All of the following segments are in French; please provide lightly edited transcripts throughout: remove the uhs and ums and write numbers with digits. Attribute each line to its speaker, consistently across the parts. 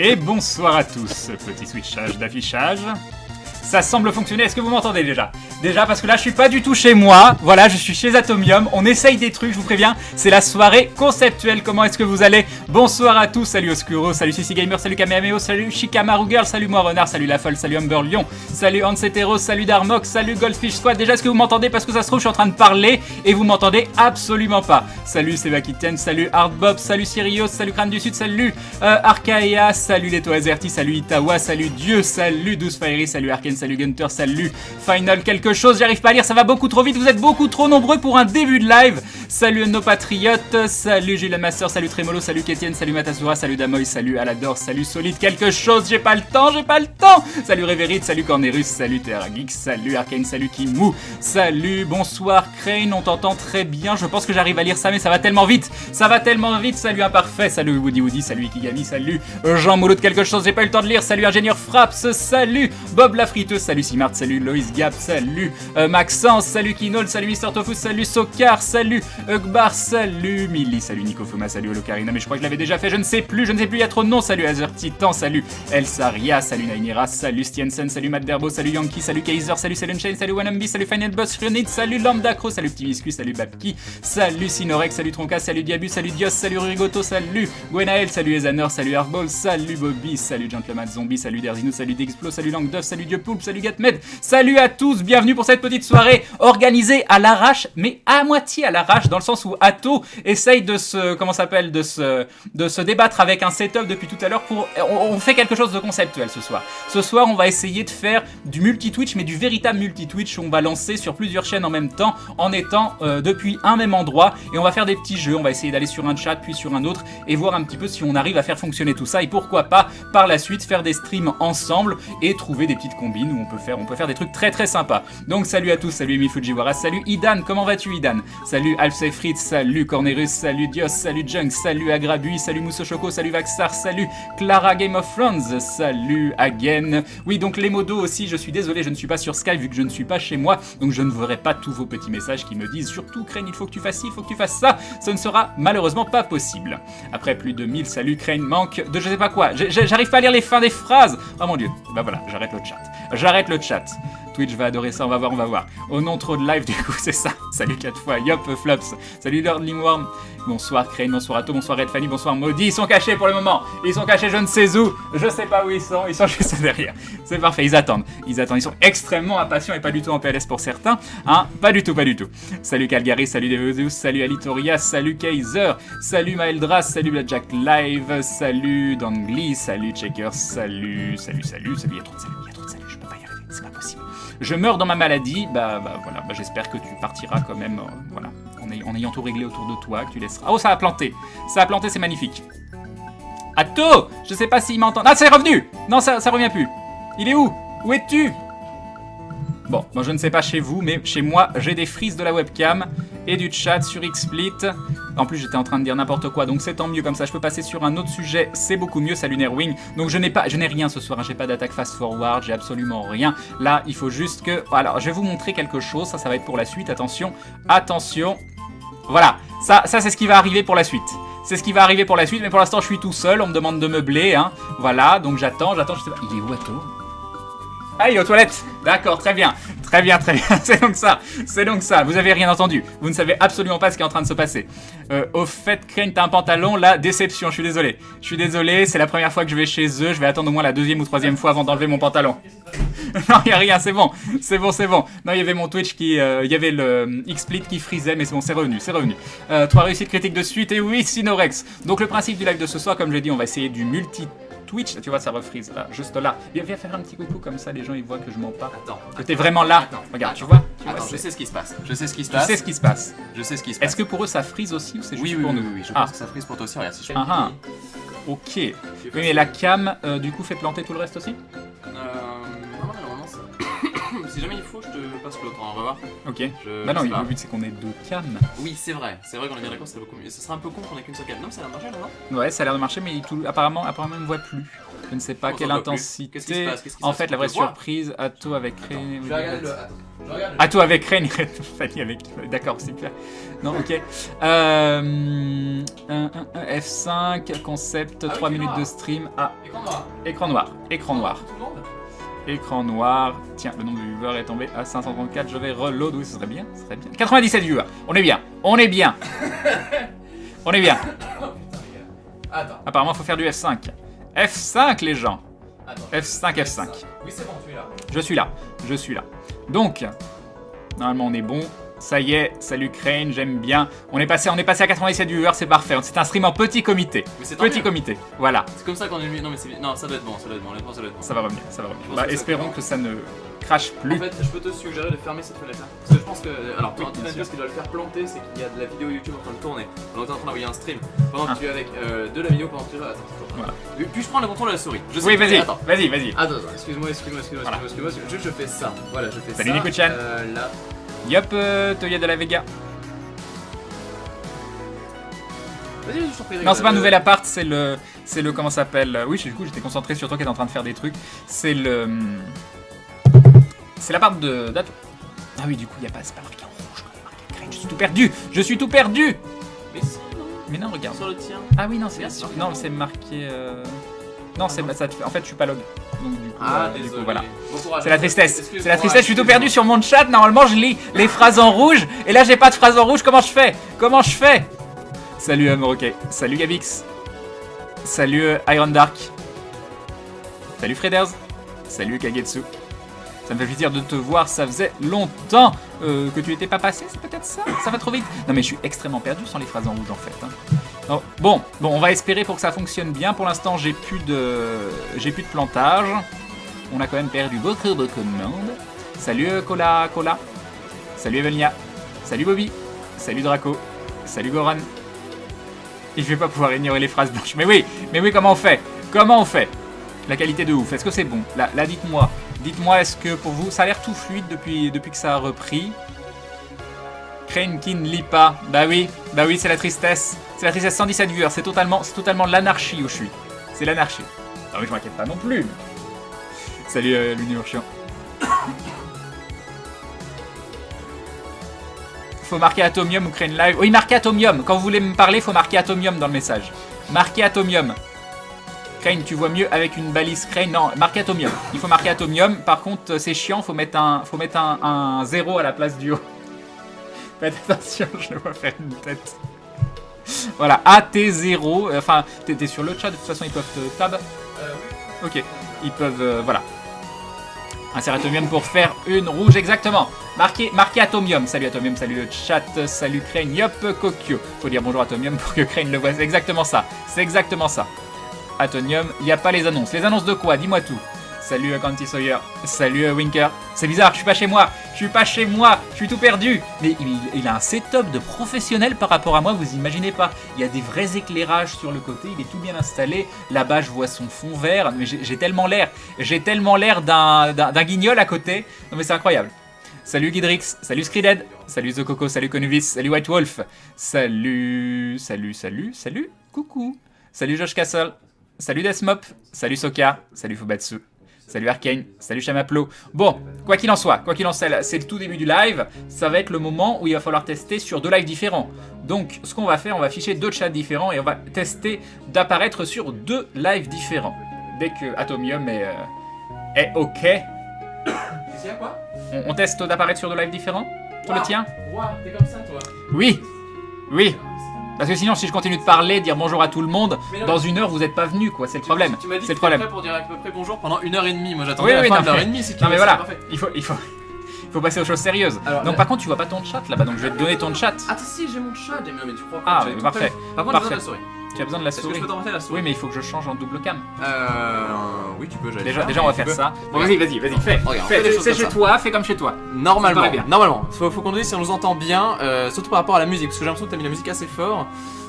Speaker 1: Et bonsoir à tous, petit switchage d'affichage. Ça semble fonctionner, est-ce que vous m'entendez déjà? Déjà parce que là je suis pas du tout chez moi, voilà je suis chez Atomium, on essaye des trucs je vous préviens, c'est la soirée conceptuelle, comment est-ce que vous allez? Bonsoir à tous, salut Oscuro, salut Sissi Gamer, salut Kamehameho, salut Shikamaru Girl, salut moi Renard, salut La Folle, salut Humber Lion, salut Ansetero, salut Darmok, salut Goldfish Squad, déjà est-ce que vous m'entendez? Parce que ça se trouve je suis en train de parler et vous m'entendez absolument pas. Salut Sebakitian, salut Hardbob, salut Sirius, salut Crâne du Sud, salut Arcaea, salut Leto Azerty, salut Itawa, salut Dieu, salut 12 Fiery, salut Arkane, salut Gunter, salut Final quelque chose, j'arrive pas à lire, ça va beaucoup trop vite, vous êtes beaucoup trop nombreux pour un début de live. Salut nos patriotes, salut Julien Master, salut Tremolo, salut Kétienne, salut Matasura, salut Damoy, salut Alador, salut Solide quelque chose, j'ai pas le temps. Salut Révérite, salut Cornerus, salut Terra Geek, salut Arkane, salut Kimu, salut, bonsoir Crane, on t'entend très bien, je pense que j'arrive à lire ça mais ça va tellement vite, salut Imparfait, salut Woody, salut Ikigami, salut Jean Moulot de quelque chose, j'ai pas eu le temps de lire, salut Ingénieur Fraps, salut Bob la friteuse, salut Simart, salut Loïs Gap, salut Maxence, salut Kinol, salut Mister Tofu, salut Sokar, salut Ugbar, salut Milly, salut Nico Fuma, salut Holocarina, mais je crois que je l'avais déjà fait, je ne sais plus, il y a trop de noms, salut Azer Titan, salut El Saria, salut Nainira, salut Stiensen, salut Matt Derbo, salut Yankee, salut Kaiser, salut Selenchain, salut Wannabe, salut Final Boss Rionid, salut Lambda Crow, salut Petit Biscuit, salut Babki, salut Sinorex, salut Tronka, salut Diabu, salut Dios, salut Rigoto, salut Gwenaël, salut Ezanor, salut Airball, salut Bobby, salut Gentleman Zombie, salut Derzino, salut Dexplo, salut Langduff, salut Dieu Poulpe, salut Gatmed, salut à tous, bienvenue pour cette petite soirée organisée à l'arrache, mais à moitié à l'arrache, dans le sens où Atto essaye de se, de se débattre avec un setup depuis tout à l'heure pour, on fait quelque chose de conceptuel ce soir. Ce soir, on va essayer de faire du multi-Twitch, mais du véritable multi-Twitch où on va lancer sur plusieurs chaînes en même temps, en étant depuis un même endroit, et on va faire des petits jeux, on va essayer d'aller sur un chat, puis sur un autre, et voir un petit peu si on arrive à faire fonctionner tout ça, et pourquoi pas, par la suite, faire des streams ensemble, et trouver des petites combines où on peut faire des trucs très très sympas. Donc salut à tous, salut Emi Fujiwara, salut Idan, comment vas-tu Idan? Salut Alfsefrit, salut Cornerus, salut Dios, salut Junk, salut Agrabui, salut Mousso Choco, salut Vaxar, salut Clara Game of Thrones, salut Again. Oui, donc les modos aussi, je suis désolé, je ne suis pas sur Skype vu que je ne suis pas chez moi, donc je ne verrai pas tous vos petits messages qui me disent surtout Crane, il faut que tu fasses ci, il faut que tu fasses ça, ce ne sera malheureusement pas possible. Après plus de 1000 salut Crane, manque de je sais pas quoi, j'arrive pas à lire les fins des phrases. Oh mon dieu, bah voilà, j'arrête le chat. Twitch va adorer ça, on va voir. Oh non, trop de live du coup, c'est ça. Salut 4 fois, Yop Flops, salut Lord Limworm, bonsoir Crane, bonsoir Atto, bonsoir Red Fanny, bonsoir Maudit, ils sont cachés pour le moment, ils sont cachés je ne sais où, je sais pas où ils sont juste derrière. C'est parfait, ils attendent, ils sont extrêmement impatients et pas du tout en PLS pour certains, hein, pas du tout. Salut Calgary, salut Devozeus, salut Alitoria, salut Kaiser, salut Maeldras, salut Blackjack Live, salut Dangly, salut Checkers, salut, il y a trop de salut, je peux pas y arriver, c'est pas possible. Je meurs dans ma maladie, voilà, j'espère que tu partiras quand même, voilà, en ayant tout réglé autour de toi, que tu laisseras... Oh, ça a planté, c'est magnifique. Atto, je sais pas s'il m'entend... Ah, c'est revenu. Non, ça revient plus. Il est où? Où es-tu? Bon, moi je ne sais pas chez vous, mais chez moi, j'ai des frises de la webcam et du chat sur XSplit. En plus, j'étais en train de dire n'importe quoi, donc c'est tant mieux, comme ça je peux passer sur un autre sujet, c'est beaucoup mieux, salut Nerwing. Donc je n'ai rien ce soir, hein, j'ai pas d'attaque fast-forward, j'ai absolument rien. Là, il faut juste que... Alors, je vais vous montrer quelque chose, ça va être pour la suite, attention. Voilà, ça c'est ce qui va arriver pour la suite. Mais pour l'instant, je suis tout seul, on me demande de meubler, hein. Voilà, donc j'attends, je sais pas... Il est où, Atto? Ah, il est aux toilettes. D'accord, très bien. C'est donc ça. Vous avez rien entendu. Vous ne savez absolument pas ce qui est en train de se passer. Au fait, Crane, t'as un pantalon, là, déception, je suis désolé, c'est la première fois que je vais chez eux, je vais attendre au moins la deuxième ou troisième fois avant d'enlever mon pantalon. Non, il n'y a rien, c'est bon. Non, il y avait mon Twitch il y avait le XSplit qui frisait, mais c'est bon, c'est revenu. 3 réussites critiques de suite, et oui, Sinorex. Donc le principe du live de ce soir, comme je l'ai dit, on va essayer du Twitch, tu vois, ça refrise là, juste là. Viens faire un petit coucou comme ça, les gens ils voient que je mens pas. Que t'es vraiment là. Regarde, tu vois.
Speaker 2: Je sais ce qui se passe.
Speaker 1: Est-ce que pour eux ça frise aussi ou c'est juste pour nous?
Speaker 2: Oui, je pense que ça frise pour toi aussi. Regarde, si je fais
Speaker 1: ok. Oui, mais la cam, du coup, fait planter tout le reste aussi?
Speaker 2: Normalement, ça... Si jamais il faut, je te passe l'autre, on va voir.
Speaker 1: Ok. Non, le but c'est qu'on ait 2 cams.
Speaker 2: Oui, c'est vrai qu'on est bien d'accord, c'est beaucoup mieux. Ce serait un peu con qu'on ait qu'une seule cam. Non, ça a l'air de marcher, non?
Speaker 1: Ouais, ça a l'air de marcher, mais apparemment, il me voit plus. Je ne sais pas
Speaker 2: On
Speaker 1: quelle
Speaker 2: s'en voit plus.
Speaker 1: intensité.
Speaker 2: Qu'est-ce qui se passe? Qu'est-ce qui se
Speaker 1: En
Speaker 2: passe?
Speaker 1: fait, la
Speaker 2: On
Speaker 1: vraie
Speaker 2: te voit?
Speaker 1: surprise, Atto avec Crane.
Speaker 2: Je vais regarder le. Attends. Je regarde le.
Speaker 1: Atto avec Crane, Fanny avec. D'accord, super. Non, ok. F5, concept, 3 minutes
Speaker 2: noir.
Speaker 1: de stream. Ah,
Speaker 2: Écran noir.
Speaker 1: écran noir. Écran noir.
Speaker 2: Tout le monde.
Speaker 1: Écran noir. Tiens, le nombre de viewers est tombé à 534. Je vais reload. Oui, ce serait bien. Ce serait bien. 97 viewers. On est bien. On est bien. On est bien.
Speaker 2: Oh putain, les gars. Attends.
Speaker 1: Apparemment, il faut faire du F5. F5, les gens.
Speaker 2: Attends.
Speaker 1: F5, F5.
Speaker 2: Oui, c'est bon, tu es là.
Speaker 1: Je suis là. Je suis là. Donc, normalement, on est bon. Ça y est, salut Crane, j'aime bien. On est passé à 97 viewers, c'est parfait. C'est un stream en petit comité.
Speaker 2: Mais c'est tant
Speaker 1: Petit
Speaker 2: mieux.
Speaker 1: comité, voilà.
Speaker 2: C'est comme ça qu'on est mieux. Non, mais c'est bien. Non, ça doit être bon, ça doit être bon. Honnêtement, ça doit être bon.
Speaker 1: Ça va revenir, ça va revenir.
Speaker 2: pense
Speaker 1: Bah,
Speaker 2: que ça
Speaker 1: espérons
Speaker 2: va.
Speaker 1: que ça ne crache
Speaker 2: En
Speaker 1: plus.
Speaker 2: fait, je peux te suggérer de fermer cette fenêtre-là. Parce que je pense que. Alors,
Speaker 1: Oui,
Speaker 2: tu
Speaker 1: bien
Speaker 2: ce
Speaker 1: sûr.
Speaker 2: qui doit le faire planter, c'est qu'il y a de la vidéo YouTube en train de tourner. Pendant que tu es en train d'envoyer un stream. Pendant
Speaker 1: Ah.
Speaker 2: que tu es avec de la vidéo pendant que tu es là. Attends, toujours.
Speaker 1: Voilà.
Speaker 2: Puis-je prendre le contrôle de la souris? Je sais
Speaker 1: Oui,
Speaker 2: que-
Speaker 1: vas-y,
Speaker 2: Attends.
Speaker 1: vas-y, vas-y.
Speaker 2: Attends, excuse-moi.
Speaker 1: Voilà.
Speaker 2: Je fais ça. Voilà, je fais
Speaker 1: Salut,
Speaker 2: ça.
Speaker 1: Nico-chan.
Speaker 2: Là.
Speaker 1: Yup, Toya de la Vega.
Speaker 2: Vas-y, je t'en prie.
Speaker 1: Non, c'est pas un nouvel appart, c'est le comment ça s'appelle. Oui, du coup, j'étais concentré sur toi qui est en train de faire des trucs. C'est le. C'est l'appart d'Atto. Ah oui, du coup, il y a pas, c'est pas marqué en rouge quand il y a marqué Crane. Je suis tout perdu. Je suis tout perdu.
Speaker 2: Mais si, non.
Speaker 1: Mais non, regarde.
Speaker 2: Sur le tien.
Speaker 1: Ah oui, non, c'est
Speaker 2: Bien sûr.
Speaker 1: non, c'est marqué. Non, c'est ça te fait. En fait, je suis pas log. Donc du coup,
Speaker 2: Ah,
Speaker 1: du
Speaker 2: désolé.
Speaker 1: coup, voilà.
Speaker 2: Bon courage.
Speaker 1: C'est la tristesse.
Speaker 2: Excuse-moi,
Speaker 1: C'est la tristesse. Je suis tout
Speaker 2: excuse-moi.
Speaker 1: perdu sur mon chat. Normalement, je lis les phrases en rouge. Et là, j'ai pas de phrases en rouge. Comment je fais? Comment je fais? Salut Amoroquet. Salut Gabix. Salut Iron Dark. Salut Freders. Salut Kagetsu. Ça me fait plaisir de te voir. Ça faisait longtemps que tu n'étais pas passé. C'est peut-être ça. Ça va trop vite. Non, mais je suis extrêmement perdu sans les phrases en rouge en fait. Hein. Non, bon, on va espérer pour que ça fonctionne bien. Pour l'instant, j'ai plus de plantage. On a quand même perdu beaucoup de monde. Salut Cola. Salut Evelnia. Salut Bobby. Salut Draco. Salut Goran. Et je vais pas pouvoir ignorer les phrases blanches. Mais oui, comment on fait? Comment on fait? La qualité de ouf, est-ce que c'est bon? Là, dites-moi. Dites-moi, est-ce que pour vous, ça a l'air tout fluide depuis que ça a repris? Crane qui ne lit pas. Bah oui, c'est la tristesse. C'est la tristesse, 117 viewers. C'est totalement l'anarchie où je suis. C'est l'anarchie. Non mais je m'inquiète pas non plus. Salut l'univers chiant. Faut marquer Atomium ou Crane Live. Oui, marquez Atomium. Quand vous voulez me parler, faut marquer Atomium dans le message. Marquez Atomium. Crane, tu vois mieux avec une balise Crane. Non, marquez Atomium. Il faut marquer Atomium. Par contre, c'est chiant, faut mettre un 0 à la place du haut. Faites attention, je le vois faire une tête. Voilà, AT0. Enfin, t'es sur le chat, de toute façon, ils peuvent te tab.
Speaker 2: Oui.
Speaker 1: Ok, ils peuvent. Voilà. Insère Atomium pour faire une rouge, exactement. Marquez Atomium. Salut Atomium, salut le chat, salut Crane, yop, Kokyo. Faut dire bonjour Atomium pour que Crane le voit. C'est exactement ça. C'est exactement ça. Atomium, il n'y a pas les annonces. Les annonces de quoi? Dis-moi tout. Salut Canty Sawyer. Salut Winker. C'est bizarre, je suis pas chez moi. Je suis tout perdu. Mais il a un setup de professionnel par rapport à moi, vous imaginez pas. Il y a des vrais éclairages sur le côté, il est tout bien installé. Là-bas, je vois son fond vert. Mais j'ai tellement l'air d'un guignol à côté. Non mais c'est incroyable. Salut Guidrix, salut Screeded, salut The Coco, salut Conuvis, salut White Wolf, salut, coucou, salut Josh Castle, salut Deathmop, salut Soka, salut Fubatsu, salut Arcane, salut Chamaplo. Bon, quoi qu'il en soit, c'est le tout début du live, ça va être le moment où il va falloir tester sur 2 lives différents. Donc, ce qu'on va faire, on va afficher 2 chats différents et on va tester d'apparaître sur 2 lives différents. Dès que Atomium est OK,
Speaker 2: Qu'est-ce qu'il y a quoi?
Speaker 1: on teste d'apparaître sur 2 lives différents. Sur le tien?
Speaker 2: Ouah, t'es comme ça toi.
Speaker 1: Oui. Parce que sinon, si je continue de parler, dire bonjour à tout le monde,
Speaker 2: Mais non,
Speaker 1: dans 1 heure, vous n'êtes pas venu, quoi. C'est le problème.
Speaker 2: Tu m'as dit
Speaker 1: C'est
Speaker 2: que
Speaker 1: le problème.
Speaker 2: prêt pour dire à peu près bonjour pendant 1h30. Moi j'attendais la fin
Speaker 1: non,
Speaker 2: de l'heure
Speaker 1: mais-
Speaker 2: et demie. C'est
Speaker 1: Non mais voilà,
Speaker 2: parfait.
Speaker 1: il faut passer aux choses sérieuses.
Speaker 2: Alors,
Speaker 1: donc
Speaker 2: là-
Speaker 1: par contre, tu vois pas ton chat là-bas, donc je vais te donner ton chat.
Speaker 2: Attends, si j'ai mon chat, mais tu crois
Speaker 1: Ah,
Speaker 2: que j'ai tout
Speaker 1: parfait.
Speaker 2: prévu. Par contre, j'ai
Speaker 1: Parfait.
Speaker 2: besoin de la souris.
Speaker 1: Tu as besoin de la
Speaker 2: Est-ce que
Speaker 1: souris.
Speaker 2: je peux t'emprunter la souris?
Speaker 1: Oui, mais il faut que je change en double cam.
Speaker 2: Oui, tu peux, j'allais
Speaker 1: Déjà,
Speaker 2: faire,
Speaker 1: on va
Speaker 2: tu
Speaker 1: faire
Speaker 2: peux.
Speaker 1: ça. Bon,
Speaker 2: Regarde.
Speaker 1: vas-y, fais.
Speaker 2: Regarde, on fait des choses
Speaker 1: C'est
Speaker 2: comme
Speaker 1: chez
Speaker 2: ça.
Speaker 1: toi, fais comme chez toi.
Speaker 2: Normalement,
Speaker 1: Ça me paraît bien.
Speaker 2: normalement. Faut qu'on nous dise si on nous entend bien, surtout par rapport à la musique, parce que j'ai l'impression que t'as mis la musique assez fort.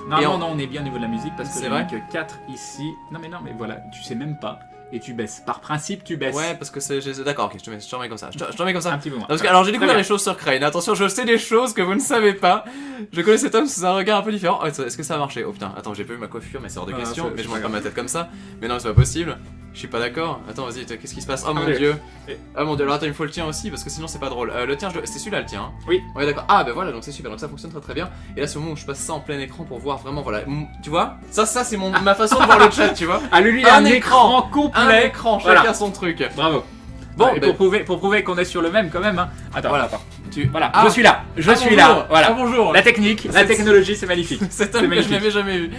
Speaker 1: Normalement,
Speaker 2: Et
Speaker 1: non, on est bien au niveau de la musique parce que
Speaker 2: C'est
Speaker 1: j'ai
Speaker 2: vrai
Speaker 1: mis que 4 ici. Non, mais voilà, tu sais même pas. Et tu baisses. Par principe, tu baisses.
Speaker 2: Ouais, parce que c'est. D'accord, ok, je te remets comme ça. Je te remets comme ça.
Speaker 1: Un petit peu moins.
Speaker 2: Parce que, alors j'ai
Speaker 1: Très
Speaker 2: découvert
Speaker 1: bien.
Speaker 2: les choses sur Crane. Attention, je sais des choses que vous ne savez pas. Je connais cet homme sous un regard un peu différent. Oh, est-ce que ça a marché? Oh putain, attends, j'ai pas eu ma coiffure, mais c'est hors de question.
Speaker 1: c'est
Speaker 2: Mais je
Speaker 1: pas
Speaker 2: monte pas
Speaker 1: grave.
Speaker 2: ma tête comme ça. Mais non, c'est pas possible. Je suis pas d'accord. Attends, vas-y, qu'est-ce qui se passe? Oh mon
Speaker 1: Allez.
Speaker 2: dieu. Ah mon dieu, alors attends, il me faut le tien aussi parce que sinon c'est pas drôle. Le tien, c'est celui-là le tien. Hein.
Speaker 1: Oui.
Speaker 2: Ouais, d'accord. Ah, bah voilà, donc c'est super. Donc ça fonctionne très très bien. Et là, c'est au moment où je passe ça en plein écran pour voir vraiment, voilà. Tu vois? Ça c'est ma façon de voir le chat, tu vois?
Speaker 1: Ah, lui, il a un écran complet.
Speaker 2: Un écran, chacun
Speaker 1: Voilà.
Speaker 2: son truc.
Speaker 1: Bravo. Bon,
Speaker 2: et
Speaker 1: et pour prouver qu'on est sur le même quand même, hein. Attends,
Speaker 2: Voilà.
Speaker 1: attends.
Speaker 2: Voilà.
Speaker 1: Je suis là. Je suis là. Voilà.
Speaker 2: Ah, bonjour.
Speaker 1: La technique, la technologie, c'est magnifique.
Speaker 2: C'est un
Speaker 1: C'est
Speaker 2: que je
Speaker 1: magnifique.
Speaker 2: n'avais jamais vu.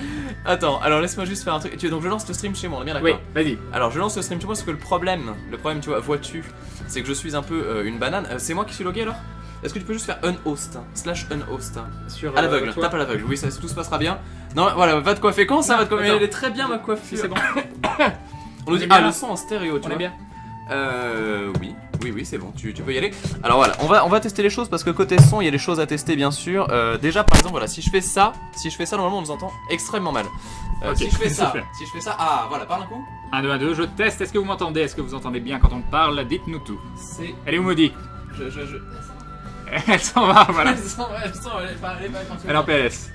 Speaker 2: Attends, alors laisse-moi juste faire un truc. Donc je lance le stream chez moi, on est bien d'accord?
Speaker 1: Oui, vas-y.
Speaker 2: Alors je lance le stream chez moi parce que le problème, tu vois, vois-tu, c'est que je suis un peu une banane. C'est moi qui suis logué alors? Est-ce que tu peux juste faire unhost, /unhost
Speaker 1: Sur
Speaker 2: à l'aveugle,
Speaker 1: toi.
Speaker 2: tape à l'aveugle, oui, tout se passera bien. Non, voilà, va te coiffer. Comment ça va te coiffer?
Speaker 1: Attends.
Speaker 2: Elle est très bien ma coiffure.
Speaker 1: C'est bon.
Speaker 2: On nous
Speaker 1: On
Speaker 2: dit,
Speaker 1: est bien.
Speaker 2: le son en stéréo, tu
Speaker 1: On
Speaker 2: vois.
Speaker 1: est bien.
Speaker 2: Oui, c'est bon, tu peux y aller. Alors voilà, on va tester les choses parce que côté son, il y a des choses à tester bien sûr. Déjà par exemple, voilà, si je fais ça, normalement on nous entend extrêmement mal.
Speaker 1: Ok,
Speaker 2: si je fais ça,
Speaker 1: super.
Speaker 2: ah voilà, parle un coup.
Speaker 1: 1, 2, 1, 2, je teste. Est-ce que vous m'entendez? Est-ce que vous entendez bien quand on parle? Dites-nous tout.
Speaker 2: C'est.
Speaker 1: Elle est où, Maudit?
Speaker 2: Je.
Speaker 1: Elle s'en va, voilà.
Speaker 2: Elle
Speaker 1: Elle est en PLS.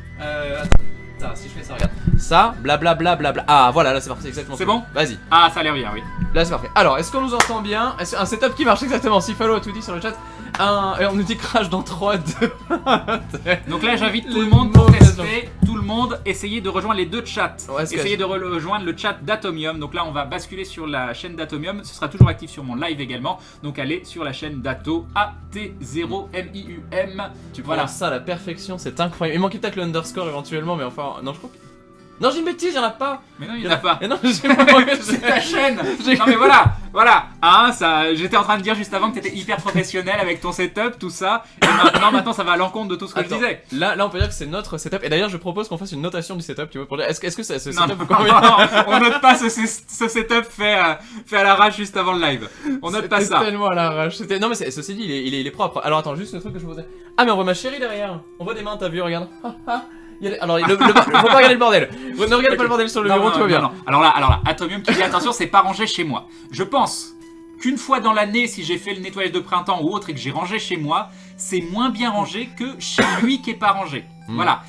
Speaker 2: Attends, si je fais ça, regarde. Ça, blablabla. Ah voilà, là c'est parti, exactement.
Speaker 1: C'est bon?
Speaker 2: Vas-y,
Speaker 1: Ah, ça a l'air bien, oui.
Speaker 2: là c'est parfait. Alors, est-ce qu'on nous entend bien? Un setup qui marche exactement. Sifalo a tout dit sur le chat. Et on nous dit crash dans 3, 2.
Speaker 1: Donc là, j'invite tout
Speaker 2: Les
Speaker 1: le monde pour
Speaker 2: mauvaises
Speaker 1: tester. Tout le monde, essayez de rejoindre les deux chats.
Speaker 2: Ouais, est-ce que-
Speaker 1: Essayez de rejoindre le chat d'Atomium. Donc là, on va basculer sur la chaîne d'Atomium. Ce sera toujours actif sur mon live également. Donc allez sur la chaîne d'Ato, AT0MIUM.
Speaker 2: Tu
Speaker 1: Voilà.
Speaker 2: prends ça à la perfection, c'est incroyable. Il manquait peut-être le underscore éventuellement, mais enfin, non, je crois que. Non, j'ai une bêtise, y'en a pas.
Speaker 1: Mais non, il n'y en a pas.
Speaker 2: Et non, j'ai pas.
Speaker 1: C'est ta chaîne.
Speaker 2: J'ai-
Speaker 1: Non mais voilà. Hein, ça, j'étais en train de dire juste avant que t'étais hyper professionnel avec ton setup, tout ça. Et maintenant, ça va à l'encontre de tout ce que
Speaker 2: Attends,
Speaker 1: je disais.
Speaker 2: là, on peut dire que c'est notre setup. Et d'ailleurs, je propose qu'on fasse une notation du setup, tu vois, pour dire. Est-ce que ce
Speaker 1: Non,
Speaker 2: setup
Speaker 1: non,
Speaker 2: vous convient?
Speaker 1: on note pas ce setup fait à l'arrache juste avant le live. On note pas
Speaker 2: C'était
Speaker 1: ça.
Speaker 2: tellement à l'arrache. Non, mais ceci dit, il est propre. Alors attends, juste le truc que je vous posais. Ah, mais on voit ma chérie derrière. On voit des mains, t'as vu, regarde. Alors, faut pas regarder le bordel. Ne regardez pas le bordel sur le bureau, tout va bien.
Speaker 1: Non. Alors là, Atomium qui dit attention, c'est pas rangé chez moi. Je pense qu'une fois dans l'année, si j'ai fait le nettoyage de printemps ou autre et que j'ai rangé chez moi, c'est moins bien rangé que chez lui qui est pas rangé. Voilà.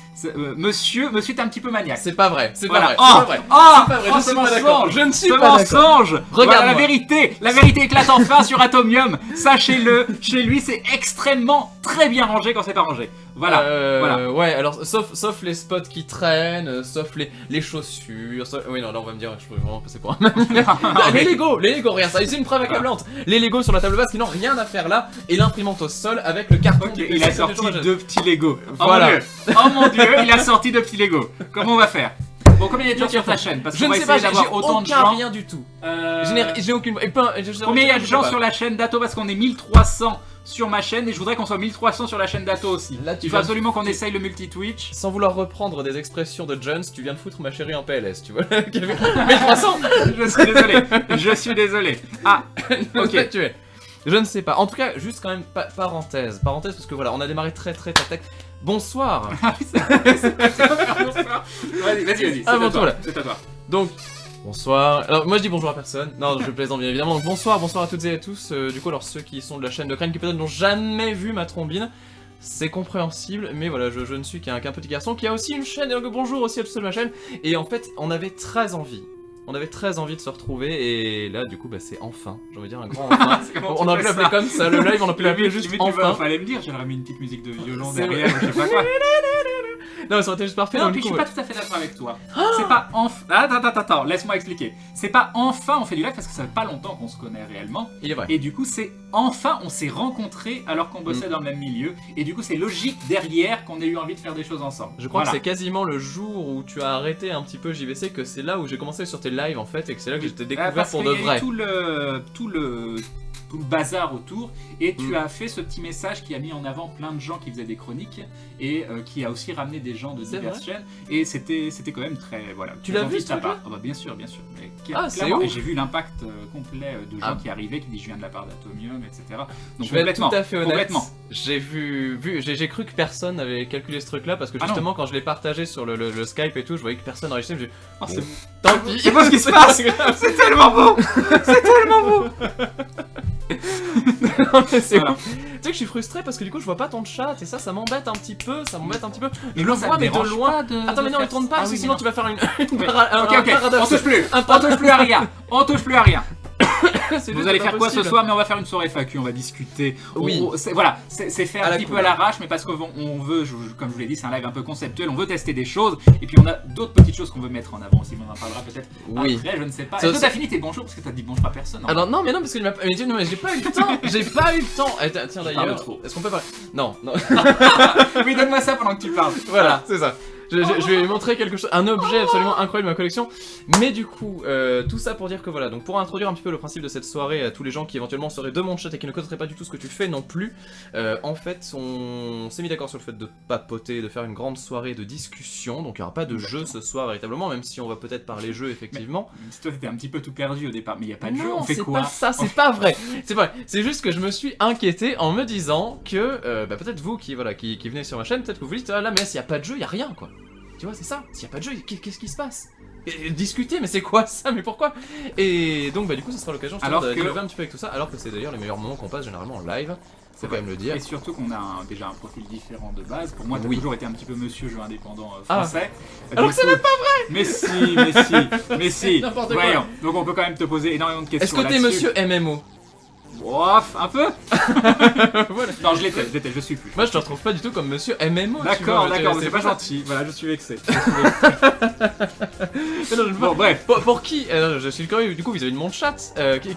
Speaker 1: Monsieur est un petit peu maniaque.
Speaker 2: C'est pas vrai, c'est
Speaker 1: Voilà.
Speaker 2: pas vrai.
Speaker 1: Oh,
Speaker 2: c'est pas vrai.
Speaker 1: oh,
Speaker 2: C'est pas vrai,
Speaker 1: oh,
Speaker 2: je
Speaker 1: ce
Speaker 2: suis pas d'accord.
Speaker 1: mensonge.
Speaker 2: Je ne suis
Speaker 1: Ce
Speaker 2: pas d'accord.
Speaker 1: mensonge. Voilà
Speaker 2: Regarde-moi.
Speaker 1: la vérité éclate enfin sur Atomium. Sachez-le, chez lui c'est extrêmement très bien rangé quand c'est pas rangé. Voilà. Voilà.
Speaker 2: Ouais, alors sauf les spots qui traînent, sauf les chaussures. Oui, non, là on va me dire que je peux vraiment passer pour un. Les Lego, regarde ça, c'est une preuve accablante. Les Lego sur la table basse qui n'ont rien à faire là, et l'imprimante au sol avec le carton.
Speaker 1: Ok,
Speaker 2: du
Speaker 1: il a
Speaker 2: PC.
Speaker 1: sorti deux petits Lego.
Speaker 2: Voilà.
Speaker 1: Oh mon dieu, il a sorti deux petits Lego. Comment on va faire? Bon, combien il y a de gens sur ta chaîne? Parce
Speaker 2: Je
Speaker 1: qu'on
Speaker 2: ne
Speaker 1: va
Speaker 2: sais pas,
Speaker 1: essayer
Speaker 2: j'ai
Speaker 1: d'avoir autant de
Speaker 2: aucun
Speaker 1: gens.
Speaker 2: rien du tout.
Speaker 1: Euh,
Speaker 2: J'ai aucune.
Speaker 1: Combien il y a de gens sur la chaîne d'Ato? Parce qu'on est 1300 sur ma chaîne et je voudrais qu'on soit 1300 sur la chaîne d'Ato aussi.
Speaker 2: Là, tu
Speaker 1: Il faut
Speaker 2: viens-
Speaker 1: absolument qu'on essaye le multi-Twitch.
Speaker 2: Sans vouloir reprendre des expressions de Jones, tu viens de foutre ma chérie en PLS, tu vois. 1300.
Speaker 1: Je suis désolé. Ah, ok.
Speaker 2: Tu es. Je ne sais pas. En tout cas, juste quand même parenthèse parce que voilà, on a démarré très tac. Bonsoir.
Speaker 1: Ah oui, c'est pas bonsoir. Vas-y.
Speaker 2: Ah, bon, voilà.
Speaker 1: C'est à toi.
Speaker 2: Donc, bonsoir. Alors, moi je dis bonjour à personne. Non, je plaisante bien évidemment. Donc, bonsoir à toutes et à tous. Du coup, alors ceux qui sont de la chaîne de Crane qui peut-être n'ont jamais vu ma trombine, c'est compréhensible. Mais voilà, je ne suis qu'un petit garçon qui a aussi une chaîne. Et donc, bonjour aussi à tous ceux de ma chaîne. Et en fait, on avait très envie. De se retrouver et là du coup bah c'est enfin, j'ai envie de dire un grand enfin. On aurait pu l'appeler comme ça, le live on aurait pu l'appeler juste enfin.
Speaker 1: Fallait me dire, j'aurais mis une petite musique de violon
Speaker 2: C'est
Speaker 1: derrière, je sais pas quoi.
Speaker 2: Non mais ça aurait été juste parfait.
Speaker 1: Non,
Speaker 2: donc,
Speaker 1: puis
Speaker 2: du
Speaker 1: je
Speaker 2: coup,
Speaker 1: suis pas tout à fait d'accord avec toi. C'est pas enfin. Attends, laisse-moi expliquer. C'est pas enfin on fait du live parce que ça fait pas longtemps qu'on se connaît réellement.
Speaker 2: il est vrai.
Speaker 1: Et du coup, c'est enfin on s'est rencontrés alors qu'on bossait dans le même milieu. Et du coup, c'est logique derrière qu'on ait eu envie de faire des choses ensemble.
Speaker 2: Je crois
Speaker 1: Voilà.
Speaker 2: que c'est quasiment le jour où tu as arrêté un petit peu JVC que c'est là où j'ai commencé sur tes lives en fait et que c'est là que j'ai été découvert
Speaker 1: Parce
Speaker 2: pour
Speaker 1: qu'il
Speaker 2: de
Speaker 1: y a eu
Speaker 2: vrai.
Speaker 1: tout le bazar autour et tu
Speaker 2: Mm.
Speaker 1: as fait ce petit message qui a mis en avant plein de gens qui faisaient des chroniques et qui a aussi ramené des gens de
Speaker 2: C'est
Speaker 1: diverses
Speaker 2: vrai
Speaker 1: chaînes et c'était quand même très voilà.
Speaker 2: Tu
Speaker 1: très
Speaker 2: l'as
Speaker 1: gentil
Speaker 2: vu,
Speaker 1: de ta
Speaker 2: ce
Speaker 1: part.
Speaker 2: truc-là
Speaker 1: Ah bah bien sûr. Mais
Speaker 2: Ah, c'est
Speaker 1: clairement,
Speaker 2: ouf.
Speaker 1: et j'ai vu l'impact complet de gens
Speaker 2: Ah.
Speaker 1: qui arrivaient, qui disent je viens de la part d'Atomium, etc. Donc
Speaker 2: Je vais être
Speaker 1: complètement,
Speaker 2: tout à fait honnête.
Speaker 1: complètement.
Speaker 2: J'ai cru que personne avait calculé ce truc là parce que
Speaker 1: Ah non.
Speaker 2: justement quand je l'ai partagé sur le Skype et tout, je voyais que personne enregistrait. Je me
Speaker 1: Oh,
Speaker 2: dis,
Speaker 1: c'est
Speaker 2: bon, tant pis.
Speaker 1: c'est beau ce qui se passe. C'est tellement beau. C'est tellement beau.
Speaker 2: Non, mais c'est
Speaker 1: Voilà.
Speaker 2: ouf. Tu sais que je suis frustré parce que du coup je vois pas ton chat et ça m'embête un petit peu, Je
Speaker 1: Mais
Speaker 2: le
Speaker 1: non, ça
Speaker 2: vois
Speaker 1: te
Speaker 2: mais de
Speaker 1: dérange
Speaker 2: loin.
Speaker 1: pas de
Speaker 2: Attends mais non,
Speaker 1: faire
Speaker 2: ne tourne pas
Speaker 1: ça.
Speaker 2: parce que
Speaker 1: Ah oui,
Speaker 2: sinon
Speaker 1: mais
Speaker 2: tu vas faire une
Speaker 1: Oui.
Speaker 2: un
Speaker 1: Ok,
Speaker 2: paradoxe.
Speaker 1: on touche plus.
Speaker 2: Un
Speaker 1: On touche plus à rien. On touche plus à rien.
Speaker 2: C'est
Speaker 1: Vous
Speaker 2: juste
Speaker 1: allez
Speaker 2: pas
Speaker 1: faire quoi ce
Speaker 2: possible.
Speaker 1: soir? Mais on va faire une soirée FAQ, on va discuter.
Speaker 2: Oui.
Speaker 1: Voilà, c'est fait
Speaker 2: À
Speaker 1: un
Speaker 2: la
Speaker 1: petit peu
Speaker 2: cool.
Speaker 1: à l'arrache, mais parce qu'on veut, comme je vous l'ai dit, c'est un live un peu conceptuel, on veut tester des choses, et puis on a d'autres petites choses qu'on veut mettre en avant aussi, mais on en parlera peut-être
Speaker 2: Oui.
Speaker 1: après, je ne sais pas.
Speaker 2: Ça,
Speaker 1: Est-ce que
Speaker 2: ça-
Speaker 1: t'as fini tes bonjours? Parce que t'as dit bonjour à personne.
Speaker 2: Ah non, non, mais non, parce que mais j'ai pas eu le temps. J'ai pas eu le temps. Eh, tiens
Speaker 1: parle
Speaker 2: d'ailleurs,
Speaker 1: trop.
Speaker 2: est-ce qu'on peut parler? Non, non.
Speaker 1: Oui, donne-moi ça pendant que tu parles.
Speaker 2: Voilà, c'est ça. Je vais montrer quelque chose, un objet absolument incroyable de ma collection. Mais du coup, tout ça pour dire que voilà, donc pour introduire un petit peu le principe de cette soirée à tous les gens qui éventuellement seraient de mon chat et qui ne connaîtraient pas du tout ce que tu fais non plus, en fait, on s'est mis d'accord sur le fait de papoter, de faire une grande soirée de discussion. Donc il n'y aura pas de jeu ce soir véritablement, même si on va peut-être parler jeu effectivement.
Speaker 1: Si toi t'étais un petit peu tout perdu au départ, mais il n'y a pas de jeu,
Speaker 2: Non,
Speaker 1: on fait
Speaker 2: c'est
Speaker 1: quoi?
Speaker 2: pas ça, c'est pas vrai. C'est vrai. C'est juste que je me suis inquiété en me disant que peut-être vous qui venez sur ma chaîne, peut-être que vous vous dites ah là mais s'il y a pas de jeu, il y a rien quoi. Tu vois, c'est ça. S'il y a pas de jeu, qu'est-ce qui se passe? Discuter, mais c'est quoi ça? Mais pourquoi? Et donc du coup, ce sera l'occasion
Speaker 1: Alors que-
Speaker 2: d'innover un petit peu avec tout ça, alors que c'est d'ailleurs les meilleurs moments qu'on passe généralement en live. Faut quand même le dire.
Speaker 1: Et surtout qu'on a déjà un profil différent de base. Pour moi, t'as
Speaker 2: Oui.
Speaker 1: toujours été un petit peu monsieur jeu indépendant
Speaker 2: Ah.
Speaker 1: français.
Speaker 2: Alors que c'est même
Speaker 1: pas vrai. Mais si.
Speaker 2: N'importe quoi.
Speaker 1: Voyons. Donc on peut quand même te poser énormément de questions.
Speaker 2: Est-ce que t'es
Speaker 1: là-dessus.
Speaker 2: monsieur MMO?
Speaker 1: Ouf, un peu.
Speaker 2: Voilà.
Speaker 1: Non, je l'étais, je suis plus.
Speaker 2: Moi je te retrouve pas du tout comme monsieur MMO. tu
Speaker 1: D'accord,
Speaker 2: vois,
Speaker 1: d'accord, mais c'est pas
Speaker 2: ça.
Speaker 1: gentil. Voilà, je suis vexé.
Speaker 2: Mais non, je ne vois-
Speaker 1: Bon, bref.
Speaker 2: Pour qui je suis curieux du coup vis-à-vis de mon chat.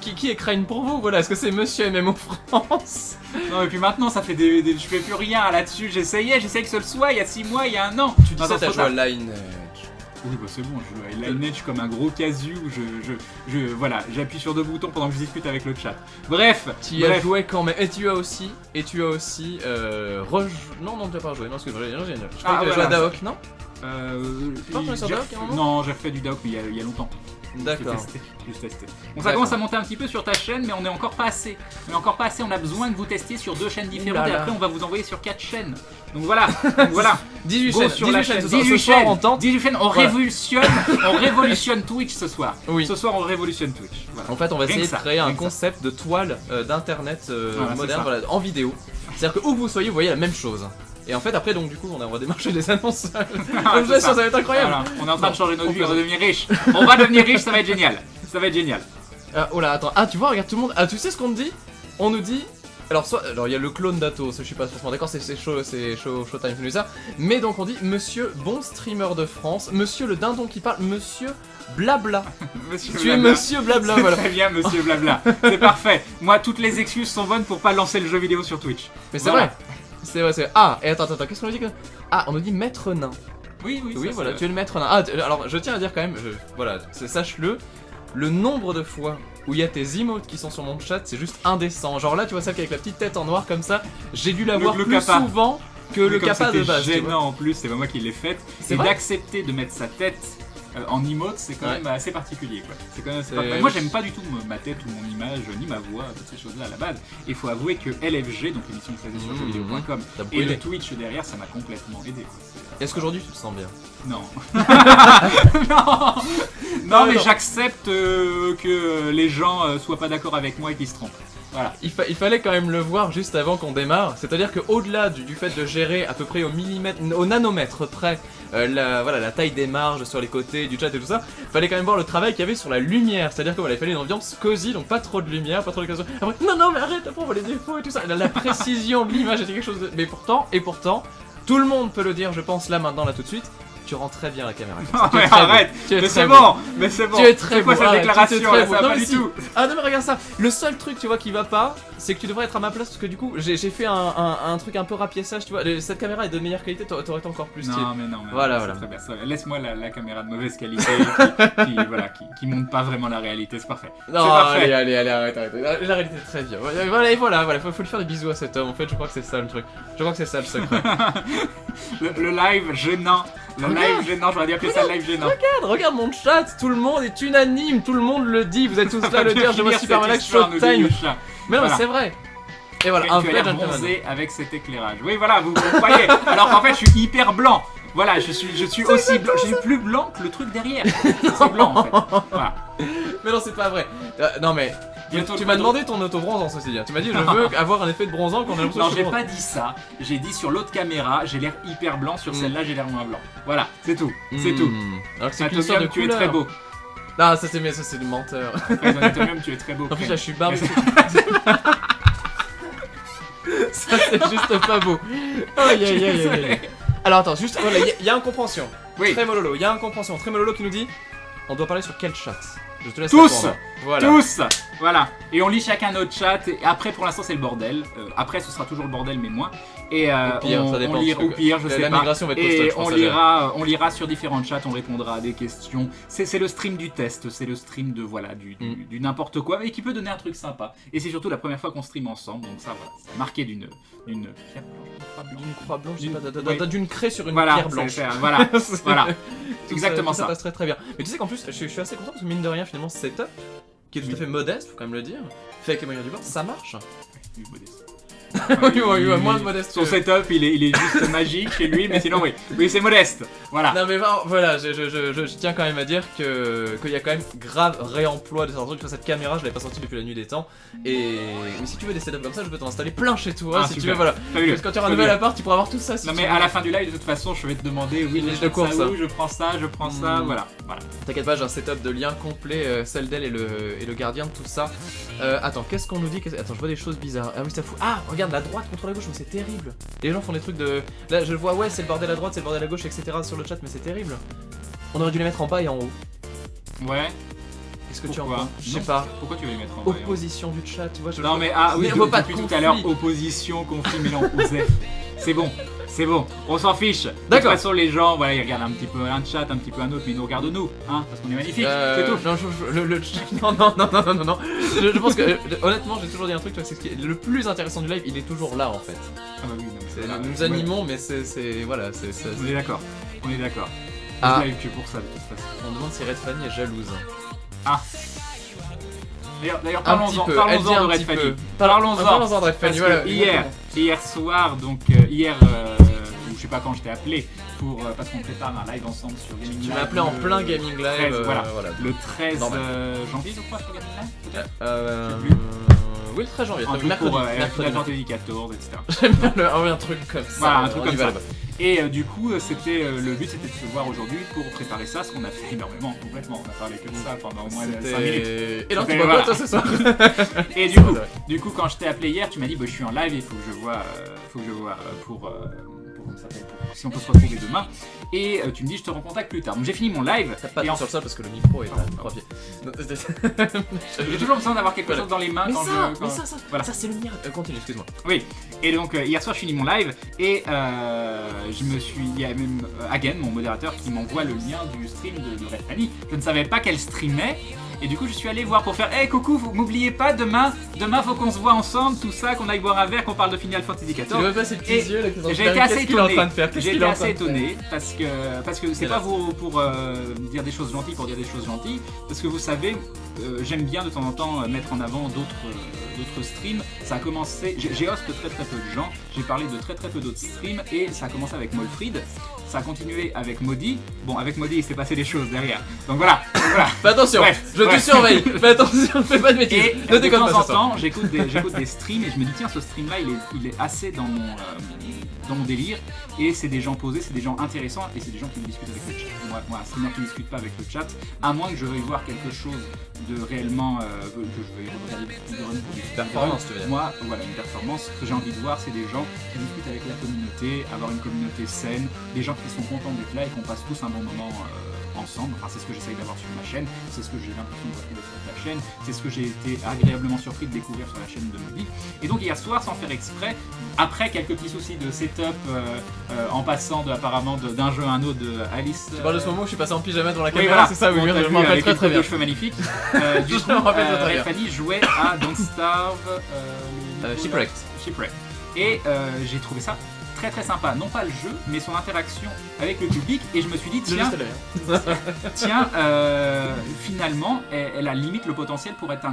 Speaker 2: Qui est Crane pour vous? Voilà, est-ce que c'est Monsieur MMO France?
Speaker 1: Non, et puis maintenant, ça fait je fais plus rien là-dessus. J'essayais que ce le soit il y a 6 mois, il y a 1 an.
Speaker 2: Tu dis
Speaker 1: Non,
Speaker 2: ça,
Speaker 1: non,
Speaker 2: t'as
Speaker 1: trop
Speaker 2: joué à
Speaker 1: tard.
Speaker 2: Lineage.
Speaker 1: Oui, bah c'est bon, je joue à Lineage comme un gros casu. Voilà, j'appuie sur 2 boutons pendant que je discute avec le chat. Bref,
Speaker 2: Tu y as joué quand même. Et tu as aussi. Non, tu as pas joué. Non, parce que je crois
Speaker 1: Ah,
Speaker 2: que tu as joué à
Speaker 1: voilà,
Speaker 2: Daok, non? pas retourné sur
Speaker 1: j'ai
Speaker 2: Daok,
Speaker 1: refait-
Speaker 2: à un moment
Speaker 1: Non, j'ai refait du Daok, mais il y a longtemps.
Speaker 2: D'accord.
Speaker 1: Juste testé. Donc ça
Speaker 2: D'accord.
Speaker 1: commence à monter un petit peu sur ta chaîne, mais on est encore pas assez. On a besoin que vous testiez sur 2 chaînes différentes
Speaker 2: Ouh là
Speaker 1: et
Speaker 2: là.
Speaker 1: après on va vous envoyer sur 4 chaînes. Donc voilà. Donc voilà.
Speaker 2: 18
Speaker 1: Go
Speaker 2: chaînes,
Speaker 1: sur la
Speaker 2: 18 chaînes.
Speaker 1: chaîne.
Speaker 2: Ce
Speaker 1: 18
Speaker 2: soir,
Speaker 1: chaînes.
Speaker 2: on tente.
Speaker 1: 18 chaînes. On
Speaker 2: Voilà.
Speaker 1: révolutionne Twitch ce soir.
Speaker 2: Oui.
Speaker 1: Ce soir on révolutionne Twitch. Voilà.
Speaker 2: En fait, on va
Speaker 1: Rien
Speaker 2: essayer
Speaker 1: que
Speaker 2: de
Speaker 1: ça,
Speaker 2: créer un
Speaker 1: rien que ça.
Speaker 2: concept de toile d'internet
Speaker 1: Voilà, c'est
Speaker 2: moderne,
Speaker 1: ça.
Speaker 2: voilà, en vidéo. C'est-à-dire que où que vous soyez, vous voyez la même chose. Et en fait, après, donc du coup, on va démarcher les annonces. Je vous
Speaker 1: c'est
Speaker 2: assure,
Speaker 1: ça.
Speaker 2: ça va être incroyable.
Speaker 1: Voilà. On est en train de changer notre
Speaker 2: on
Speaker 1: vie,
Speaker 2: peut-
Speaker 1: on va devenir riche. On va devenir riche, ça va être génial. Ça va être génial.
Speaker 2: Oh là, attends. Ah, tu vois, regarde tout le monde. Ah, tu sais ce qu'on te dit? On nous dit. Alors, il y a le clone d'Atos, je suis pas forcément d'accord, c'est Showtime qui nous dit ça. Mais donc, on dit Monsieur bon streamer de France, Monsieur le dindon qui parle, Monsieur Blabla.
Speaker 1: Monsieur
Speaker 2: Tu es
Speaker 1: Blabla.
Speaker 2: Monsieur Blabla,
Speaker 1: C'est
Speaker 2: voilà.
Speaker 1: très bien, monsieur Blabla. C'est parfait. Moi, toutes les excuses sont bonnes pour pas lancer le jeu vidéo sur Twitch.
Speaker 2: Mais c'est
Speaker 1: Voilà.
Speaker 2: vrai. C'est vrai, c'est vrai. Ah, et attends, qu'est-ce qu'on nous dit que... Ah, on nous dit Maître Nain.
Speaker 1: Oui,
Speaker 2: Oui,
Speaker 1: ça,
Speaker 2: voilà,
Speaker 1: c'est-
Speaker 2: tu es le Maître Nain. Ah, alors, je tiens à dire quand même, voilà, sache-le, le nombre de fois où il y a tes emotes qui sont sur mon chat, c'est juste indécent. Genre là, tu vois celle avec la petite tête en noir comme ça, j'ai dû la voir
Speaker 1: le
Speaker 2: plus
Speaker 1: kappa.
Speaker 2: souvent que
Speaker 1: Mais
Speaker 2: le
Speaker 1: comme
Speaker 2: kappa de
Speaker 1: c'était
Speaker 2: base. tu vois.
Speaker 1: gênant en plus, c'est pas moi qui l'ai fait.
Speaker 2: C'est
Speaker 1: Et
Speaker 2: vrai
Speaker 1: d'accepter de mettre sa tête en emote, c'est quand
Speaker 2: Ouais.
Speaker 1: même assez particulier. Quoi. C'est quand même assez
Speaker 2: C'est-
Speaker 1: particulier. Moi, j'aime pas du tout ma tête ou mon image, ni ma voix, toutes ces choses-là à la base. Il faut avouer que LFG, donc l'émission que je faisais sur
Speaker 2: Mmh.
Speaker 1: jeuxvideo.com,
Speaker 2: T'as
Speaker 1: et
Speaker 2: brûlé.
Speaker 1: le Twitch derrière, ça m'a complètement aidé. Quoi.
Speaker 2: Est-ce qu'aujourd'hui tu te sens bien?
Speaker 1: Non.
Speaker 2: Non,
Speaker 1: non, mais
Speaker 2: non.
Speaker 1: j'accepte que les gens soient pas d'accord avec moi et qu'ils se trompent. Voilà.
Speaker 2: Il fallait quand même le voir juste avant qu'on démarre, c'est-à-dire qu'au-delà du fait de gérer à peu près au millimètre, au nanomètre près, la taille des marges sur les côtés, du chat et tout ça, fallait quand même voir le travail qu'il y avait sur la lumière, c'est-à-dire que voilà, il fallait une ambiance cosy, donc pas trop de lumière, pas trop de occasion. Après, non mais arrête, après on voit les défauts et tout ça, la précision de l'image était quelque chose de... Mais pourtant, tout le monde peut le dire, je pense là maintenant, là tout de suite, tu rends très bien la caméra. comme ça.
Speaker 1: Non,
Speaker 2: Tu es
Speaker 1: mais
Speaker 2: très beau.
Speaker 1: arrête.
Speaker 2: Tu es
Speaker 1: Mais
Speaker 2: très
Speaker 1: c'est
Speaker 2: beau.
Speaker 1: bon. Mais c'est bon.
Speaker 2: Tu es très
Speaker 1: C'est quoi
Speaker 2: beau.
Speaker 1: cette
Speaker 2: Arrête,
Speaker 1: déclaration
Speaker 2: tu es très
Speaker 1: là,
Speaker 2: beau.
Speaker 1: ça va
Speaker 2: Non,
Speaker 1: pas
Speaker 2: mais
Speaker 1: du
Speaker 2: si.
Speaker 1: tout.
Speaker 2: Ah non mais regarde ça. Le seul truc tu vois qui va pas, c'est que tu devrais être à ma place parce que du coup j'ai fait un truc un peu rapiessage, tu vois. Cette caméra est de meilleure qualité, t'aurais été encore plus stylé.
Speaker 1: Non mais non. Mais
Speaker 2: Voilà,
Speaker 1: c'est
Speaker 2: voilà.
Speaker 1: Très bien. Ça va. Laisse-moi la caméra de mauvaise qualité qui montre pas vraiment la réalité. C'est parfait.
Speaker 2: Non,
Speaker 1: c'est parfait.
Speaker 2: allez, arrête. La réalité est très bien. Voilà, faut lui faire des bisous à cet homme. En fait, je crois que c'est ça le truc. Je crois que c'est ça le secret.
Speaker 1: Le live gênant. Le live gênant. J'aurais dû appeler ça le live gênant.
Speaker 2: Regarde mon chat, tout le monde est unanime, tout le monde le dit. Vous êtes tous là à le dire. Je vois Super Malax Showtime. Mais non,
Speaker 1: Voilà.
Speaker 2: c'est vrai. Et voilà, un
Speaker 1: Tu as
Speaker 2: vrai
Speaker 1: l'air
Speaker 2: gentleman.
Speaker 1: bronzé avec cet éclairage. Oui, voilà, vous croyez. Alors qu'en fait, je suis hyper blanc. Voilà, je suis aussi blanc. Je suis plus blanc que le truc derrière. C'est blanc en fait. Voilà.
Speaker 2: Mais non, c'est pas vrai. Non mais.
Speaker 1: Bientôt
Speaker 2: Tu
Speaker 1: le
Speaker 2: m'as
Speaker 1: photo.
Speaker 2: demandé ton auto-bronzant, ceci dit. Tu m'as dit, je veux avoir un effet de bronzant quand on a l'impression
Speaker 1: Non,
Speaker 2: que je
Speaker 1: j'ai
Speaker 2: suis
Speaker 1: pas dit ça. J'ai dit sur l'autre caméra, j'ai l'air hyper blanc. Sur celle-là, j'ai l'air moins blanc. Voilà, c'est tout. C'est tout.
Speaker 2: Alors que c'est qu'une sorte
Speaker 1: Atomium,
Speaker 2: de
Speaker 1: tu es
Speaker 2: couleur.
Speaker 1: très beau.
Speaker 2: Non, ça c'est du menteur.
Speaker 1: Après, Atomium, tu es très beau.
Speaker 2: En plus
Speaker 1: Crane.
Speaker 2: là je suis barbu. Ça c'est juste pas beau. Aïe aïe aïe aïe aïe. Alors attends, juste, voilà, il y a incompréhension.
Speaker 1: Oui.
Speaker 2: Trémololo, il y a incompréhension. Trémololo qui nous dit, on doit parler sur quel chat? Je te laisse
Speaker 1: Tous.
Speaker 2: répondre. Voilà.
Speaker 1: Tous. Voilà. Et on lit chacun notre chat. Et après, pour l'instant, c'est le bordel. Après, ce sera toujours le bordel, mais moins. Et
Speaker 2: Au pire, ça dépend,
Speaker 1: on lira,
Speaker 2: parce
Speaker 1: au
Speaker 2: que
Speaker 1: pire, je sais
Speaker 2: la
Speaker 1: pas.
Speaker 2: migration va être
Speaker 1: Et
Speaker 2: costaud, je pense,
Speaker 1: on lira sur différents chats, on répondra à des questions. C'est le stream du test, c'est le stream de voilà du n'importe quoi, mais qui peut donner un truc sympa. Et c'est surtout la première fois qu'on stream ensemble, donc ça voilà, c'est marqué d'une pierre blanche,
Speaker 2: D'une croix blanche,
Speaker 1: D'une-
Speaker 2: oui. D'une craie sur une
Speaker 1: voilà,
Speaker 2: pierre blanche.
Speaker 1: voilà,
Speaker 2: C'est-
Speaker 1: voilà,
Speaker 2: Tout
Speaker 1: exactement
Speaker 2: ça
Speaker 1: ça.
Speaker 2: passe très très bien. Mais tu sais qu'en plus, je suis assez content parce que mine de rien, finalement, ce setup, qui est tout à fait modeste, faut quand même le dire, fait avec les moyens du bord, ça marche.
Speaker 1: Oui, modeste.
Speaker 2: Oui, moins modeste.
Speaker 1: Son setup, il est juste magique chez lui, mais sinon oui, c'est modeste. Voilà.
Speaker 2: Non mais voilà, je tiens quand même à dire qu'il y a quand même grave réemploi de certains trucs. Cette caméra, je l'avais pas sortie depuis la nuit des temps. Et mais si tu veux des setups comme ça, je peux t'en installer plein chez toi.
Speaker 1: Ah,
Speaker 2: si tu
Speaker 1: super.
Speaker 2: veux, voilà.
Speaker 1: Fabuleux.
Speaker 2: Parce que quand tu auras un
Speaker 1: Fabuleux.
Speaker 2: nouvel appart, tu pourras avoir tout ça. Si
Speaker 1: Non
Speaker 2: tu
Speaker 1: mais
Speaker 2: veux.
Speaker 1: à la fin du live, de toute façon, je vais te demander, oui,
Speaker 2: Il est
Speaker 1: je
Speaker 2: de course, ça.
Speaker 1: où, je prends ça, voilà.
Speaker 2: T'inquiète pas, j'ai un setup de lien complet, celle d'elle et le gardien de tout ça. Attends, qu'est-ce qu'on nous dit? Attends, je vois des choses bizarres. Ah oui, ça fout. Ah, regarde, la droite contre la gauche, mais c'est terrible. Les gens font des trucs de. Là, je vois, ouais, c'est le bordel à droite, c'est le bordel à gauche, etc. sur le chat, mais c'est terrible. On aurait dû les mettre en bas et en haut.
Speaker 1: Ouais.
Speaker 2: Qu'est-ce que tu en
Speaker 1: Pourquoi
Speaker 2: penses? Je sais pas.
Speaker 1: Pourquoi tu veux les mettre en bas et en haut?
Speaker 2: Opposition du chat, tu vois.
Speaker 1: Non mais ah oui,
Speaker 2: Mais on veut pas de
Speaker 1: depuis tout
Speaker 2: conflit.
Speaker 1: à l'heure, opposition, conflit, mais non, OSEF. C'est bon, on s'en fiche. De toute
Speaker 2: D'accord.
Speaker 1: façon, les gens, voilà, ils regardent un petit peu un chat, un petit peu un autre, mais ils nous regardent nous, hein, parce qu'on est magnifiques, c'est tout.
Speaker 2: Non, non. Je pense que, honnêtement, j'ai toujours dit un truc, toi, c'est ce qui est le plus intéressant du live, il est toujours là en fait.
Speaker 1: Ah bah oui, non, mais
Speaker 2: C'est-
Speaker 1: voilà.
Speaker 2: Nous animons, mais c'est. Voilà, c'est.
Speaker 1: On est d'accord, on est d'accord.
Speaker 2: Ah.
Speaker 1: Je live que pour ça, de toute façon.
Speaker 2: On demande si Red Fanny est jalouse.
Speaker 1: Ah. D'ailleurs,
Speaker 2: Un petit peu, elle dit
Speaker 1: parlons-en
Speaker 2: un
Speaker 1: de Red
Speaker 2: petit
Speaker 1: Fanny.
Speaker 2: peu.
Speaker 1: Parlons-en.
Speaker 2: Parlons-en de Red
Speaker 1: Parce
Speaker 2: Fanny,
Speaker 1: que
Speaker 2: voilà.
Speaker 1: hier soir, donc ou je sais pas quand je t'ai appelé, parce qu'on prépare un live ensemble sur Gaming
Speaker 2: Tu
Speaker 1: Live.
Speaker 2: m'as appelé en plein Gaming Live.
Speaker 1: 13, voilà.
Speaker 2: voilà.
Speaker 1: Le 13
Speaker 2: Normal.
Speaker 1: janvier, je crois, sur Gaming Live, peut-être.
Speaker 2: Euh.
Speaker 1: plus.
Speaker 2: Oui, le 13 janvier,
Speaker 1: Un truc
Speaker 2: mercredi.
Speaker 1: pour
Speaker 2: mercredi.
Speaker 1: Final Fantasy 14, etc.
Speaker 2: J'aime bien un truc comme ça.
Speaker 1: Voilà, un truc
Speaker 2: on
Speaker 1: comme
Speaker 2: y va
Speaker 1: ça.
Speaker 2: là-bas.
Speaker 1: Et du coup, c'était le but, c'était de se voir aujourd'hui pour préparer ça, ce qu'on a fait énormément, complètement. On a parlé que de ça pendant au moins 5 minutes.
Speaker 2: Et alors, tu
Speaker 1: C'était-
Speaker 2: vois
Speaker 1: voilà.
Speaker 2: quoi toi ce soir?
Speaker 1: Et
Speaker 2: C'est vrai.
Speaker 1: du coup, quand je t'ai appelé hier, tu m'as dit, bah, je suis en live, il faut que je vois, pour comment ça s'appelle, si on peut se retrouver demain. Et tu me dis, je te recontacte plus tard. Donc j'ai fini mon live.
Speaker 2: T'as pas
Speaker 1: et
Speaker 2: tout
Speaker 1: en
Speaker 2: sur le sol parce que le micro est à
Speaker 1: Non.
Speaker 2: 3 pieds.
Speaker 1: J'ai toujours besoin d'avoir quelque
Speaker 2: Voilà.
Speaker 1: chose dans les mains
Speaker 2: Mais
Speaker 1: quand
Speaker 2: ça,
Speaker 1: je.
Speaker 2: mais ça,
Speaker 1: voilà.
Speaker 2: ça c'est le miracle. Continue, excuse-moi.
Speaker 1: Oui. Et donc hier soir, je finis mon live et je me suis. Il y a même Hagen, mon modérateur, qui m'envoie le lien du stream de Red Fanny. Je ne savais pas qu'elle streamait. Et du coup, je suis allé voir pour faire hey, coucou, vous m'oubliez pas, demain faut qu'on se voit ensemble, tout ça, qu'on aille boire un verre, qu'on parle de Final Fantasy
Speaker 2: Tu
Speaker 1: XIV.
Speaker 2: vois pas ces petits
Speaker 1: Et
Speaker 2: yeux là qui sont
Speaker 1: j'ai été assez
Speaker 2: Qu'est-ce qu'il est en
Speaker 1: étonné.
Speaker 2: train de faire? Qu'est-ce
Speaker 1: J'ai
Speaker 2: qu'il
Speaker 1: été
Speaker 2: est en
Speaker 1: assez
Speaker 2: train de faire
Speaker 1: étonné parce que c'est pas pour dire des choses gentilles pour dire des choses gentilles, parce que vous savez, j'aime bien de temps en temps mettre en avant d'autres streams. Ça a commencé, j'ai host très peu de gens, j'ai parlé de très peu d'autres streams et ça a commencé avec Molfrid, ça a continué avec Maudit. Bon, avec Maudit il s'est passé des choses derrière. Donc voilà.
Speaker 2: Fais attention,
Speaker 1: Bref,
Speaker 2: je te surveille. Fais attention, fais pas de bêtises.
Speaker 1: Et
Speaker 2: Ne
Speaker 1: de
Speaker 2: déconne
Speaker 1: temps
Speaker 2: pas
Speaker 1: en
Speaker 2: ce soir.
Speaker 1: temps, j'écoute des streams et je me dis tiens, ce stream là il est assez dans mon délire, et c'est des gens posés, c'est des gens intéressants et c'est des gens qui me discutent avec le chat. Moi un streamer qui ne discute pas avec le chat, à moins que je veuille voir quelque chose de réellement que je veuille regarder pour
Speaker 2: Performance, tu veux dire.
Speaker 1: Moi, voilà, une performance, ce que j'ai envie de voir, c'est des gens qui discutent avec la communauté, avoir une communauté saine, des gens qui sont contents d'être là et qu'on passe tous un bon moment ensemble. Enfin, c'est ce que j'essaye d'avoir sur ma chaîne, c'est ce que j'ai l'impression de retrouver sur ta chaîne, c'est ce que j'ai été agréablement surpris de découvrir sur la chaîne de Maudit. Et donc hier soir, sans faire exprès, après quelques petits soucis de setup, en passant apparemment d'un jeu à un autre de Alice.
Speaker 2: Tu parles de ce moment où je suis passé en pyjama devant la
Speaker 1: Oui,
Speaker 2: caméra,
Speaker 1: voilà.
Speaker 2: c'est ça, oui,
Speaker 1: Bon,
Speaker 2: je
Speaker 1: t'as vu,
Speaker 2: m'en rappelle
Speaker 1: avec
Speaker 2: très
Speaker 1: une
Speaker 2: très
Speaker 1: coupe
Speaker 2: bien.
Speaker 1: de cheveux magnifique. Du
Speaker 2: Je
Speaker 1: coup,
Speaker 2: me rappelle très bien.
Speaker 1: Red Fanny jouait à Don't Starve
Speaker 2: Shipwrecked.
Speaker 1: Shipwrecked. Et j'ai trouvé ça très sympa, non pas le jeu, mais son interaction avec le public. Et je me suis dit,
Speaker 2: Le
Speaker 1: tiens,
Speaker 2: geste est là, hein.
Speaker 1: tiens, finalement, elle a limite le potentiel pour être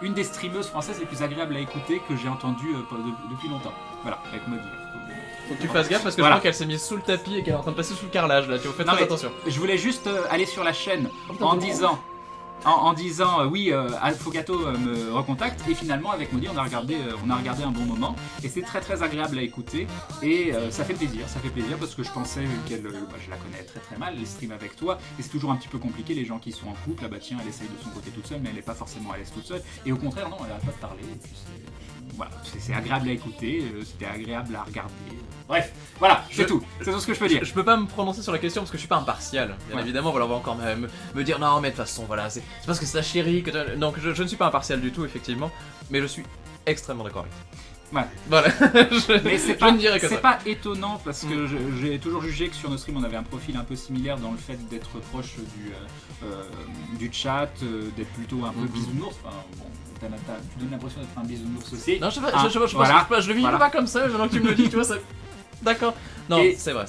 Speaker 1: une des streameuses françaises les plus agréables à écouter que j'ai entendues depuis longtemps. Voilà, avec Maudit.
Speaker 2: Faut que tu fasses gaffe parce que
Speaker 1: Voilà.
Speaker 2: je crois qu'elle s'est mise sous le tapis et qu'elle est en train de passer sous le carrelage là, tu vois, fais
Speaker 1: Non,
Speaker 2: très
Speaker 1: mais
Speaker 2: attention.
Speaker 1: Je voulais juste aller sur la chaîne
Speaker 2: Oh, putain,
Speaker 1: en
Speaker 2: t'es
Speaker 1: disant. en disant oui, Fogato me recontacte, et finalement avec Maudit on a regardé un bon moment, et c'est très très agréable à écouter, et ça fait plaisir parce que je pensais qu'elle, je la connais très très mal, les streams avec toi, et c'est toujours un petit peu compliqué, les gens qui sont en couple, tiens, elle essaye de son côté toute seule, mais elle n'est pas forcément à l'aise toute seule, et au contraire non, elle n'arrête pas de parler, et puis voilà, c'est agréable à écouter, c'était agréable à regarder. Bref, voilà, c'est tout ce que je peux dire.
Speaker 2: Je peux pas me prononcer sur la question parce que je suis pas impartial. Bien évidemment, voilà, on va encore me dire non, mais de toute façon, voilà, c'est parce que c'est ta chérie que donc je ne suis pas impartial du tout, effectivement, mais je suis extrêmement d'accord avec toi.
Speaker 1: Ouais.
Speaker 2: Voilà.
Speaker 1: Mais c'est
Speaker 2: pas
Speaker 1: étonnant parce que j'ai toujours jugé que sur nos streams on avait un profil un peu similaire dans le fait d'être proche du chat, d'être plutôt un peu bisounours. Enfin, bon, tu donnes l'impression d'être un bisounours aussi.
Speaker 2: Non, je le vis pas comme ça, maintenant que tu me le dis, tu vois, ça. D'accord. Non, c'est vrai.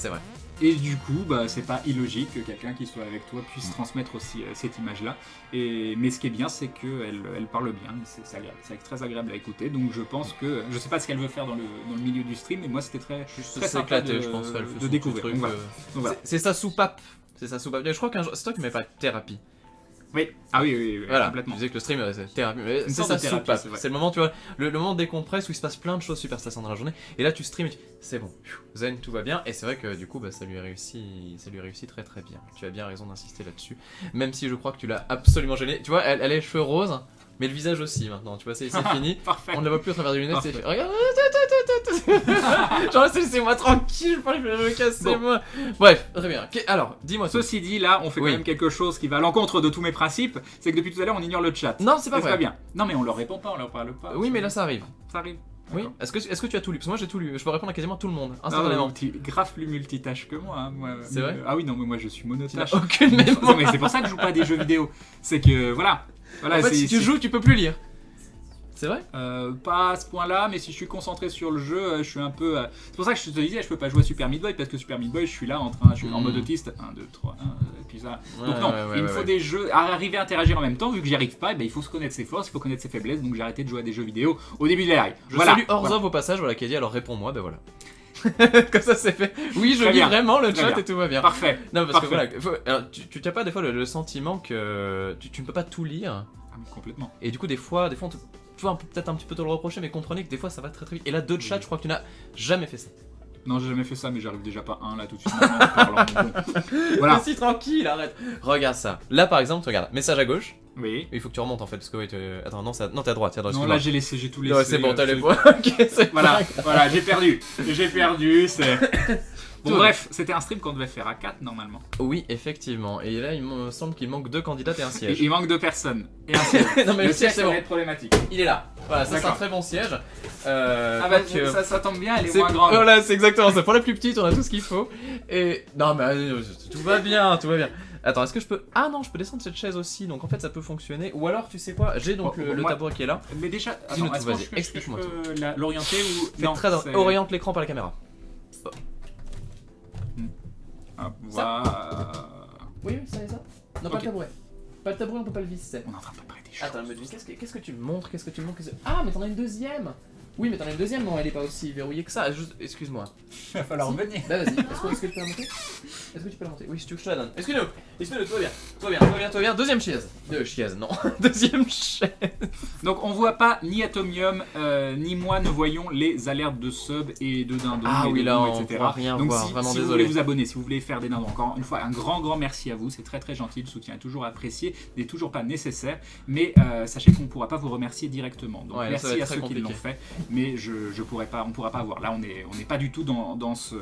Speaker 1: Et du coup, c'est pas illogique que quelqu'un qui soit avec toi puisse transmettre aussi cette image-là. Mais ce qui est bien, c'est qu'elle parle bien, c'est agréable, c'est très agréable à écouter. Donc je pense que, je sais pas ce qu'elle veut faire dans le milieu du stream, mais moi c'était très sympa
Speaker 2: je pense qu'elle fait
Speaker 1: de découvrir.
Speaker 2: Truc,
Speaker 1: donc, voilà.
Speaker 2: C'est sa soupape. C'est sa soupape. Je crois qu'un jour, c'est toi qui m'avais pas thérapie.
Speaker 1: Oui, oui,
Speaker 2: voilà,
Speaker 1: complètement.
Speaker 2: Tu disais que le stream c'est thérapie, mais c'est
Speaker 1: sa
Speaker 2: soupape. C'est le moment, tu vois, le moment de décompresse où il se passe plein de choses super stressantes dans la journée. Et là, tu stream et tu c'est bon, zen, tout va bien. Et c'est vrai que du coup, ça lui réussit très très bien. Tu as bien raison d'insister là-dessus. Même si je crois que tu l'as absolument gêné. Tu vois, elle a les cheveux roses, mais le visage aussi maintenant. Tu vois, c'est fini. On ne la voit plus à travers des lunettes. C'est fait. Regarde. Genre, laissez-moi tranquille, je me cassez-moi. Bref, très bien. Alors, dis-moi.
Speaker 1: Ceci dit, là, on fait quand même quelque chose qui va à l'encontre de tous mes principes. C'est que depuis tout à l'heure, on ignore le chat.
Speaker 2: Non, c'est pas vrai.
Speaker 1: C'est pas bien. Non, mais on leur répond pas, on leur parle pas.
Speaker 2: Oui, mais là, ça arrive.
Speaker 1: Ça arrive.
Speaker 2: Oui. Est-ce que tu as tout lu? Parce que moi j'ai tout lu. Je peux répondre à quasiment tout le monde instantanément.
Speaker 1: Grave plus multitâche que moi.
Speaker 2: C'est vrai?
Speaker 1: Ah oui, non, mais moi je suis monotâche.
Speaker 2: Aucune mémoire.
Speaker 1: Mais c'est pour ça que je joue pas à des jeux vidéo. C'est que voilà.
Speaker 2: En fait, si tu joues, tu peux plus lire. C'est vrai?
Speaker 1: Pas à ce point-là, mais si je suis concentré sur le jeu, je suis un peu. C'est pour ça que je te disais, je peux pas jouer à Super Meat Boy parce que Super Meat Boy, je suis là je suis en mode autiste. 1, 2, 3, 1, et puis ça. Donc non, il me faut des jeux à arriver à interagir en même temps. Vu que j'y arrive pas, il faut se connaître ses forces, il faut connaître ses faiblesses. Donc j'ai arrêté de jouer à des jeux vidéo au début de l'ère.
Speaker 2: Je salue Orzhov au passage, voilà, qui a dit alors réponds-moi, voilà. Comme ça c'est fait. Oui, je lis vraiment le chat et tout va bien.
Speaker 1: Parfait.
Speaker 2: Non, parce que voilà, alors, tu n'as pas des fois le sentiment que tu ne peux pas tout lire.
Speaker 1: Ah, mais complètement.
Speaker 2: Et du coup, des fois on te. Tu vois, peut-être un petit peu te le reprocher, mais comprenez que des fois ça va très très vite. Et là, deux chats, je crois que tu n'as jamais fait ça.
Speaker 1: Non, j'ai jamais fait ça, mais j'arrive déjà pas là tout de suite. Voilà.
Speaker 2: Si tranquille, arrête. Regarde ça. Là, par exemple, regarde, message à gauche.
Speaker 1: Oui.
Speaker 2: Il faut que tu remontes en fait, parce que attends, non, t'es à droite,
Speaker 1: Non, là j'ai tout laissé.
Speaker 2: Ouais, c'est bon, t'as les points. Ok, c'est
Speaker 1: voilà, j'ai perdu, c'est. Bon, bref, c'était un stream qu'on devait faire à 4 normalement.
Speaker 2: Oui, effectivement. Et là, il me semble qu'il manque 2 candidats et un siège.
Speaker 1: Il manque 2 personnes. Et un siège.
Speaker 2: Non, mais
Speaker 1: le siège,
Speaker 2: c'est
Speaker 1: ça
Speaker 2: bon.
Speaker 1: va être problématique.
Speaker 2: Il est là. Voilà, ça c'est un très bon siège.
Speaker 1: Ça tombe bien, elle est moins grande.
Speaker 2: Voilà, c'est exactement ça. Pour la plus petite, on a tout ce qu'il faut. Et non, mais tout va bien, tout va bien. Attends, est-ce que je peux. Ah non, je peux descendre cette chaise aussi, donc en fait ça peut fonctionner. Ou alors, tu sais quoi, j'ai donc le tabouret qui est là.
Speaker 1: Mais déjà,
Speaker 2: attends, explique-moi tout.
Speaker 1: L'orienter ou.
Speaker 2: Non, oriente l'écran par la caméra.
Speaker 1: Ah, voilà.
Speaker 2: Oui, ça et ça. Non, pas le tabouret. Pas le tabouret, on peut pas le visser.
Speaker 1: On est en train de préparer des choses.
Speaker 2: Attends, mais qu'est-ce que tu me montres? Ah, mais t'en as une deuxième. Oui, mais t'en as une deuxième, non, elle est pas aussi verrouillée que ça. Excuse-moi.
Speaker 1: Il va falloir revenir.
Speaker 2: Bah vas-y, est-ce que tu peux la monter? Est-ce que tu peux la monter? Oui, si tu veux que je te la donne. Excuse-nous, tout va bien. Deuxième chaise. Non. Deuxième chaise.
Speaker 1: Donc on voit pas ni Atomium, ni moi ne voyons les alertes de sub et de dindons,
Speaker 2: ah,
Speaker 1: et
Speaker 2: oui,
Speaker 1: de
Speaker 2: là,
Speaker 1: dons,
Speaker 2: on
Speaker 1: etc.
Speaker 2: pourra rien
Speaker 1: Donc
Speaker 2: voir, vraiment
Speaker 1: si
Speaker 2: désolé.
Speaker 1: vous voulez vous abonner, si vous voulez faire des dindons, encore une fois, un grand merci à vous, c'est très très gentil, le soutien est toujours apprécié, n'est toujours pas nécessaire, mais sachez qu'on ne pourra pas vous remercier directement. Donc merci à ceux qui l'ont fait, mais on pourra pas avoir. Là, on n'est pas du tout dans ce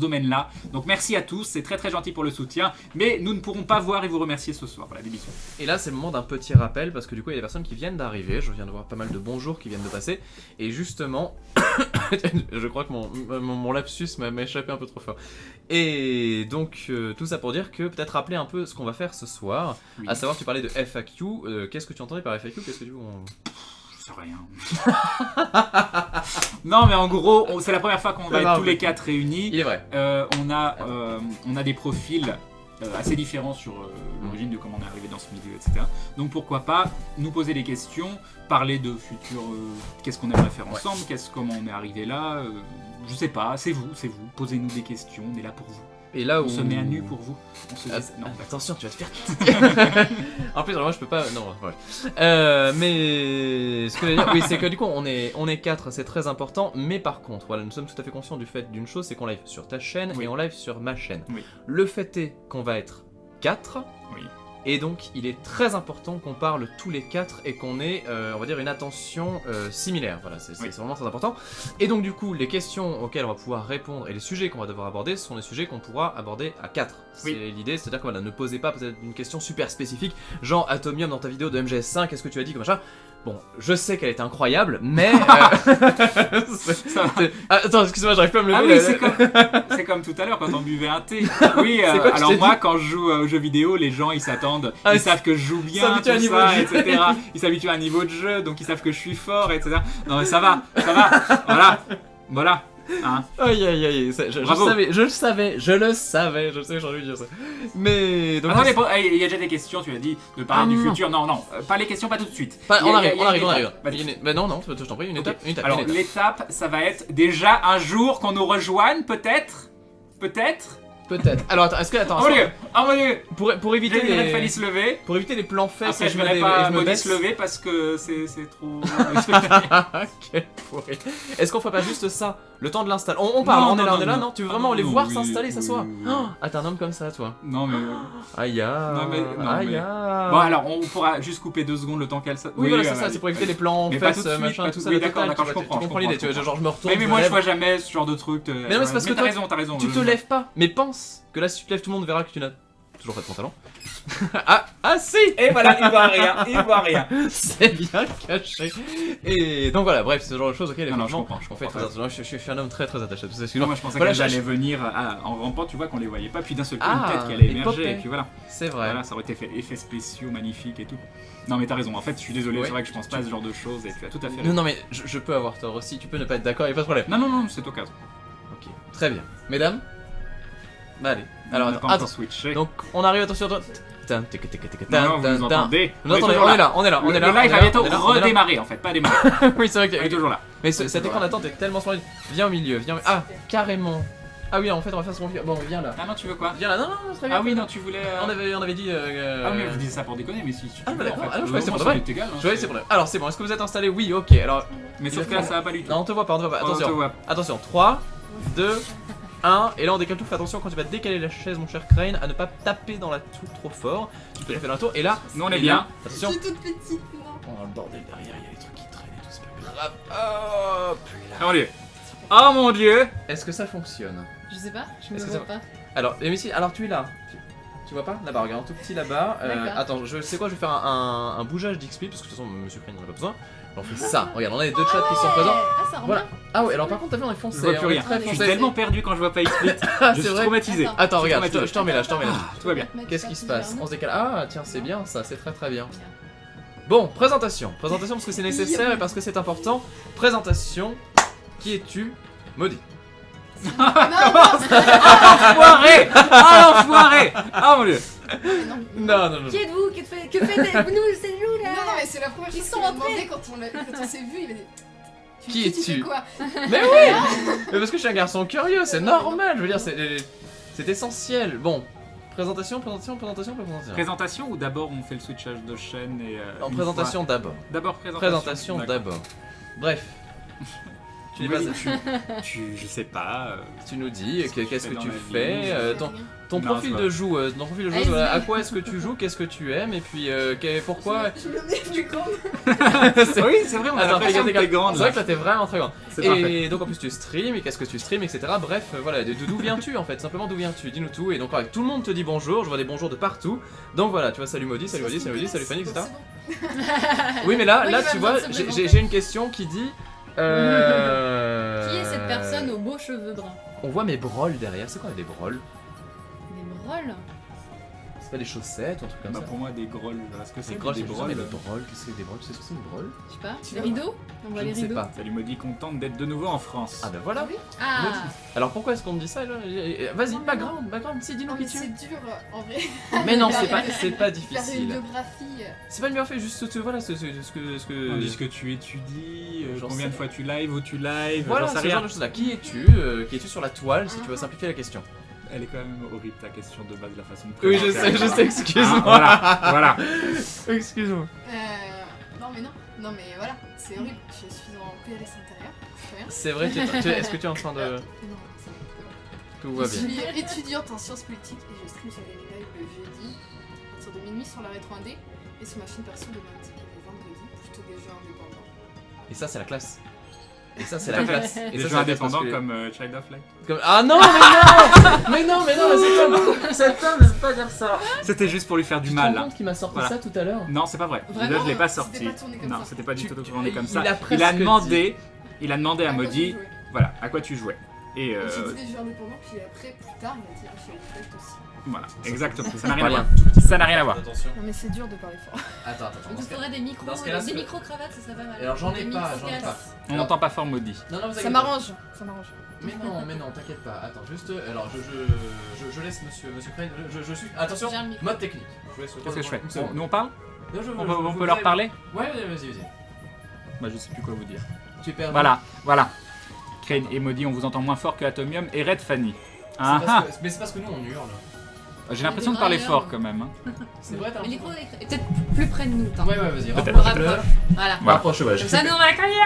Speaker 1: domaine-là. Donc merci à tous, c'est très très gentil pour le soutien, mais nous ne pourrons pas voir et vous remercier ce soir. Voilà, des bisous.
Speaker 2: Et là, c'est le moment d'un petit rappel, parce que du coup, il y a des personnes qui viennent d'arriver. Je viens de voir pas mal de bonjours qui viennent de passer. Et justement, je crois que mon lapsus m'a échappé un peu trop fort. Et donc, tout ça pour dire que peut-être rappeler un peu ce qu'on va faire ce soir. Oui. À savoir, tu parlais de FAQ. Qu'est-ce que tu entendais par FAQ? Qu'est-ce que tu veux
Speaker 1: Je sais rien. Non, mais en gros, c'est la première fois qu'on va être tous les 4 réunis.
Speaker 2: Il est vrai.
Speaker 1: On a des profils assez différents sur l'origine de comment on est arrivé dans ce milieu, etc. Donc pourquoi pas nous poser des questions, parler de futur, qu'est-ce qu'on aimerait faire ensemble, comment on est arrivé là, je sais pas, c'est vous, posez-nous des questions, on est là pour vous.
Speaker 2: Et là où...
Speaker 1: On se met à nu pour vous. On se dit... non,
Speaker 2: attention, tu vas te faire... En plus, alors moi je peux pas... Non, ouais. Mais ce que je veux dire, oui, c'est que du coup, on est 4, c'est très important. Mais par contre, voilà, nous sommes tout à fait conscients du fait d'une chose, c'est qu'on live sur ta chaîne et on live sur ma chaîne.
Speaker 1: Oui.
Speaker 2: Le fait est qu'on va être 4.
Speaker 1: Oui.
Speaker 2: Et donc, il est très important qu'on parle tous les 4 et qu'on ait, on va dire, une attention similaire. Voilà, c'est vraiment très important. Et donc, du coup, les questions auxquelles on va pouvoir répondre et les sujets qu'on va devoir aborder sont des sujets qu'on pourra aborder à 4. C'est l'idée, c'est-à-dire que voilà, ne posez pas peut-être une question super spécifique, genre Atomium dans ta vidéo de MGS5, qu'est-ce que tu as dit comme machin. Bon, je sais qu'elle était incroyable, mais... attends, excuse-moi, j'arrive pas à me lever.
Speaker 1: Ah oui, c'est comme tout à l'heure quand on buvait un thé. Oui, alors moi, quand je joue aux jeux vidéo, les gens, ils s'attendent, ils savent que je joue bien, tout ça, etc. Ils s'habituent à un niveau de jeu, donc ils savent que je suis fort, etc. Non mais ça va, voilà. Hein.
Speaker 2: Aïe aïe aïe, je le savais, je sais que j'ai envie de dire ça. Mais donc.
Speaker 1: Attends, il y a déjà des questions, tu as dit de parler du futur. Non, pas les questions, pas tout de suite.
Speaker 2: On arrive. Bah non, je t'en prie, une étape.
Speaker 1: Alors l'étape, ça va être déjà un jour qu'on nous rejoigne, peut-être.
Speaker 2: Alors attends, est-ce que attends.
Speaker 1: Oh mon dieu.
Speaker 2: Pour éviter
Speaker 1: les fallait se lever.
Speaker 2: Pour éviter les plans faits,
Speaker 1: après je verrai pas Maudit se lever parce que c'est trop.
Speaker 2: Quel pourri. Est-ce qu'on ferait pas juste ça, le temps de l'installer? On parle, on est là, non? Tu veux vraiment les voir s'installer, s'asseoir? Ah, t'es un homme comme ça, toi.
Speaker 1: Non mais.
Speaker 2: Aïe.
Speaker 1: Bon alors on pourra juste couper 2 secondes le temps qu'elle.
Speaker 2: Oui voilà, c'est ça, c'est pour éviter les plans fesses, machin, tout ça.
Speaker 1: Oui d'accord, je comprends
Speaker 2: l'idée. Genre je me retourne.
Speaker 1: Mais moi je vois jamais ce genre de truc.
Speaker 2: Mais non mais c'est parce que
Speaker 1: t'as raison.
Speaker 2: Tu te lèves pas, mais pense que là si tu te lèves tout le monde verra que tu n'as toujours pas de pantalon. ah si.
Speaker 1: Et voilà, il voit rien.
Speaker 2: C'est bien caché. Et donc voilà, bref, c'est le genre de choses auxquelles
Speaker 1: je comprends.
Speaker 2: Je suis un homme très attaché.
Speaker 1: Moi je pensais qu'elle allait venir en rampant, tu vois qu'on les voyait pas, puis d'un seul coup une tête qui allait émerger et puis voilà.
Speaker 2: C'est vrai.
Speaker 1: Voilà, ça aurait été fait effets spéciaux magnifiques et tout. Non mais t'as raison, en fait je suis désolé, c'est vrai que je pense pas à ce genre de choses et tu as tout à fait raison.
Speaker 2: Non mais je peux avoir tort aussi, tu peux ne pas être d'accord, y'a pas de problème.
Speaker 1: Non, c'est au cas.
Speaker 2: Ok, très bien. Mesdames, bah allez. Alors attends,
Speaker 1: switcher.
Speaker 2: Donc on arrive, attention.
Speaker 1: Non, vous nous entendez.
Speaker 2: On est là.
Speaker 1: Le live va bientôt redémarrer en fait, pas démarrer.
Speaker 2: Oui, c'est vrai qu'il
Speaker 1: est toujours là.
Speaker 2: Mais cet écran d'attente est tellement splendide. Viens au milieu, Ah, carrément. Ah oui, en fait, on va faire ce qu'on veut. Bon, viens là.
Speaker 1: Ah non, tu veux quoi?
Speaker 2: Viens là, non, très bien.
Speaker 1: Ah oui, non, tu voulais.
Speaker 2: On avait dit.
Speaker 1: Ah oui, je disais ça pour déconner, mais si tu.
Speaker 2: Ah bah d'accord, je croyais que c'est pour de
Speaker 1: vrai.
Speaker 2: Je voyais c'est pour de vrai. Alors c'est bon, est-ce que vous êtes installés? Oui, ok, alors.
Speaker 1: Mais sauf que là, ça va pas du tout.
Speaker 2: Non, on te voit pas. Attention, 3, 2, 1, et là on décale tout, fais attention quand tu vas décaler la chaise mon cher Crane à ne pas taper dans la tour trop fort. Tu peux la faire dans la tour, et là,
Speaker 1: nous on est bien.
Speaker 2: Attention.
Speaker 3: Je suis toute petite, non.
Speaker 2: Oh le bordel derrière, il y a des trucs qui traînent et tout, c'est pas grave. Hop là.
Speaker 1: Oh mon dieu.
Speaker 2: Est-ce que ça fonctionne?
Speaker 3: Je sais pas, je me
Speaker 2: Est-ce que
Speaker 3: vois
Speaker 2: ça
Speaker 3: pas.
Speaker 2: Alors, mais si, alors tu es là. Tu vois pas? Là-bas, regarde, un tout petit là-bas. Attends, je sais quoi, je vais faire un bougeage d'XP, parce que de toute façon, monsieur Crane n'en a pas besoin. On fait ça, regarde, on a les 2 chats qui sont présents.
Speaker 3: Ah, ça rend
Speaker 2: Voilà.
Speaker 3: bien.
Speaker 2: Ah ouais, alors par contre, t'as vu, on est foncé.
Speaker 1: Je vois plus rien.
Speaker 2: Très
Speaker 1: Je suis
Speaker 2: foncé.
Speaker 1: tellement perdu quand je vois pas XP. Je suis traumatisé.
Speaker 2: Attends, regarde, je t'en mets là,
Speaker 1: Tout va bien.
Speaker 2: Qu'est-ce qui se passe? On se décale. Ah, tiens, c'est bien ça, c'est très bien. Bon, présentation parce que c'est nécessaire et parce que c'est important. Présentation. Qui es-tu? Maudit.
Speaker 1: Enfoiré. Ah mon dieu.
Speaker 2: Non.
Speaker 3: Qui êtes-vous? Que faites-vous? C'est nous là.
Speaker 4: Non, mais c'est la première chose
Speaker 3: sont
Speaker 4: qu'on m'a
Speaker 3: entrés.
Speaker 4: demandé quand on s'est vu. Il a dit.
Speaker 2: Qui
Speaker 4: Tu fais
Speaker 2: es-tu?
Speaker 4: quoi?
Speaker 2: Mais oui. Mais parce que je suis un garçon curieux, c'est normal. Je veux dire, c'est essentiel. Bon, présentation.
Speaker 1: Présentation ou d'abord on fait le switchage de chaîne et.
Speaker 2: En présentation d'abord.
Speaker 1: D'abord présentation.
Speaker 2: D'abord. Bref. Tu n'es pas.
Speaker 1: Je sais pas.
Speaker 2: Tu nous dis qu'est-ce que tu fais, ton
Speaker 1: Non,
Speaker 2: profil
Speaker 1: c'est
Speaker 2: de joueuse, voilà, à quoi est-ce que tu joues, qu'est-ce que tu aimes, et puis pourquoi.
Speaker 4: Tu le mets plus grande.
Speaker 1: Oui, c'est vrai, on a l'impression que t'es grande.
Speaker 2: C'est vrai que là t'es vraiment très grande.
Speaker 1: C'est parfait.
Speaker 2: Et donc en plus tu streams, et qu'est-ce que tu streams, etc. Bref, voilà, d'où viens-tu en fait, simplement d'où viens-tu, dis-nous tout. Et donc tout le monde te dit bonjour, je vois des bonjours de partout. Donc voilà, tu vois, salut Maudit, salut Fanny, etc. Oui, mais là tu vois, j'ai une question qui dit.
Speaker 3: Qui est cette personne aux beaux cheveux bruns?
Speaker 2: On voit mes broles derrière, c'est quoi des broles?
Speaker 3: Des brolles?
Speaker 2: C'est pas des chaussettes ou un truc comme ça?
Speaker 1: Pour moi, des grolles, est-ce que c'est
Speaker 2: des
Speaker 1: des
Speaker 2: brolles?
Speaker 1: brolles?
Speaker 2: Le brol, qu'est-ce que c'est des brolles? Tu sais ce que c'est une brole?
Speaker 3: Je sais pas, les rideaux? On voit les
Speaker 2: Je ne sais
Speaker 3: rideaux?
Speaker 2: pas.
Speaker 1: Salut Maudit, contente d'être de nouveau en France.
Speaker 2: Ah bah voilà.
Speaker 3: Ah!
Speaker 2: Alors pourquoi est-ce qu'on me dit ça là? Vas-y, background, si, dis-nous qui tu es.
Speaker 4: C'est dur en vrai.
Speaker 2: Mais non, c'est pas
Speaker 4: Faire une
Speaker 2: difficile.
Speaker 4: biographie.
Speaker 2: C'est pas une biographie, juste voilà, ce que.
Speaker 1: Dis ce que tu étudies,
Speaker 2: J'en
Speaker 1: combien de
Speaker 2: sais.
Speaker 1: fois tu live, où tu live,
Speaker 2: Voilà,
Speaker 1: j'en sais
Speaker 2: ce genre
Speaker 1: rien.
Speaker 2: de choses là. Qui es-tu sur la toile, si tu veux simplifier la question?
Speaker 1: Elle est quand même horrible ta question de base, la façon de
Speaker 2: Oui,
Speaker 1: présenter.
Speaker 2: je sais, excuse-moi.
Speaker 1: Voilà.
Speaker 2: Excuse-moi.
Speaker 4: Non mais voilà, c'est horrible. Je suis en PLS intérieur. C'est rien.
Speaker 2: C'est vrai, est-ce que tu es en train de...
Speaker 4: Non, ça va.
Speaker 2: Tout va
Speaker 4: Je
Speaker 2: bien.
Speaker 4: suis étudiante en sciences politiques et je stream sur les lives le jeudi, à partir de minuit sur la rétro 1D et sur ma chaîne perso le lundi et le vendredi, plutôt des jeux indépendants.
Speaker 2: Et ça, c'est la classe. Et ça, c'est la classe. Et
Speaker 1: Des
Speaker 2: ça,
Speaker 1: jeux
Speaker 2: c'est la classe parce
Speaker 1: indépendants
Speaker 2: que-
Speaker 1: comme Child of Light.
Speaker 2: Ah non, mais non mais cet homme ne peut pas dire ça.
Speaker 1: C'était juste pour lui faire du
Speaker 2: Tu te
Speaker 1: mal
Speaker 2: rends
Speaker 1: là.
Speaker 2: compte qu'il m'a sorti
Speaker 1: Voilà.
Speaker 2: ça tout à l'heure?
Speaker 1: Non, c'est pas vrai.
Speaker 4: Vraiment,
Speaker 1: Je l'ai pas
Speaker 4: c'était
Speaker 1: sorti.
Speaker 4: pas tourné comme
Speaker 1: Non,
Speaker 4: ça.
Speaker 1: c'était pas du
Speaker 2: Tu-
Speaker 1: tout
Speaker 2: tu-
Speaker 1: tourné comme
Speaker 2: il
Speaker 1: ça.
Speaker 2: a
Speaker 1: Il a
Speaker 2: presque
Speaker 1: demandé à
Speaker 4: À quoi tu
Speaker 1: Maudit,
Speaker 4: jouais
Speaker 1: voilà, à quoi tu jouais. Et
Speaker 4: J'ai dit des jeux indépendants, puis après, plus tard, il m'a dit Child of Light aussi.
Speaker 1: voilà, exactement. Ça n'a rien
Speaker 2: Pas
Speaker 1: à voir.
Speaker 2: bien.
Speaker 1: Ça n'a rien à voir.
Speaker 2: Attention.
Speaker 4: Non mais c'est dur de parler fort.
Speaker 2: Attends.
Speaker 3: Il nous faudrait des micros,
Speaker 2: dans ce cas-là,
Speaker 3: des
Speaker 2: c'est-
Speaker 3: micro-cravates, ça serait pas mal.
Speaker 2: Alors, j'en ai
Speaker 3: Des
Speaker 2: pas,
Speaker 3: micro-casques.
Speaker 1: On n'entend pas fort Maudit.
Speaker 2: Non, vous
Speaker 4: Ça
Speaker 2: inquiétez
Speaker 4: m'arrange, ça m'arrange.
Speaker 2: pas. Mais non, t'inquiète pas. Attends, juste. Alors, je laisse monsieur Crane. Je suis. Attention,
Speaker 3: J'ai un micro.
Speaker 2: mode technique. Je laisse
Speaker 1: Qu'est-ce que je fais
Speaker 2: une seconde.
Speaker 1: Nous on parle
Speaker 2: Non,
Speaker 1: On peut leur parler
Speaker 2: Ouais, vas-y.
Speaker 1: Bah je sais plus quoi vous dire.
Speaker 2: Tu es perdu.
Speaker 1: Voilà. Crane et Maudit, on vous entend moins fort que Atomium et Red Fanny.
Speaker 2: Mais c'est parce que nous on hurle.
Speaker 1: J'ai l'impression de parler fort quand même.
Speaker 2: C'est vrai, t'as
Speaker 3: Mais
Speaker 2: un
Speaker 3: les micros est peut-être plus près de nous. attends.
Speaker 2: Ouais, vas-y,
Speaker 1: Peut-être.
Speaker 3: On le
Speaker 2: rapproche-le.
Speaker 3: rapproche. Voilà.
Speaker 1: Voilà.
Speaker 2: Rapproche, ouais.
Speaker 3: Comme ça, nous on va crier.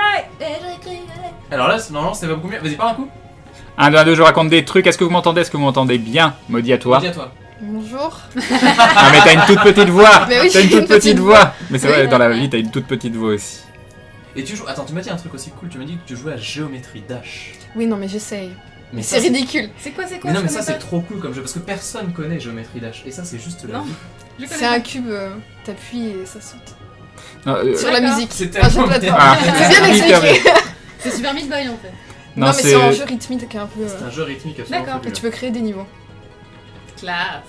Speaker 2: Alors là, normalement, c'est pas beaucoup mieux. Vas-y, parle un coup.
Speaker 1: 1, 2, 1, 2, je raconte des trucs. Est-ce que vous m'entendez? Est-ce que vous m'entendez bien? Maudit à toi.
Speaker 2: Dis à toi.
Speaker 4: Bonjour.
Speaker 1: Ah mais t'as une toute petite voix.
Speaker 4: Mais oui,
Speaker 1: T'as une
Speaker 4: j'ai
Speaker 1: toute petite voix. Mais c'est
Speaker 4: Oui,
Speaker 1: vrai, dans la
Speaker 4: ouais.
Speaker 1: vie, t'as une toute petite voix aussi.
Speaker 2: Et tu joues. Attends, tu m'as dit un truc aussi cool. Tu m'as dit que tu jouais à Géométrie Dash.
Speaker 4: Oui, non mais j'essaye.
Speaker 2: Mais
Speaker 4: C'est ridicule.
Speaker 3: C'est quoi
Speaker 2: Mais non, mais
Speaker 3: je
Speaker 2: ça
Speaker 3: connais
Speaker 2: c'est
Speaker 3: pas.
Speaker 2: trop cool comme jeu parce que personne connaît Géométrie Dash. Et ça, c'est juste la
Speaker 3: Non.
Speaker 2: vie.
Speaker 3: Je connais
Speaker 4: C'est un
Speaker 3: pas.
Speaker 4: cube, t'appuies et ça saute.
Speaker 1: Non,
Speaker 4: Sur la
Speaker 3: D'accord.
Speaker 4: musique.
Speaker 2: C'est
Speaker 4: Un jeu
Speaker 2: tellement
Speaker 4: de
Speaker 2: bien.
Speaker 4: plateforme.
Speaker 1: Ah,
Speaker 4: C'est bien
Speaker 1: hyper
Speaker 4: expliqué.
Speaker 1: bien.
Speaker 3: C'est Super Meat Boy en fait.
Speaker 4: Non, mais c'est un jeu rythmique un peu.
Speaker 2: C'est un jeu rythmique absolument
Speaker 3: D'accord.
Speaker 4: Et
Speaker 2: fabuleux.
Speaker 4: tu peux créer des niveaux.
Speaker 3: Classe.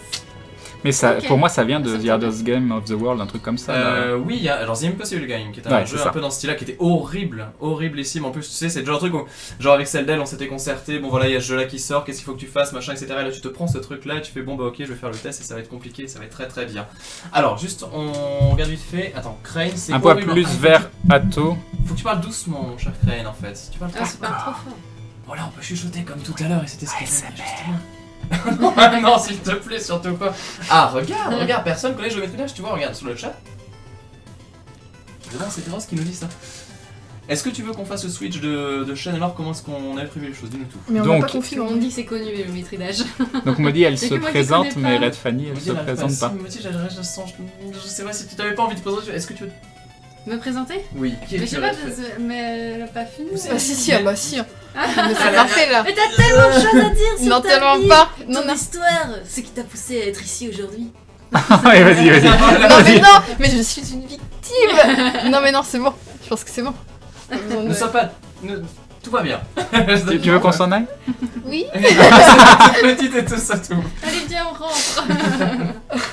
Speaker 1: Mais ça,
Speaker 3: Ok.
Speaker 1: pour moi, ça vient de
Speaker 3: Ça
Speaker 1: The
Speaker 3: me
Speaker 1: Hardest Game of the World, un truc comme ça. là.
Speaker 2: Oui, il y a alors The Impossible Game qui était un
Speaker 1: Ouais,
Speaker 2: jeu
Speaker 1: c'est
Speaker 2: un
Speaker 1: ça.
Speaker 2: peu dans ce style-là qui était horriblissime. En plus, tu sais, c'est le genre de truc où, genre avec Celdel, on s'était concerté. Bon, voilà, il y a ce jeu-là qui sort, qu'est-ce qu'il faut que tu fasses, machin, etc. Et là, tu te prends ce truc-là et tu fais bon, bah ok, je vais faire le test et ça va être compliqué, ça va être très très bien. Alors, juste, on regarde vite fait. Attends, Crane, c'est
Speaker 1: Un peu
Speaker 2: horrible.
Speaker 1: plus vers Atto.
Speaker 2: Faut que tu parles doucement, mon cher Crane, en fait. Si tu parles
Speaker 3: Ah, c'est pas trop fort.
Speaker 2: Voilà, on peut chuchoter comme tout à l'heure et c'était ce qu'il fallait, justement. Non, non, s'il te plaît, surtout pas. Ah, regarde, personne connaît Géométrie Dash, tu vois, regarde sur le chat. C'est Ross qui nous dit ça. Est-ce que tu veux qu'on fasse le switch de chaîne alors comment est-ce qu'on avait prévu les choses? Dis-nous tout.
Speaker 4: Mais on
Speaker 1: Donc-
Speaker 4: n'a pas confié.
Speaker 3: On dit que c'est connu le géométrie d'âge.
Speaker 1: Donc Maudit, elle
Speaker 3: Y'a
Speaker 1: se
Speaker 3: que moi qui
Speaker 1: présente,
Speaker 3: connais
Speaker 1: mais
Speaker 3: pas.
Speaker 1: Red Fanny, elle se présente pas.
Speaker 2: Moi aussi, je sais pas si tu t'avais pas envie de présenter. Est-ce que tu veux.
Speaker 3: Me présenter?
Speaker 2: Oui, qui
Speaker 3: Mais je sais pas,
Speaker 2: est-ce
Speaker 3: mais elle a pas fini.
Speaker 2: Vous
Speaker 4: Ah si si, ah bah si. Mais
Speaker 2: Ah,
Speaker 4: c'est parfait là.
Speaker 3: Mais t'as tellement de choses à dire sur
Speaker 4: Non
Speaker 3: ta
Speaker 4: tellement
Speaker 3: vie.
Speaker 4: pas. Non
Speaker 3: Ton
Speaker 4: non.
Speaker 3: histoire, ce qui t'a poussé à être ici aujourd'hui.
Speaker 1: Ouais, vas-y.
Speaker 4: Non mais
Speaker 1: Vas-y.
Speaker 4: non, mais je suis une victime. Non mais non, c'est bon. Je pense que c'est bon. Pas besoin de-
Speaker 2: Ne sois pas. Tout va bien.
Speaker 1: Tu veux qu'on s'en aille?
Speaker 4: Oui.
Speaker 2: Petite et tout ça, tout.
Speaker 3: Allez, viens, on rentre.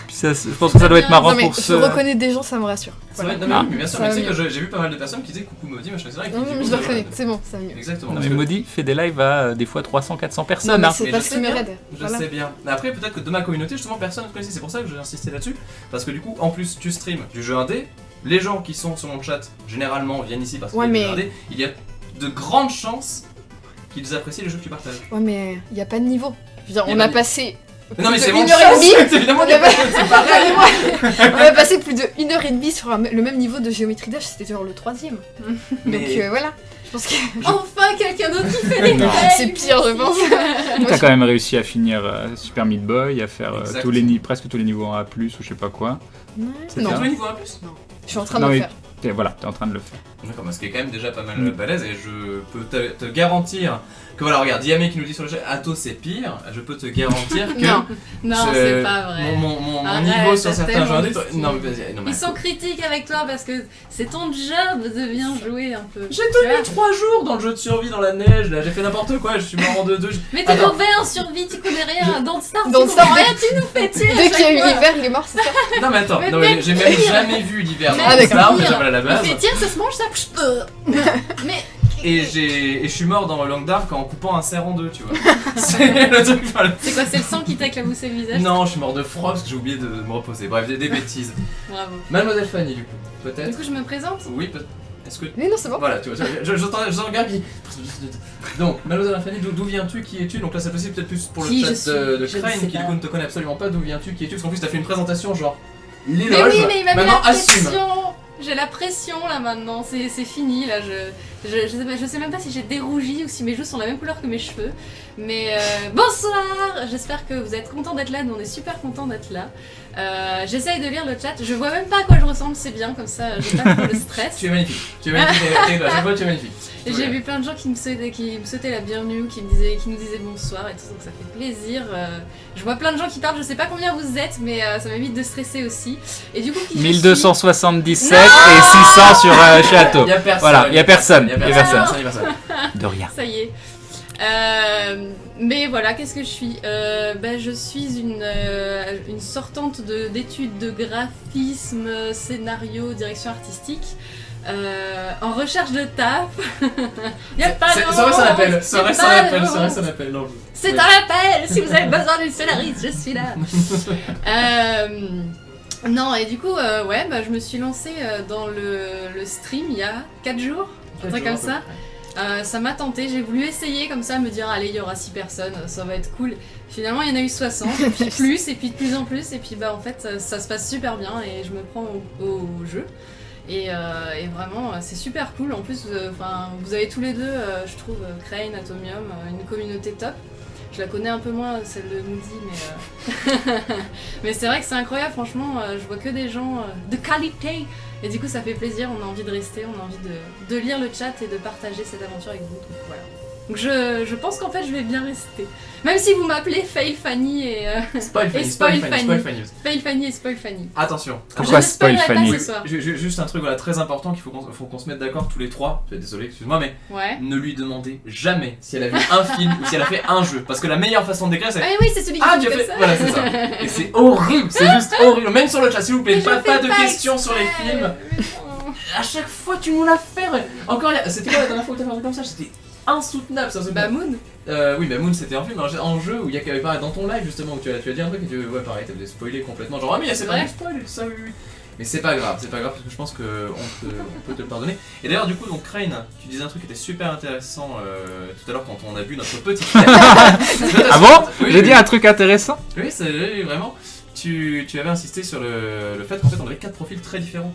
Speaker 1: Puis ça, je pense que ça doit être marrant
Speaker 4: Non mais
Speaker 1: pour
Speaker 4: je
Speaker 1: ceux.
Speaker 4: reconnais des gens, ça me rassure.
Speaker 2: C'est vrai, non, mais
Speaker 1: Ah.
Speaker 2: oui, mais bien sûr,
Speaker 4: Ça
Speaker 2: mais
Speaker 4: va
Speaker 2: tu sais que
Speaker 4: mieux.
Speaker 2: j'ai vu pas mal de personnes qui disaient coucou Maudit, machin, etc. et qui
Speaker 4: Non
Speaker 2: disaient,
Speaker 4: mais je
Speaker 2: bon,
Speaker 4: le reconnais, c'est bon, ça va mieux.
Speaker 2: Exactement.
Speaker 1: Non
Speaker 2: parce
Speaker 1: mais
Speaker 2: que-
Speaker 1: Maudit fait des lives à des fois 300-400
Speaker 4: Non
Speaker 1: personnes.
Speaker 4: mais
Speaker 1: Hein.
Speaker 4: c'est
Speaker 2: Mais
Speaker 4: pas
Speaker 2: je
Speaker 4: ce
Speaker 2: sais
Speaker 4: qui me
Speaker 2: bien.
Speaker 4: raide.
Speaker 2: Je
Speaker 4: Voilà.
Speaker 2: sais bien. Mais après, peut-être que de ma communauté, justement, personne ne connaissait. C'est pour ça que j'ai insisté là-dessus. Parce que du coup, en plus, tu streams du jeu indé. Les gens qui sont sur mon chat, généralement, viennent ici parce qu'il
Speaker 4: Ouais,
Speaker 2: y a du
Speaker 4: mais-
Speaker 2: jeu indé. Il y a de grandes chances qu'ils apprécient les jeux que tu partages.
Speaker 4: Ouais mais y a pas de niveau. Je veux dire,
Speaker 2: Y a
Speaker 4: on
Speaker 2: pas
Speaker 4: a
Speaker 2: de-
Speaker 4: passé.
Speaker 2: Non, mais
Speaker 4: plus
Speaker 2: c'est
Speaker 4: de
Speaker 2: mon
Speaker 4: une heure et demie.
Speaker 2: chance, évidemment,
Speaker 4: On
Speaker 2: qu'il y a
Speaker 4: a
Speaker 2: pas-
Speaker 4: pas-
Speaker 2: c'est pareil.
Speaker 4: On a passé plus de 1h30 sur le même niveau de géométrie dash, c'était genre le 3ème. Donc
Speaker 2: Mais-
Speaker 4: voilà, je pense que
Speaker 3: Enfin, quelqu'un d'autre qui fait les
Speaker 1: Non.
Speaker 3: blagues.
Speaker 4: c'est pire, je pense.
Speaker 1: T'as quand même réussi à finir Super Meat Boy, à faire
Speaker 2: Exactement.
Speaker 1: presque tous les niveaux en A+, ou je sais pas quoi. C'est
Speaker 4: Non,
Speaker 2: T'as
Speaker 1: ça.
Speaker 2: tous les niveaux en plus?
Speaker 4: je suis en train
Speaker 1: Non,
Speaker 4: de le
Speaker 1: mais-
Speaker 4: faire.
Speaker 1: Voilà, t'es en train de le faire.
Speaker 2: D'accord, ce qui est quand même déjà pas mal
Speaker 1: Mm.
Speaker 2: balèze et je peux te garantir que voilà, regarde, Yamé qui nous dit sur le chat, Atto c'est pire, je peux te garantir que
Speaker 4: Non.
Speaker 3: Non,
Speaker 2: je-
Speaker 3: c'est pas vrai.
Speaker 2: mon
Speaker 3: Arrête,
Speaker 2: niveau sur
Speaker 3: t'as
Speaker 2: certains
Speaker 3: tellement
Speaker 2: jeux indés,
Speaker 3: de
Speaker 2: toi-
Speaker 3: style.
Speaker 2: non mais vas-y, non mais
Speaker 3: Ils sont critiques avec toi parce que c'est ton job de bien jouer un peu.
Speaker 2: j'ai
Speaker 3: Tu vois.
Speaker 2: tenu 3 jours dans le jeu de survie dans la neige, là j'ai fait n'importe quoi, je suis mort en 2-2.
Speaker 3: Mais t'es
Speaker 2: Attends.
Speaker 3: mauvais en survie, tu connais rien. Dans Star, tu
Speaker 4: Dans
Speaker 3: comprends
Speaker 4: Star,
Speaker 3: rien, tu nous fais tuer.
Speaker 4: Dès qu'il y a eu
Speaker 3: chaque fois.
Speaker 4: l'hiver, il est mort, c'est ça?
Speaker 2: Non mais attends,
Speaker 3: Mais
Speaker 2: non, mais
Speaker 3: même
Speaker 2: j'ai même
Speaker 3: pire.
Speaker 2: jamais vu l'hiver
Speaker 3: Mais
Speaker 2: dans
Speaker 4: d'accord.
Speaker 2: Star,
Speaker 3: pire.
Speaker 2: déjà voilà la
Speaker 3: Il
Speaker 2: base.
Speaker 3: fait tiens, ça se mange ça. Mais
Speaker 2: Et je suis mort dans Long Dark en coupant un cerf en deux, tu vois. C'est le truc, enfin,
Speaker 3: c'est quoi, c'est le sang qui t'a éclaboussé le visage?
Speaker 2: Non, je suis mort de froid parce que j'ai oublié de me reposer. Bref, des bêtises.
Speaker 3: Bravo.
Speaker 2: Mademoiselle Fanny, du coup,
Speaker 3: Du
Speaker 2: peut-être.
Speaker 3: coup, je me présente.
Speaker 2: Oui, peut-être. Est-ce que...
Speaker 4: Mais non, c'est bon.
Speaker 2: Voilà, tu vois, je regarde qui... Donc, Mademoiselle Infanie, d'où viens-tu, qui es-tu? Donc là, c'est possible peut-être plus pour le
Speaker 3: Qui
Speaker 2: chat
Speaker 3: je suis,
Speaker 2: de
Speaker 3: je ne
Speaker 2: Crane,
Speaker 3: sais
Speaker 2: qui du
Speaker 3: pas.
Speaker 2: coup ne te connaît absolument pas. D'où viens-tu, qui es-tu? Parce qu'en plus, t'as fait une présentation genre...
Speaker 3: Mais
Speaker 2: L'éloge.
Speaker 3: oui, mais il m'a mis
Speaker 2: Maintenant,
Speaker 3: la
Speaker 2: assume.
Speaker 3: pression. J'ai la pression là maintenant, c'est fini là. Je sais même pas si j'ai dérougi ou si mes joues sont la même couleur que mes cheveux. Mais bonsoir. J'espère que vous êtes contents d'être là. Nous on est super contents d'être là. J'essaye de lire le chat. Je vois même pas à quoi je ressemble, c'est bien comme ça. J'ai pas trop le stress.
Speaker 2: Tu es magnifique. Tu es magnifique. À chaque fois, tu es magnifique.
Speaker 3: Et j'ai vu plein de gens qui me souhaitaient la bienvenue, qui nous disaient bonsoir et tout, donc ça fait plaisir. Je vois plein de gens qui parlent, je sais pas combien vous êtes, mais ça m'évite de stresser aussi. Et du coup, qui je suis
Speaker 1: 1277
Speaker 3: Non
Speaker 1: et 600 sur Château.
Speaker 2: Y a personne.
Speaker 1: Voilà, y a personne.
Speaker 2: Y a personne.
Speaker 1: De rien.
Speaker 3: Ça y est. Mais voilà, qu'est-ce que je suis Je suis une sortante d'études de graphisme, scénario, direction artistique. En recherche de taf. Y a pas de
Speaker 2: C'est vrai, ça l'appelle.
Speaker 3: honte,
Speaker 2: C'est vrai,
Speaker 3: y a
Speaker 2: ça
Speaker 3: pas de
Speaker 2: l'appelle. C'est vrai,
Speaker 3: honte.
Speaker 2: ça l'appelle. Non,
Speaker 3: C'est un appel. Si vous avez besoin d'une scénariste, je suis là. Non, et du coup, je me suis lancée dans le stream il y a 4 jours, un truc comme ça. Ça m'a tenté, j'ai voulu essayer comme ça, me dire allez, il y aura 6 personnes, ça va être cool. Finalement, il y en a eu 60, et puis plus, et puis de plus en plus, et puis en fait, ça se passe super bien et je me prends au jeu. Et vraiment, c'est super cool. En plus, vous avez tous les deux, je trouve, Crane, Atomium, une communauté top. Je la connais un peu moins, celle de Moody, mais mais c'est vrai que c'est incroyable, franchement, je vois que des gens de qualité. Et du coup, ça fait plaisir, on a envie de rester, on a envie de lire le chat et de partager cette aventure avec vous. Donc voilà. Donc je pense qu'en fait, je vais bien rester. Même si vous m'appelez Fail Fanny et
Speaker 2: Spoil
Speaker 3: Et
Speaker 2: Fanny.
Speaker 3: Spoil
Speaker 2: Spoil
Speaker 3: Fanny.
Speaker 2: Fanny. Spoil Fanny.
Speaker 3: Fail Fanny et Spoil Fanny.
Speaker 2: Attention.
Speaker 1: Pourquoi
Speaker 3: Je ne
Speaker 1: spoil
Speaker 3: spoilerai
Speaker 1: Fanny
Speaker 3: pas ce soir.
Speaker 2: Juste un truc voilà, très important qu'il faut qu'on se mette d'accord tous les trois. Désolé, excuse-moi, mais
Speaker 3: Ouais.
Speaker 2: ne lui demandez jamais si elle a vu un film ou si elle a fait un jeu. Parce que la meilleure façon de décrire, c'est.
Speaker 3: Ah oui, c'est celui qui
Speaker 2: Ah,
Speaker 3: fait
Speaker 2: tu as
Speaker 3: comme
Speaker 2: fait.
Speaker 3: ça.
Speaker 2: Voilà, c'est ça. Et c'est horrible, c'est juste horrible. Même sur le chat, s'il vous plaît,
Speaker 3: Mais je
Speaker 2: pas
Speaker 3: fais
Speaker 2: de
Speaker 3: pas
Speaker 2: questions sur les
Speaker 3: exprès.
Speaker 2: films.
Speaker 3: Mais non.
Speaker 2: À chaque fois, tu nous l'as fait. Encore, c'était quoi la dernière fois que t'as fait un truc comme ça? C'était insoutenable, ça.
Speaker 3: Bah Moon.
Speaker 2: Oui, bah Moon c'était un film, en jeu où il y a qu'à parler dans ton live justement où tu as dit un truc et ouais, pareil, t'avais spoilé complètement. Genre, ah, mais c'est pas
Speaker 3: Ouais.
Speaker 2: du spoil et tout ça, oui. Mais c'est pas grave parce que je pense qu'on on peut te le pardonner. Et d'ailleurs, du coup, donc Crane, tu disais un truc qui était super intéressant tout à l'heure quand on a vu notre petite.
Speaker 1: Ah bon?
Speaker 2: Oui,
Speaker 1: J'ai
Speaker 2: oui.
Speaker 1: dit un truc intéressant?
Speaker 2: Oui, c'est vraiment. Tu avais insisté sur le fait qu'en fait on avait 4 profils très différents.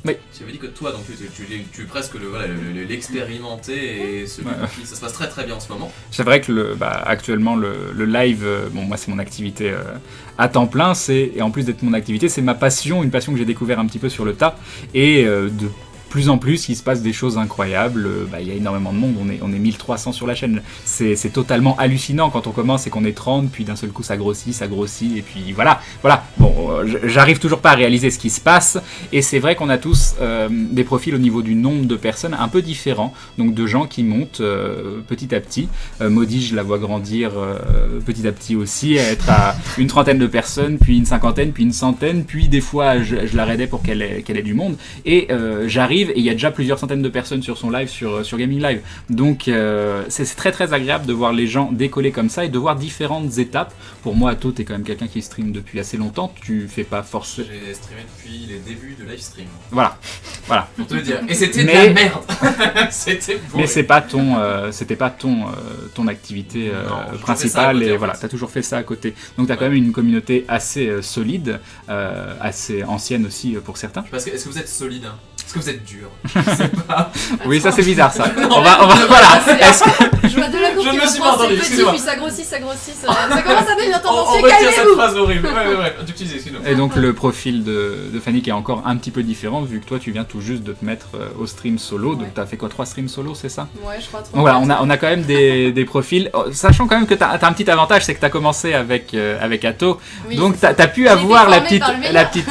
Speaker 1: Oui.
Speaker 2: Tu avais dit que toi, donc tu es presque l'expérimenté et celui
Speaker 1: Ouais.
Speaker 2: qui ça se passe très très bien en ce moment.
Speaker 1: C'est vrai que actuellement le live, bon moi c'est mon activité à temps plein, et en plus d'être mon activité, c'est ma passion, une passion que j'ai découvert un petit peu sur le tas, et de plus en plus il se passe des choses incroyables, il y a énormément de monde, on est 1300 sur la chaîne, c'est totalement hallucinant quand on commence et qu'on est 30, puis d'un seul coup ça grossit, et puis voilà, bon j'arrive toujours pas à réaliser ce qui se passe, et c'est vrai qu'on a tous des profils au niveau du nombre de personnes un peu différents, donc de gens qui montent petit à petit. Maudit, je la vois grandir petit à petit aussi, à être à une trentaine de personnes, puis une cinquantaine, puis une centaine, puis des fois je la raidais pour qu'elle ait du monde, et j'arrive, et il y a déjà plusieurs centaines de personnes sur son live, sur Gaming Live, donc c'est très très agréable de voir les gens décoller comme ça, et de voir différentes étapes. Pour moi, Atto, t'es quand même quelqu'un qui stream depuis assez longtemps, tu fais pas forcément...
Speaker 2: J'ai streamé depuis les débuts de live stream.
Speaker 1: Voilà.
Speaker 2: Pour te le dire. Et c'était de
Speaker 1: Mais-
Speaker 2: la merde. C'était pourri.
Speaker 1: Mais c'était pas ton activité
Speaker 2: Non, j'ai fait ça à
Speaker 1: principale,
Speaker 2: côté,
Speaker 1: et
Speaker 2: en
Speaker 1: voilà,
Speaker 2: fait.
Speaker 1: t'as toujours fait ça à côté. Donc t'as quand même une communauté assez solide, assez ancienne aussi pour certains.
Speaker 2: Parce que est-ce que vous êtes solide? Est-ce que vous êtes dur? Je sais pas.
Speaker 1: Oui, ça c'est bizarre ça.
Speaker 2: Non,
Speaker 1: on va voilà. Est-ce que-
Speaker 3: Je vois de la coupe
Speaker 2: Je
Speaker 3: qui
Speaker 2: me
Speaker 3: va
Speaker 2: suis pas
Speaker 3: prendre,
Speaker 2: entendu,
Speaker 3: c'est petit,
Speaker 2: excusez-moi.
Speaker 3: puis ça grossit, ça commence à devenir
Speaker 2: On
Speaker 3: tendancieux,
Speaker 2: retire cette
Speaker 3: calmez-vous.
Speaker 2: phrase horrible. Ouais. Tu utilises, excuse-moi.
Speaker 1: Et donc le profil de Fanny qui est encore un petit peu différent, vu que toi tu viens tout juste de te mettre au stream solo, donc
Speaker 3: Ouais.
Speaker 1: t'as fait quoi, 3 streams solo, c'est ça?
Speaker 3: Ouais, je crois trop.
Speaker 1: Donc voilà, on a quand même des profils, sachant quand même que t'as un petit avantage, c'est que t'as commencé avec Atto,
Speaker 3: Oui,
Speaker 1: donc
Speaker 3: c'est ça.
Speaker 1: t'as pu
Speaker 3: J'ai
Speaker 1: avoir
Speaker 3: été
Speaker 1: la
Speaker 3: formée
Speaker 1: petite,
Speaker 3: par le meilleur.
Speaker 1: la petite,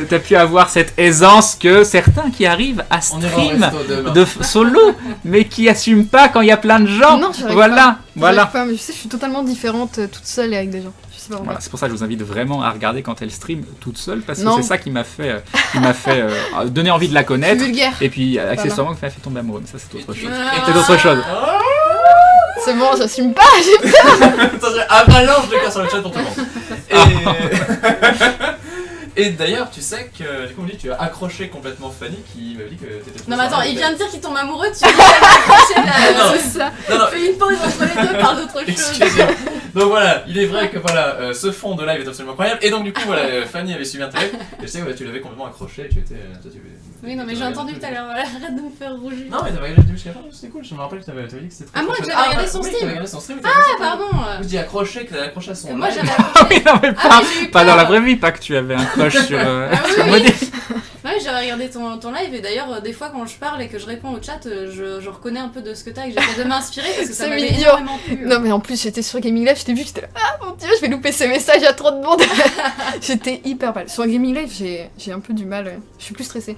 Speaker 1: t'as pu avoir cette aisance que certains qui arrivent à
Speaker 2: On ira au
Speaker 1: stream
Speaker 2: resto demain.
Speaker 1: solo, mais qui assument pas quand il y a plein de gens.
Speaker 4: Non, j'y arrive
Speaker 1: Voilà,
Speaker 4: Voilà.
Speaker 1: voilà.
Speaker 4: Pas, mais je sais, je suis totalement différente toute seule et avec des gens. Je sais pas pourquoi.
Speaker 1: Voilà, c'est pour ça que je vous invite vraiment à regarder quand elle stream toute seule, parce que
Speaker 4: Non.
Speaker 1: c'est ça qui m'a fait, donner envie de la
Speaker 4: Je suis
Speaker 1: connaître,
Speaker 4: vulgaire.
Speaker 1: et puis accessoirement qui m'a fait tomber amoureux, mais ça c'est autre chose.
Speaker 3: Ah.
Speaker 1: C'est autre chose.
Speaker 4: C'est bon, j'assume pas.
Speaker 2: Ça serait avalanche de cas sur le chat pour tout le monde. Et... Et d'ailleurs, tu sais que, du coup, on me dit, tu as accroché complètement Fanny qui m'avait dit que t'étais trop
Speaker 3: Non mais attends,
Speaker 2: sympa.
Speaker 3: il vient de dire qu'il tombe amoureux, tu viens d'accrocher
Speaker 2: Non.
Speaker 3: la... C'est ça.
Speaker 2: Non, non,
Speaker 3: Fais une pause entre les deux, parle d'autre chose.
Speaker 2: excusez-moi. Donc voilà, il est vrai que voilà, ce fond de live est absolument incroyable. Et donc du coup, voilà, Fanny avait suivi un live. Et je sais que tu l'avais complètement accroché. Tu étais.
Speaker 3: Oui, non mais j'ai entendu tout à l'heure, voilà, arrête de me faire rougir.
Speaker 2: Non, mais t'avais regardé jusqu'à la fin, c'était cool. Je me rappelle que t'avais dit que c'était très
Speaker 3: Ah, moi,
Speaker 2: très
Speaker 3: que
Speaker 2: chouette.
Speaker 3: j'avais regardé son
Speaker 2: oui,
Speaker 3: stream.
Speaker 2: t'avais regardé son stream.
Speaker 3: Ah, pardon.
Speaker 2: Je dis accroché, que t'avais accroché à son
Speaker 3: Moi
Speaker 2: live.
Speaker 3: j'avais
Speaker 1: Ah oui, non, mais pas,
Speaker 3: Ah, mais j'ai eu
Speaker 1: pas dans
Speaker 3: peur.
Speaker 1: la vraie vie, pas que tu avais un crush sur,
Speaker 3: oui,
Speaker 1: sur
Speaker 3: oui.
Speaker 1: Maudit.
Speaker 3: Ouais, j'avais regardé ton live et d'ailleurs, des fois quand je parle et que je réponds au chat, je reconnais un peu de ce que t'as et que j'essaie de m'inspirer parce que ça
Speaker 4: C'est
Speaker 3: m'avait
Speaker 4: mignon.
Speaker 3: énormément plu.
Speaker 4: Non mais en plus j'étais sur Gaming Live, je t'ai vu, j'étais là, ah mon dieu, je vais louper ces messages, il y a trop de monde. J'étais hyper mal. Sur Gaming Live, j'ai un peu du mal, je suis plus stressée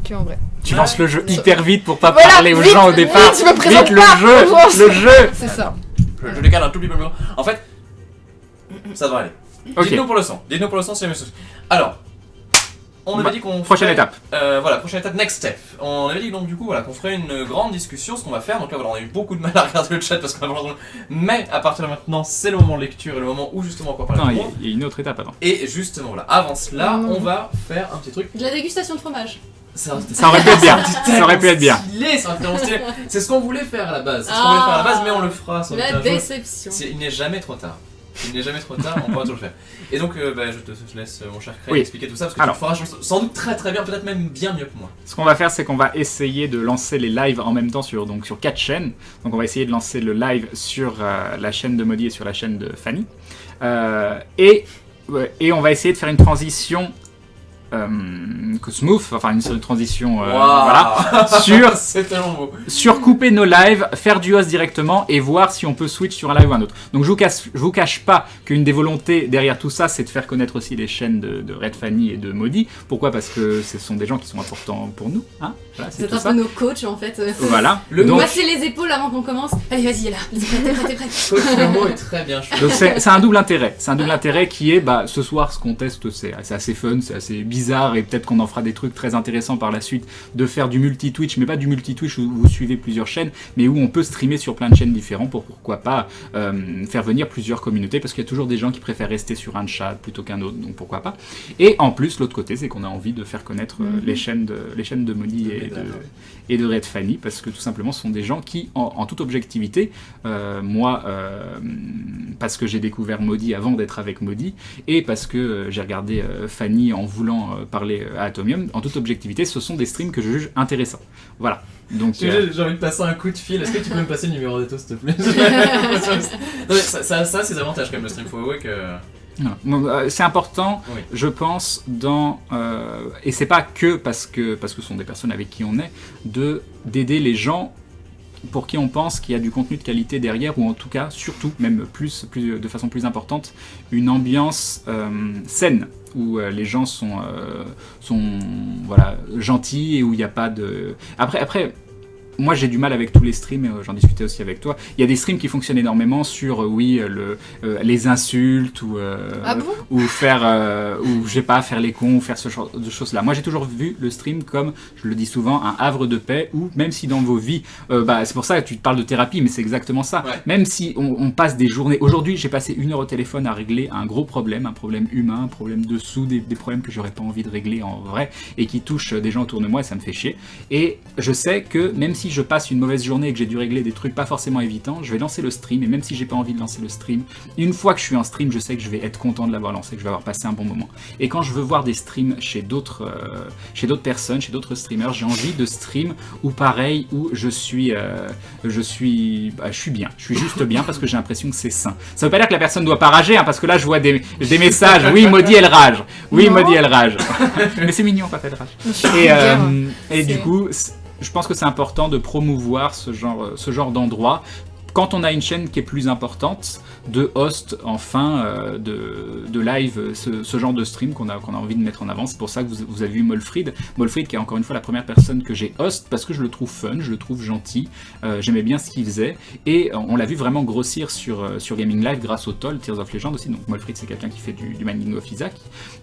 Speaker 4: qu'en vrai.
Speaker 1: Tu lances le jeu hyper vite pour pas
Speaker 4: Voilà,
Speaker 1: parler aux
Speaker 4: vite,
Speaker 1: gens au départ.
Speaker 4: vite, je me présente
Speaker 1: Vite,
Speaker 4: pas,
Speaker 1: le
Speaker 4: bonjour.
Speaker 1: jeu.
Speaker 4: C'est ça.
Speaker 2: Je décale un tout petit peu le micro. En fait, ça devrait aller.
Speaker 1: Ok.
Speaker 2: Dites-nous pour le son. Dites-nous pour le son si jamais. Alors, on avait dit qu'on.
Speaker 1: Prochaine
Speaker 2: ferait-
Speaker 1: étape.
Speaker 2: Voilà, prochaine étape, next step. On avait dit donc du coup voilà, qu'on ferait une grande discussion, ce qu'on va faire. Donc là voilà, on a eu beaucoup de mal à regarder le chat parce qu'on a pas mais à partir de maintenant, c'est le moment lecture et le moment où justement on va
Speaker 1: Non,
Speaker 2: parler
Speaker 1: il
Speaker 2: de
Speaker 1: y a-
Speaker 2: monde.
Speaker 1: il y a une autre étape avant.
Speaker 2: Et justement voilà, avant cela,
Speaker 4: Mm.
Speaker 2: on va faire un petit truc.
Speaker 3: De la dégustation de fromage.
Speaker 2: Ça
Speaker 1: Ça aurait pu être bien. Ça aurait pu être bien.
Speaker 2: Stylé, ça aurait été tellement stylé. C'est ce qu'on voulait faire à la base. C'est ce
Speaker 3: Ah.
Speaker 2: qu'on voulait faire à la base, mais on le fera sans doute
Speaker 3: La
Speaker 2: un jour.
Speaker 3: déception.
Speaker 2: Il n'est jamais trop tard. Il n'est jamais trop tard, on pourra toujours le faire. Et donc, je te laisse, mon cher Craig,
Speaker 1: Oui.
Speaker 2: expliquer tout ça parce que
Speaker 1: Alors.
Speaker 2: tu le feras sans doute très très bien, peut-être même bien mieux que moi.
Speaker 1: Ce qu'on va faire, c'est qu'on va essayer de lancer les lives en même temps sur 4 chaînes. Donc on va essayer de lancer le live sur la chaîne de Maudit et sur la chaîne de Fanny. Et on va essayer de faire une transition smooth, enfin une transition voilà, sur
Speaker 2: C'est tellement beau.
Speaker 1: surcouper nos lives, faire du host directement et voir si on peut switch sur un live ou un autre. Donc je vous cache pas qu'une des volontés derrière tout ça, c'est de faire connaître aussi les chaînes de Red Fanny et de Maudit. Pourquoi ? Parce que ce sont des gens qui sont importants pour nous. Hein, voilà, c'est
Speaker 3: C'est
Speaker 1: tout
Speaker 3: un
Speaker 1: ça.
Speaker 3: peu nos coachs en fait.
Speaker 1: Voilà.
Speaker 2: Le
Speaker 1: Donc,
Speaker 3: Masser les épaules avant qu'on commence. Allez, vas-y, là. T'es prête.
Speaker 2: Coach, le mot est très bien choisi.
Speaker 1: donc c'est un double intérêt. C'est un double intérêt qui est, ce soir, ce qu'on teste, c'est assez fun, c'est assez bizarre et peut-être qu'on en fera des trucs très intéressants par la suite, de faire du multi-Twitch, mais pas du multi-Twitch où vous suivez plusieurs chaînes, mais où on peut streamer sur plein de chaînes différentes pour pourquoi pas faire venir plusieurs communautés, parce qu'il y a toujours des gens qui préfèrent rester sur un chat plutôt qu'un autre, donc pourquoi pas. Et en plus, l'autre côté, c'est qu'on a envie de faire connaître les chaînes de Maudit et de Red Fanny, parce que tout simplement, ce sont des gens qui, en toute objectivité, moi, parce que j'ai découvert Maudit avant d'être avec Maudit, et parce que j'ai regardé Fanny en voulant parler à Atomium, en toute objectivité, ce sont des streams que je juge intéressants. Voilà. Donc,
Speaker 2: J'ai envie de passer un coup de fil. Est-ce que tu peux me passer le numéro d'Eto, s'il te plaît? Non, mais ça a ses avantages quand même, le stream. Faut avouer que.
Speaker 1: non. C'est important,
Speaker 2: Oui.
Speaker 1: je pense, et c'est pas que parce que ce sont des personnes avec qui on est, d'aider les gens pour qui on pense qu'il y a du contenu de qualité derrière, ou en tout cas, surtout, même de façon plus importante, une ambiance saine, où les gens sont voilà, gentils et où il n'y a pas de... Après, moi j'ai du mal avec tous les streams, et j'en discutais aussi avec toi. Il y a des streams qui fonctionnent énormément sur les insultes ou
Speaker 4: Ah bon?
Speaker 1: ou faire ou je sais pas, faire les cons ou faire ce genre de choses là. Moi j'ai toujours vu le stream comme, je le dis souvent, un havre de paix, où même si dans vos vies c'est pour ça que tu te parles de thérapie, mais c'est exactement ça.
Speaker 2: Ouais.
Speaker 1: Même si on passe des journées, aujourd'hui j'ai passé 1 heure au téléphone à régler un gros problème, un problème humain, un problème de sous, des problèmes que j'aurais pas envie de régler en vrai et qui touchent des gens autour de moi, et ça me fait chier. Et je sais que même si je passe une mauvaise journée et que j'ai dû régler des trucs pas forcément évidents, je vais lancer le stream, et même si j'ai pas envie de lancer le stream, une fois que je suis en stream, je sais que je vais être content de l'avoir lancé, que je vais avoir passé un bon moment. Et quand je veux voir des streams chez d'autres personnes, chez d'autres streamers, j'ai envie de stream où pareil, où je suis bien, je suis juste bien parce que j'ai l'impression que c'est sain. Ça veut pas dire que la personne doit pas rager, hein, parce que là je vois des messages, oui Maudit elle rage, oui
Speaker 4: Non.
Speaker 1: Maudit elle rage, mais c'est mignon quand elle rage. Et du coup, je pense que c'est important de promouvoir ce genre d'endroit. Quand on a une chaîne qui est plus importante, de host enfin de live, ce genre de stream qu'on a envie de mettre en avant. C'est pour ça que vous avez vu Molfrid qui est encore une fois la première personne que j'ai host, parce que je le trouve fun, je le trouve gentil, j'aimais bien ce qu'il faisait, et on l'a vu vraiment grossir sur Gaming Live grâce au Toll, Tears of Legend aussi. Donc Molfrid, c'est quelqu'un qui fait du mining of Isaac,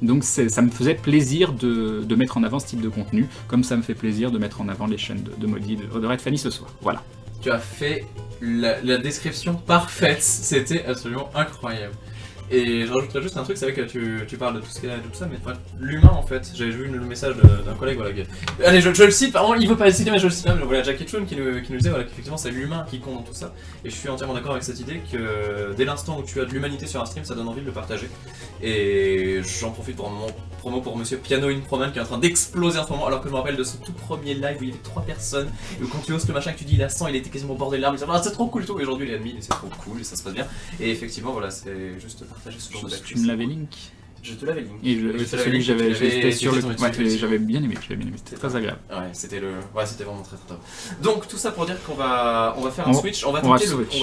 Speaker 1: donc ça me faisait plaisir de mettre en avant ce type de contenu, comme ça me fait plaisir de mettre en avant les chaînes de Maudit, de Red Fanny ce soir. Voilà.
Speaker 2: Tu as fait la description parfaite, c'était absolument incroyable. Et je rajouterais juste un truc, c'est vrai que tu parles de tout ce qu'il y a, de tout ça, mais enfin, l'humain en fait, j'avais vu le message d'un collègue, voilà, allez je le cite, pardon, il veut pas le citer mais je le cite même, voilà, Jackie Chun qui nous disait voilà, qu'effectivement c'est l'humain qui compte dans tout ça, et je suis entièrement d'accord avec cette idée que dès l'instant où tu as de l'humanité sur un stream, ça donne envie de le partager, et j'en profite pour mon promo pour Monsieur Piano in Proman qui est en train d'exploser en ce moment, alors que je me rappelle de son tout premier live où il y avait 3 personnes, et où quand tu hostes le machin que tu dis il a 100, il était quasiment au bord des larmes, il disait ah, c'est trop cool et tout, et aujourd'hui il est à 1000 et c'est trop cool et ça se passe bien, et effectivement voilà, c'est juste partager ce genre d'actu.
Speaker 1: Tu me l'avais link.
Speaker 2: Je te l'avais link.
Speaker 1: Et c'est celui que j'avais sur le. Ouais, j'avais bien aimé, c'était très agréable.
Speaker 2: Ouais, c'était vraiment très top. Donc tout ça pour dire qu'on va faire un switch, on va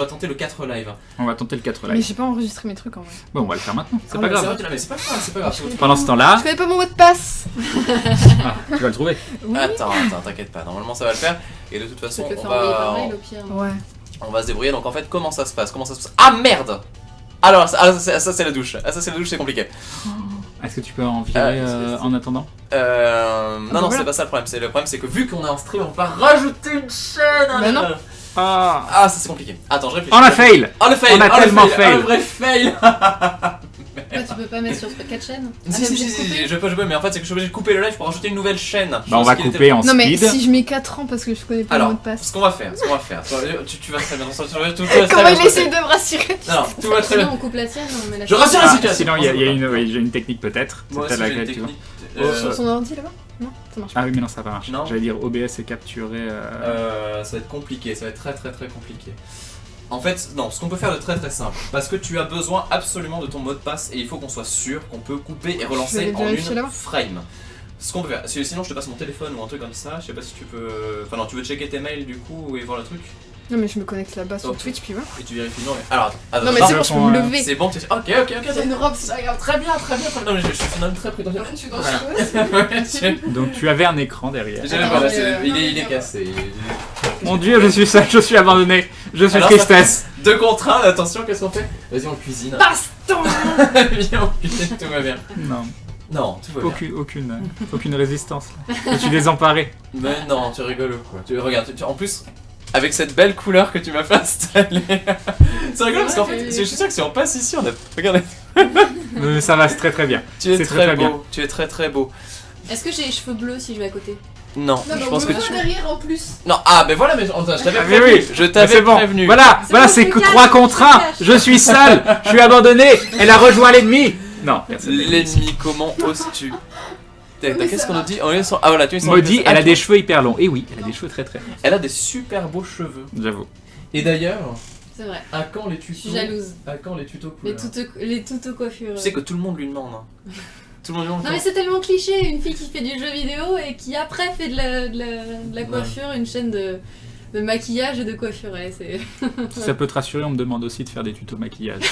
Speaker 2: tenter le 4 live.
Speaker 1: On va tenter le 4
Speaker 4: Mais
Speaker 1: live.
Speaker 4: j'ai pas enregistré mes trucs en vrai.
Speaker 1: Bon, on va le faire maintenant, c'est
Speaker 4: Ah,
Speaker 1: pas
Speaker 4: mais
Speaker 1: grave.
Speaker 2: Mais c'est pas grave.
Speaker 1: Pendant ce temps-là,
Speaker 4: Je connais pas mon mot de passe.
Speaker 1: tu vas le trouver.
Speaker 4: Oui.
Speaker 2: Attends, t'inquiète pas, normalement ça va le faire. Et de toute
Speaker 3: Je
Speaker 2: façon,
Speaker 3: peux te le
Speaker 2: on
Speaker 3: faire envoyer par
Speaker 2: va,
Speaker 3: mail au pire.
Speaker 4: Ouais.
Speaker 2: on va se débrouiller. Donc en fait, comment ça se passe? Ah merde! Alors, ça c'est la douche. Ah, ça c'est la douche, c'est compliqué.
Speaker 1: Est-ce que tu peux en virer en attendant?
Speaker 2: Non,
Speaker 4: voilà.
Speaker 2: c'est pas ça le problème. Le problème, c'est que vu qu'on est en stream, on va rajouter une chaîne.
Speaker 4: Bah non.
Speaker 2: Ah, ça c'est compliqué. Attends, je réfléchis.
Speaker 1: On a fail!
Speaker 2: Oh le fail!
Speaker 1: On a tellement fail.
Speaker 2: Oh, le vrai fail!
Speaker 3: Pourquoi tu peux pas mettre sur 4 chaînes?
Speaker 2: Si, je peux jouer, mais en fait, c'est que je suis obligé de couper le live pour rajouter une nouvelle chaîne.
Speaker 1: Bah, on va couper en
Speaker 4: Non mais
Speaker 1: speed.
Speaker 4: si je mets 4 ans parce que je connais pas le
Speaker 2: Alors,
Speaker 4: mot de passe.
Speaker 2: ce qu'on va faire, tu vas très bien, tout va très
Speaker 4: Comment
Speaker 2: bien.
Speaker 4: il essaie de me rassurer?
Speaker 2: Non, tout va très
Speaker 3: Sinon
Speaker 2: bien.
Speaker 3: on coupe la tienne, on met la
Speaker 2: Je rassure la
Speaker 1: Ah,
Speaker 2: situation.
Speaker 1: sinon, il y a une technique peut-être.
Speaker 2: Moi
Speaker 1: C'est
Speaker 2: aussi,
Speaker 1: peut-être
Speaker 2: j'ai une
Speaker 1: laquelle tu vois.
Speaker 2: technique.
Speaker 4: Sur son ordi là-bas? Non, ça marche pas.
Speaker 1: Ah oui, mais non, ça va pas marcher.
Speaker 2: Non.
Speaker 1: J'allais dire OBS est capturé.
Speaker 2: Ça va être compliqué, ça va être très compliqué. En fait, non, ce qu'on peut faire de très simple, parce que tu as besoin absolument de ton mot de passe et il faut qu'on soit sûr qu'on peut couper et
Speaker 4: Je
Speaker 2: relancer
Speaker 4: vais
Speaker 2: en
Speaker 4: vérifier
Speaker 2: une
Speaker 4: là-bas.
Speaker 2: frame. Ce qu'on peut faire, sinon je te passe mon téléphone ou un truc comme ça, je sais pas si tu peux... Enfin non, tu veux checker tes mails du coup et voir le truc
Speaker 4: Non mais je me connecte là-bas sur
Speaker 2: Ok.
Speaker 4: Twitch puis voilà.
Speaker 2: et tu vérifies. Non mais... Alors attends,
Speaker 4: Non mais
Speaker 1: attends,
Speaker 4: c'est bon, je peux me lever.
Speaker 2: c'est bon, ok,
Speaker 4: C'est une robe, c'est
Speaker 2: ça regarde très bien. Non mais je suis un homme très prétentieux.
Speaker 4: Je suis dans
Speaker 2: Voilà. Ouais,
Speaker 1: Donc tu avais un écran derrière.
Speaker 2: voilà,
Speaker 3: mais,
Speaker 2: il est cassé.
Speaker 1: Mon dieu, je suis seul, je suis abandonné. Je suis
Speaker 2: Alors,
Speaker 1: tristesse.
Speaker 2: 2 contre 1, attention, qu'est-ce qu'on fait? Vas-y, on cuisine.
Speaker 4: Baston.
Speaker 2: Viens, on cuisine, tout va bien.
Speaker 1: Non,
Speaker 2: Non, tout va bien.
Speaker 1: aucune résistance. Je suis désemparé.
Speaker 2: Mais non, tu rigoles ou quoi? Regarde, en plus, avec cette belle couleur que tu m'as fait installer. C'est rigolo parce qu'en fait, je suis sûr que si on passe ici, on a. Regardez,
Speaker 1: Ça va très bien.
Speaker 2: tu es
Speaker 1: C'est
Speaker 2: très
Speaker 1: très bien.
Speaker 2: beau. Tu es très beau.
Speaker 3: Est-ce que j'ai les cheveux bleus si je vais à côté?
Speaker 2: Non, je pense que tu.
Speaker 3: derrière en plus.
Speaker 2: Non, ah, mais voilà, mais je t'avais
Speaker 1: Ah, mais
Speaker 2: prévenu.
Speaker 1: oui.
Speaker 2: Je
Speaker 1: Mais
Speaker 2: t'avais
Speaker 1: c'est bon.
Speaker 2: prévenu.
Speaker 1: Voilà,
Speaker 3: C'est bon,
Speaker 1: c'est
Speaker 3: je me
Speaker 1: 3
Speaker 3: cache,
Speaker 1: contre
Speaker 3: je me
Speaker 1: 1.
Speaker 3: cache.
Speaker 1: Je suis sale, je suis abandonné. Elle a rejoint l'ennemi. Non, personne.
Speaker 2: L'ennemi, comment oses-tu? Qu'est-ce qu'on nous dit? Ah voilà, tu es
Speaker 1: Maudit, elle a des cheveux hyper longs. Et oui, elle a des cheveux très.
Speaker 2: Elle a des super beaux cheveux.
Speaker 1: J'avoue.
Speaker 2: Et d'ailleurs,
Speaker 3: C'est vrai.
Speaker 2: à quand les
Speaker 3: Je
Speaker 2: tutos?
Speaker 3: suis jalouse.
Speaker 2: À quand les tutos
Speaker 3: Les
Speaker 2: couleurs?
Speaker 3: tutos coiffures.
Speaker 2: Tu sais que tout le monde lui demande. Hein. Tout le monde lui demande.
Speaker 3: Non mais c'est tellement cliché, une fille qui fait du jeu vidéo et qui après fait de la coiffure, une chaîne de maquillage et de coiffure. Ouais, c'est...
Speaker 1: Si ça peut te rassurer, on me demande aussi de faire des tutos maquillage. Donc,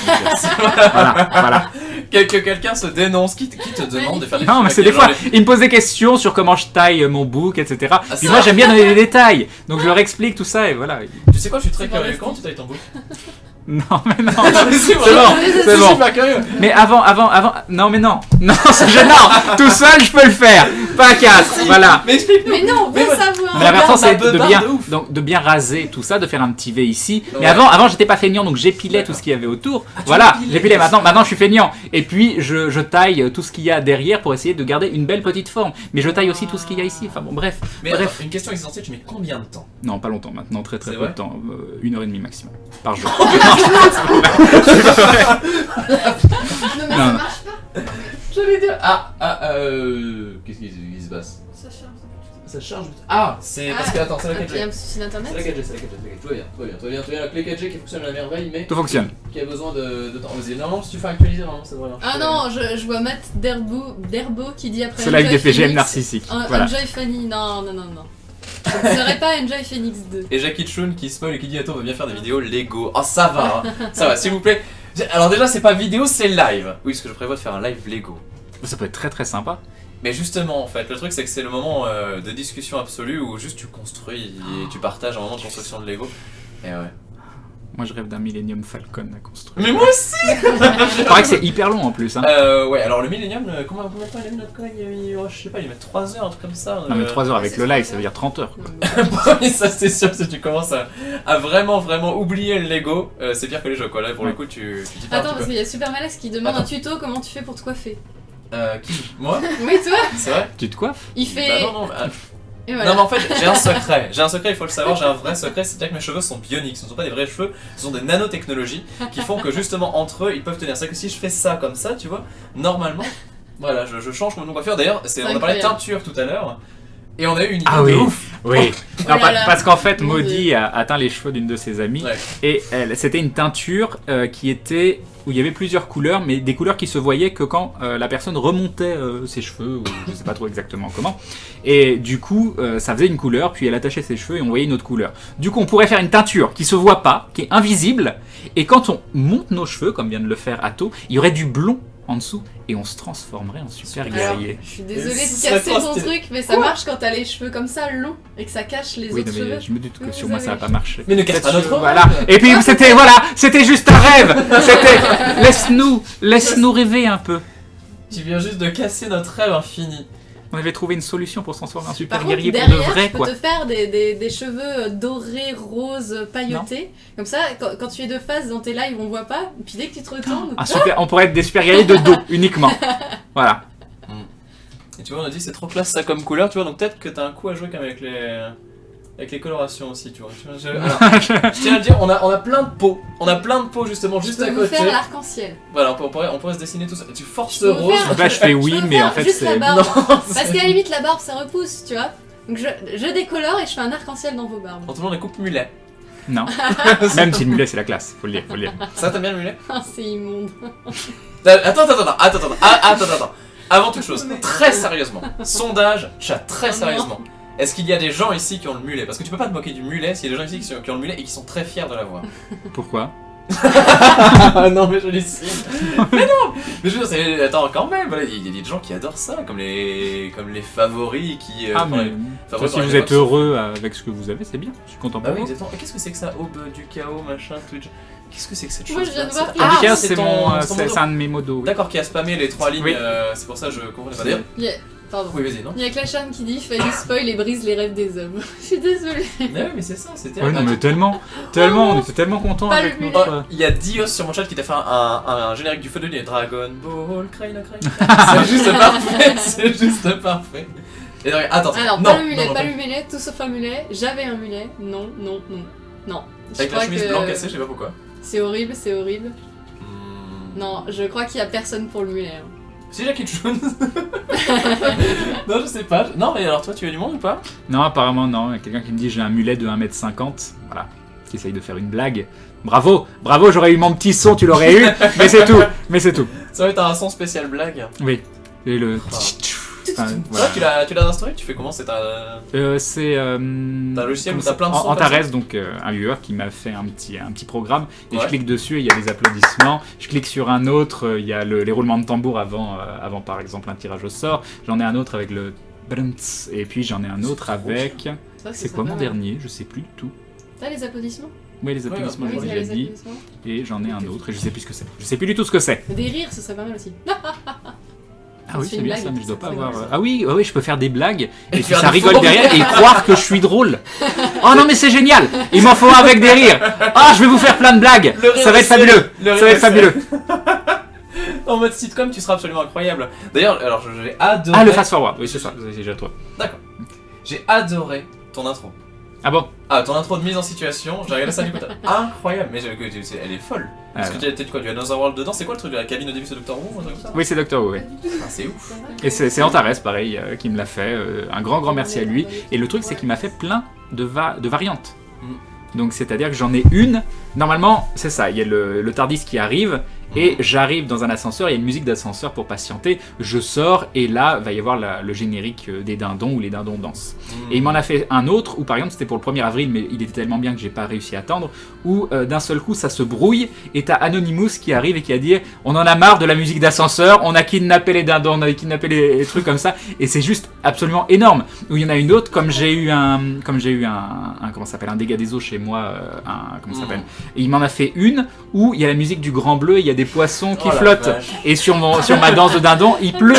Speaker 1: voilà.
Speaker 2: Quelqu'un se dénonce, qui te demande de faire des
Speaker 1: Non, mais c'est des fois, ils me posent des questions sur comment je taille mon book, etc. Puis
Speaker 2: ça
Speaker 1: moi, j'aime bien donner des détails. Donc je leur explique tout ça et voilà.
Speaker 2: Tu sais quoi, je suis très
Speaker 3: C'est
Speaker 2: curieux.
Speaker 3: pas
Speaker 2: Comment tu tailles ton book?
Speaker 1: Non, mais non.
Speaker 2: C'est
Speaker 1: bon, c'est bon.
Speaker 2: super curieux.
Speaker 1: Mais avant, non, mais non. Non, c'est gênant. Tout seul, je peux le faire. Pas à 4. Voilà.
Speaker 2: Mais explique-nous.
Speaker 3: Mais non, on veut
Speaker 2: Mais ouais.
Speaker 3: savoir.
Speaker 1: Mais l'important, c'est
Speaker 2: Regarde,
Speaker 1: de bien,
Speaker 2: de ouf.
Speaker 1: donc, de bien raser tout ça, de faire un petit V ici. Mais
Speaker 2: Ouais.
Speaker 1: avant, j'étais pas feignant, donc j'épilais tout
Speaker 2: D'accord.
Speaker 1: ce qu'il y avait autour.
Speaker 2: Ah, tu
Speaker 1: Voilà,
Speaker 2: épilais.
Speaker 1: j'épilais. Maintenant, je suis feignant. Et puis, je taille tout ce qu'il y a derrière pour essayer de garder une belle petite forme. Mais je taille aussi tout ce qu'il y a ici. Enfin bon, bref.
Speaker 2: Mais
Speaker 1: Bref.
Speaker 2: attends, une question existentielle, tu mets combien de temps?
Speaker 1: Non, pas longtemps maintenant, très
Speaker 2: C'est
Speaker 1: peu
Speaker 2: vrai
Speaker 1: de temps. 1h30 maximum. Par jour.
Speaker 4: Non mais
Speaker 1: Non.
Speaker 4: ça marche pas.
Speaker 2: J'allais dire. Qu'est-ce qui se passe?
Speaker 4: Ça charge.
Speaker 2: Ça charge. Ah, c'est parce que attends, c'est la
Speaker 3: Il y a
Speaker 2: 4G.
Speaker 3: un petit souci d'internet.
Speaker 2: C'est la 4G, c'est la 4G. Tout va bien. La clé 4G qui fonctionne à la merveille, mais
Speaker 1: Tout fonctionne.
Speaker 2: qui a besoin de temps. Vas-y, normalement, si tu fais actualiser, normalement, ça devrait marcher.
Speaker 3: Ah non, je vois Matt Derbo qui dit après
Speaker 1: Ce live
Speaker 3: Enjoy
Speaker 1: des PGM
Speaker 3: Phoenix,
Speaker 1: narcissiques. Voilà.
Speaker 3: Enjoy Fanny, non. Je ne serais pas Enjoy Phoenix 2.
Speaker 2: Et Jackie Chun qui spoil et qui dit attends on va bien faire des vidéos Lego. Oh ça va, ça va s'il vous plaît. Alors déjà c'est pas vidéo c'est live. Oui parce que je prévois de faire un live Lego.
Speaker 1: Ça peut être très sympa.
Speaker 2: Mais justement en fait le truc c'est que c'est le moment de discussion absolue où juste tu construis et tu partages un moment de construction de Lego. Et ouais.
Speaker 1: Moi, je rêve d'un Millennium Falcon à construire.
Speaker 2: Mais moi aussi.
Speaker 1: Il paraît que c'est hyper long en plus. Hein.
Speaker 2: Ouais, alors le Millennium, combien de temps il a mis notre collègue? Je sais pas, il met 3 heures, un truc comme ça.
Speaker 1: Non, mais 3 heures avec
Speaker 3: c'est
Speaker 1: le
Speaker 3: ça,
Speaker 1: live,
Speaker 3: ça.
Speaker 1: ça veut dire 30 heures. Quoi.
Speaker 2: Oui, ça c'est sûr, si tu commences à vraiment oublier le Lego, c'est pire que les jeux quoi. Là pour le coup, tu t'y perds un
Speaker 3: Attends, parce
Speaker 2: petit
Speaker 3: qu'il y a Super Malax qui demande
Speaker 2: Attends.
Speaker 3: un tuto comment tu fais pour te coiffer.
Speaker 2: peu. Qui? Moi?
Speaker 3: Oui, toi
Speaker 2: C'est vrai?
Speaker 1: Tu te coiffes?
Speaker 3: Il fait.
Speaker 2: Bah non,
Speaker 3: Et voilà.
Speaker 2: Non mais en fait j'ai un secret, il faut le savoir, j'ai un vrai secret, c'est-à-dire que mes cheveux sont bioniques, ce ne sont pas des vrais cheveux, ce sont des nanotechnologies qui font que justement entre eux ils peuvent tenir. C'est que si je fais ça comme ça, tu vois, normalement, voilà, je change mon coiffure. D'ailleurs, on a parlé de
Speaker 3: incroyable.
Speaker 2: teinture tout à l'heure, et on a eu une idée
Speaker 1: Ah
Speaker 2: de
Speaker 1: oui.
Speaker 2: ouf.
Speaker 1: Oui.
Speaker 3: Oh
Speaker 1: Non,
Speaker 3: là là.
Speaker 1: parce qu'en fait,
Speaker 3: Mon
Speaker 1: Maudit a atteint les cheveux d'une de ses amies.
Speaker 2: Ouais.
Speaker 1: Et c'était une teinture qui était où il y avait plusieurs couleurs, mais des couleurs qui se voyaient que quand la personne remontait ses cheveux, ou je sais pas trop exactement comment. Et du coup, ça faisait une couleur, puis elle attachait ses cheveux et on voyait une autre couleur. Du coup, on pourrait faire une teinture qui se voit pas, qui est invisible, et quand on monte nos cheveux, comme vient de le faire Atto, il y aurait du blond en dessous, et on se transformerait en super
Speaker 3: Alors,
Speaker 1: guerrier.
Speaker 3: je suis désolée
Speaker 2: Ce
Speaker 3: de
Speaker 2: serait
Speaker 3: casser
Speaker 2: trop
Speaker 3: ton
Speaker 2: stylé.
Speaker 3: truc, mais ça marche quand t'as les cheveux comme ça longs et que ça cache les
Speaker 1: Oui,
Speaker 3: autres
Speaker 1: non,
Speaker 3: cheveux.
Speaker 1: mais je me doute que
Speaker 3: Oui,
Speaker 1: sur
Speaker 3: vous
Speaker 1: moi ça va
Speaker 3: avez-
Speaker 1: pas marcher.
Speaker 2: Mais ne casse pas notre
Speaker 1: Voilà.
Speaker 2: rêve.
Speaker 1: Et puis c'était juste un rêve. Laisse-nous rêver un peu.
Speaker 2: Tu viens juste de casser notre rêve infini.
Speaker 1: On avait trouvé une solution pour se transformer en super
Speaker 3: Par contre,
Speaker 1: guerrier pour de
Speaker 3: derrière,
Speaker 1: vrai
Speaker 3: tu peux
Speaker 1: quoi.
Speaker 3: te faire des cheveux dorés, roses, pailletés. Comme ça, quand tu es de face dans tes lives, on voit pas. Puis dès que tu te retournes,
Speaker 1: Un super, on pourrait être des super guerriers de dos uniquement. Voilà.
Speaker 2: Et tu vois, on a dit c'est trop classe ça comme couleur, tu vois, donc peut-être que t'as un coup à jouer quand même avec les colorations aussi, tu vois. Alors, je tiens à le dire, on a plein de pots. On a plein de pots justement
Speaker 3: je
Speaker 2: juste
Speaker 3: peux
Speaker 2: à
Speaker 3: vous
Speaker 2: côté.
Speaker 3: faire l'arc-en-ciel.
Speaker 2: Voilà, on pourrait se dessiner tout ça. Tu forces
Speaker 3: Je peux vous
Speaker 2: rose.
Speaker 3: faire-
Speaker 1: Là je fais oui,
Speaker 3: Je peux
Speaker 1: mais
Speaker 3: faire
Speaker 1: en fait
Speaker 3: juste la
Speaker 1: c'est.
Speaker 3: barbe.
Speaker 2: Non,
Speaker 3: Parce qu'à la limite, la barbe, ça repousse, tu vois. Donc je décolore et je fais un arc-en-ciel dans vos barbes.
Speaker 2: On te demande les coupes mulet.
Speaker 1: Non. Même si le mulet c'est la classe, faut le dire, faut le dire.
Speaker 2: Ça t'aimes bien le mulet?
Speaker 3: Ah, c'est immonde.
Speaker 2: Attends. Avant toute chose, très sérieusement, sondage, chat, très
Speaker 3: Oh non.
Speaker 2: sérieusement. Est-ce qu'il y a des gens ici qui ont le mulet? Parce que tu peux pas te moquer du mulet s'il y a des gens ici qui ont le mulet et qui sont très fiers de l'avoir.
Speaker 1: Pourquoi?
Speaker 2: Non mais je les cite. Mais non. Mais je veux dire, attends quand même. Voilà, il y a des gens qui adorent ça, comme les favoris qui.
Speaker 1: Ah
Speaker 2: font
Speaker 1: mais
Speaker 2: les-
Speaker 1: ça,
Speaker 2: favoris
Speaker 1: si
Speaker 2: pour
Speaker 1: vous
Speaker 2: les
Speaker 1: êtes
Speaker 2: vacances.
Speaker 1: heureux avec ce que vous avez, c'est bien. Je suis content
Speaker 2: Bah
Speaker 1: pour
Speaker 2: oui,
Speaker 1: vous.
Speaker 2: exactement. Et qu'est-ce que c'est que ça, Aube du chaos, machin, Twitch? Qu'est-ce que c'est que cette chose?
Speaker 3: Moi, je viens de voir qu'il y
Speaker 1: En
Speaker 3: a-
Speaker 1: tout cas,
Speaker 3: Ah,
Speaker 1: c'est
Speaker 2: ton
Speaker 1: c'est
Speaker 2: modo.
Speaker 1: un de mes modos. oui.
Speaker 2: D'accord, qui a spammé les 3 lignes,
Speaker 1: Oui.
Speaker 2: c'est pour ça que je comprenais pas. D'ailleurs,
Speaker 3: Pardon.
Speaker 2: oui, vas-y, non?
Speaker 3: Il y a Clasham qui dit Fanny spoil et brise les rêves des hommes. Je suis désolée.
Speaker 2: Mais oui, mais c'est ça, c'était.
Speaker 1: Ouais, non mais tellement, on était tellement contents
Speaker 3: Pas
Speaker 1: avec
Speaker 3: le
Speaker 1: notre.
Speaker 2: Oh, il y a Dios sur mon chat qui t'a fait un générique du feu de nuit, Dragon Ball, Kraina. C'est juste parfait, c'est juste parfait. Et donc, attends,
Speaker 3: Alors,
Speaker 2: non,
Speaker 3: pas le mulet,
Speaker 2: non,
Speaker 3: pas
Speaker 2: non,
Speaker 3: le mulet, tout sauf un mulet. J'avais un mulet. Non. Non. Je
Speaker 2: avec la
Speaker 3: crois
Speaker 2: chemise
Speaker 3: que
Speaker 2: blanche cassée, je sais pas pourquoi.
Speaker 3: C'est horrible, c'est horrible.
Speaker 2: Hmm.
Speaker 3: Non, je crois qu'il y a personne pour le mulet. hein.
Speaker 2: Si Jackie Chun. Non, je sais pas. Non, mais alors toi, tu as du monde ou pas?
Speaker 1: Non, apparemment non. Il y a quelqu'un qui me dit j'ai un mulet de 1m50. Voilà. Qui essaye de faire une blague. Bravo, j'aurais eu mon petit son, tu l'aurais eu. Mais c'est tout.
Speaker 2: Ça va être un son spécial blague.
Speaker 1: Oui. Et le.
Speaker 2: Ah.
Speaker 1: Enfin,
Speaker 2: Voilà.
Speaker 1: voilà.
Speaker 2: Tu l'as installé? Tu fais comment? C'est un.
Speaker 1: C'est
Speaker 2: T'as un logiciel où
Speaker 1: comment
Speaker 2: t'as plein de
Speaker 1: ça-
Speaker 2: sons
Speaker 1: Antares, donc un viewer qui m'a fait un petit programme et
Speaker 2: Ouais.
Speaker 1: je clique dessus et il y a des applaudissements. Je clique sur un autre, il y a les roulements de tambour avant par exemple un tirage au sort. J'en ai un autre avec le badumts, et puis j'en ai un autre avec.
Speaker 3: Ça,
Speaker 1: C'est
Speaker 3: ça
Speaker 1: quoi
Speaker 3: pas
Speaker 1: mon
Speaker 3: mal.
Speaker 1: dernier? Je sais plus du tout.
Speaker 3: T'as les applaudissements
Speaker 1: Oui, les applaudissements,
Speaker 2: Ouais,
Speaker 1: je
Speaker 3: Oui,
Speaker 1: l'ai
Speaker 3: il y a
Speaker 1: déjà
Speaker 3: les
Speaker 1: dit.
Speaker 3: applaudissements.
Speaker 1: Et j'en ai un autre et je sais plus ce que c'est. Je sais plus du tout ce que c'est.
Speaker 3: Des rires, ce serait pas mal aussi.
Speaker 1: Ah oui,
Speaker 3: fait
Speaker 1: c'est
Speaker 3: une
Speaker 1: bien
Speaker 3: blague,
Speaker 1: ça, mais je dois
Speaker 3: c'est
Speaker 1: pas
Speaker 3: très
Speaker 1: avoir.
Speaker 3: drôle.
Speaker 1: Ah oui, je peux faire des blagues et puis
Speaker 2: faire
Speaker 1: ça
Speaker 2: des
Speaker 1: rigole
Speaker 2: faux
Speaker 1: derrière
Speaker 2: rires.
Speaker 1: et croire que je suis drôle. Oh non, mais c'est génial. Il m'en faut un avec des rires. Ah, je vais vous faire plein de blagues.
Speaker 2: Le rire
Speaker 1: Ça va être
Speaker 2: de Céline.
Speaker 1: fabuleux.
Speaker 2: Le rire
Speaker 1: Ça va
Speaker 2: de
Speaker 1: être fabuleux.
Speaker 2: En mode sitcom, tu seras absolument incroyable. D'ailleurs, alors j'ai adoré.
Speaker 1: Ah, le fast forward. Oui, c'est ça. C'est déjà toi.
Speaker 2: D'accord. J'ai adoré ton intro.
Speaker 1: Ah bon?
Speaker 2: Ah, ton intro de mise en situation, j'ai regardé ça du côté. Incroyable, mais elle est folle. Parce que tu as quoi, du Another World dedans? C'est quoi le truc de la cabine au début, c'est Doctor Who, un truc comme ça?
Speaker 1: Oui, c'est Doctor Who, oui.
Speaker 2: Ah, c'est ouf.
Speaker 1: Et c'est Antares, pareil, qui me l'a fait. Un grand merci à lui. Et le truc, c'est qu'il m'a fait plein de variantes. Donc, c'est-à-dire que j'en ai une. Normalement, c'est ça. Il y a le TARDIS qui arrive. Et j'arrive dans un ascenseur, il y a une musique d'ascenseur pour patienter, je sors et là va y avoir le générique des dindons où les dindons dansent. Et il m'en a fait un autre où par exemple c'était pour le 1er avril mais il était tellement bien que j'ai pas réussi à attendre, où d'un seul coup ça se brouille et t'as Anonymous qui arrive et qui a dit on en a marre de la musique d'ascenseur, on a kidnappé les dindons, on a kidnappé les trucs comme ça et c'est juste absolument énorme. Où il y en a une autre comme j'ai eu un comment ça s'appelle, un dégât des eaux chez moi, comment ça s'appelle, et il m'en a fait une où il y a la musique du Grand Bleu, il y a des poissons qui flottent et sur ma danse de dindon il pleut.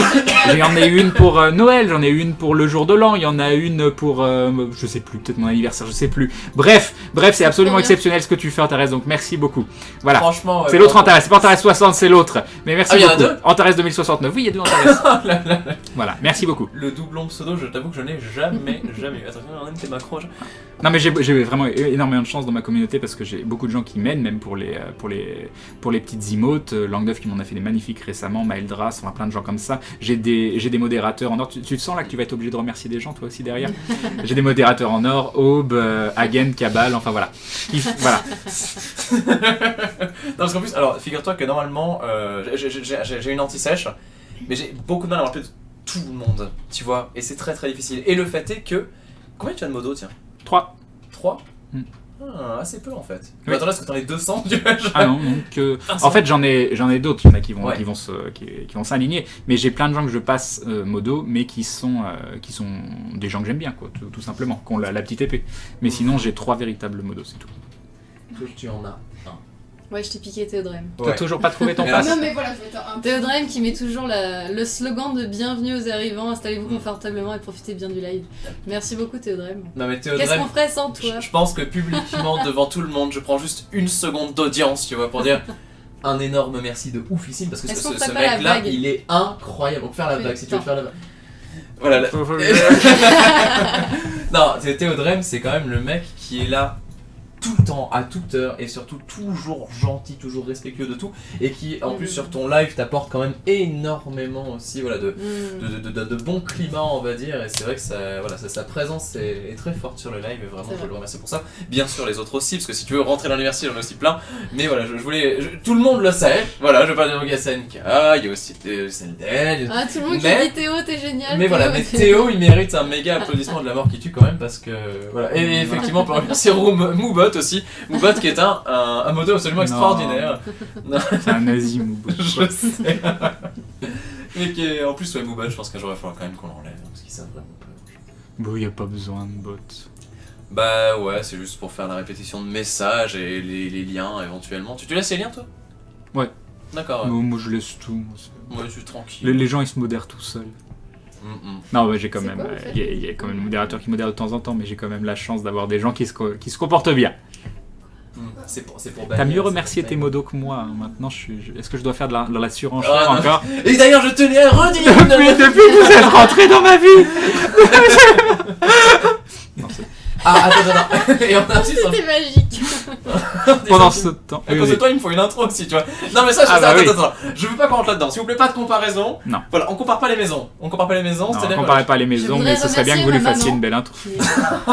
Speaker 1: Il y en a une pour Noël, j'en ai une pour le jour de l'an, il y en a une pour je sais plus, peut-être mon anniversaire, je sais plus. Bref, c'est absolument exceptionnel ce que tu fais Antares, donc merci beaucoup. Voilà.
Speaker 2: Franchement,
Speaker 1: c'est l'autre Antares, c'est pas Antares 60, c'est l'autre. Mais merci beaucoup.
Speaker 2: Il y en a deux
Speaker 1: Antares 2069. Oui, il y a deux Antares. Voilà, merci beaucoup.
Speaker 2: Le doublon pseudo, je t'avoue que je n'ai jamais eu. Attention, on aime tes macros.
Speaker 1: Non mais j'ai vraiment énormément de chance dans ma communauté parce que j'ai beaucoup de gens qui m'aident, même pour les petites emotes. Langneuf qui m'en a fait des magnifiques récemment, Maëldras, enfin plein de gens comme ça. J'ai des modérateurs en or. Tu te sens là que tu vas être obligé de remercier des gens toi aussi derrière. J'ai des modérateurs en or, Aube, Hagen, Cabal, enfin voilà. Voilà.
Speaker 2: Non parce qu'en plus, alors figure-toi que normalement j'ai une anti-sèche, mais j'ai beaucoup de mal à me rappeler de tout le monde, tu vois, et c'est très très difficile. Et le fait est que... Combien tu as de modos, tiens?
Speaker 1: 3.
Speaker 2: 3 assez peu en fait.
Speaker 1: Oui.
Speaker 2: Attends, est-ce que t'en as 200 tu vois,
Speaker 1: Ah non, donc en fait j'en ai d'autres, il y en a qui vont s'aligner, mais j'ai plein de gens que je passe modo, mais qui sont des gens que j'aime bien quoi, tout simplement, qui ont la petite épée. Mais sinon j'ai 3 véritables modos, c'est tout.
Speaker 2: Tu en as un.
Speaker 3: Ouais, je t'ai piqué Théodrem.
Speaker 1: T'as toujours pas trouvé ton
Speaker 2: Mais
Speaker 1: pass?
Speaker 4: Non, mais voilà, je vais être un peu.
Speaker 3: Théodrem qui met toujours le slogan de bienvenue aux arrivants, installez-vous confortablement et profitez bien du live. Merci beaucoup Théodrem.
Speaker 2: Non mais
Speaker 3: Qu'est-ce
Speaker 2: Théodrem,
Speaker 3: qu'on ferait sans toi?
Speaker 2: je pense que publiquement devant tout le monde, je prends juste une seconde d'audience, tu vois, pour dire un énorme merci de oufissime parce que
Speaker 3: Est-ce qu'on
Speaker 2: ce
Speaker 3: ferait pas la
Speaker 2: mec là,
Speaker 3: vague?
Speaker 2: il est incroyable. Donc faire la vague si tu veux faire la vague. Voilà. Non, Théodrem, c'est quand même le mec qui est là tout le temps, à toute heure, et surtout toujours gentil, toujours respectueux de tout, et qui en plus sur ton live t'apporte quand même énormément aussi, voilà, de bon climat on va dire, et c'est vrai que sa présence est très forte sur le live, et vraiment je veux le remercier pour ça. Bien sûr les autres aussi, parce que si tu veux rentrer dans l'université j'en ai aussi plein, mais voilà, tout le monde le sait, voilà, je parle de SNK, il y a aussi Zelden,
Speaker 3: Ah, tout le monde qui dit Théo, t'es génial.
Speaker 2: mais voilà, mais Théo il mérite un méga applaudissement de la mort qui tue quand même parce que voilà, et effectivement on peut remercier Moubot aussi, Moubot qui est un modo absolument extraordinaire. Non.
Speaker 1: C'est un nazi Moubot.
Speaker 2: Je sais. Mais qui est en plus Moubot, je pense qu'un jour il va falloir quand même qu'on l'enlève parce qu'ils savent vraiment pas.
Speaker 1: Bon, y a pas besoin de bot.
Speaker 2: Bah ouais, c'est juste pour faire la répétition de messages et les liens éventuellement. Tu laisses les liens toi?
Speaker 1: Ouais.
Speaker 2: D'accord.
Speaker 1: Moi je laisse tout.
Speaker 2: Ouais, je suis tranquille.
Speaker 1: Les gens ils se modèrent tout seuls. Non, ouais, j'ai quand même. Il y a quand même le modérateur qui modère de temps en temps, mais j'ai quand même la chance d'avoir des gens qui se comportent bien.
Speaker 2: C'est pour
Speaker 1: T'as mieux remercié tes modos que moi. Hein. Maintenant, est-ce que je dois faire de la surenchère encore?
Speaker 2: Et d'ailleurs, je tenais à redire
Speaker 1: depuis que vous êtes rentré dans ma vie. Non,
Speaker 2: attends. Et on insiste.
Speaker 3: C'était magique.
Speaker 1: Pendant ce temps.
Speaker 2: À cause de toi, il me faut une intro aussi, tu vois. Non, mais ça, attends. Je veux pas qu'on rentre là-dedans. S'il vous plaît, pas de comparaison.
Speaker 1: Non.
Speaker 2: Voilà, on compare pas les maisons.
Speaker 1: Non, comparez pas les maisons,
Speaker 3: Je
Speaker 1: mais ce serait bien que vous lui
Speaker 3: voudrais
Speaker 1: fassiez
Speaker 3: remercier
Speaker 1: une belle intro.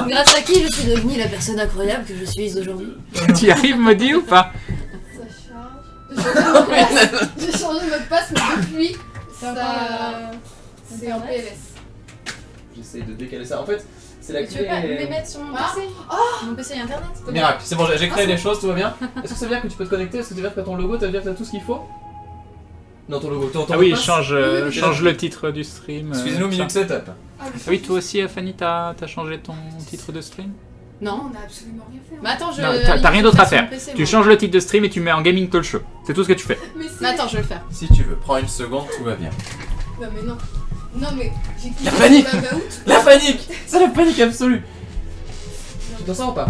Speaker 3: Grâce à qui je suis devenue la personne incroyable que je suis aujourd'hui.
Speaker 1: Tu y arrives, Maudit, ou pas?
Speaker 4: Ça charge. J'ai changé de mot de passe, mais depuis, ça. C'est en PLS.
Speaker 2: J'essaye de décaler ça. En fait, c'est la
Speaker 3: Tu veux pas
Speaker 2: clé.
Speaker 3: les mettre sur mon PC? Mon PC internet.
Speaker 2: Miracle, c'est bon, j'ai créé des choses, tout va bien. Est-ce que ça veut dire que tu peux te connecter? Est-ce que ça veut dire que t'as ton logo? Ça veut dire que t'as tout ce qu'il faut? Non, ton logo. Ton
Speaker 1: Ah oui,
Speaker 2: mot de passe
Speaker 1: change le titre du stream.
Speaker 2: Excusez-nous, Minute Setup.
Speaker 1: Ah oui, toi aussi, Fanny, t'as changé ton titre de stream?
Speaker 3: Non.
Speaker 4: On a absolument rien fait.
Speaker 3: Mais attends, je.
Speaker 1: Non, t'as rien d'autre à faire.
Speaker 3: PC,
Speaker 1: Tu
Speaker 3: moi.
Speaker 1: changes le titre de stream et tu mets en Gaming Talk Show. C'est tout ce que tu fais.
Speaker 3: Mais attends, je vais le faire.
Speaker 2: Si tu veux, prends une seconde, tout va bien.
Speaker 4: Non, mais non. Non, mais j'ai cliqué
Speaker 2: La panique.
Speaker 4: sur Babaout.
Speaker 2: La panique! C'est la panique absolue! Tu t'en sors ou pas?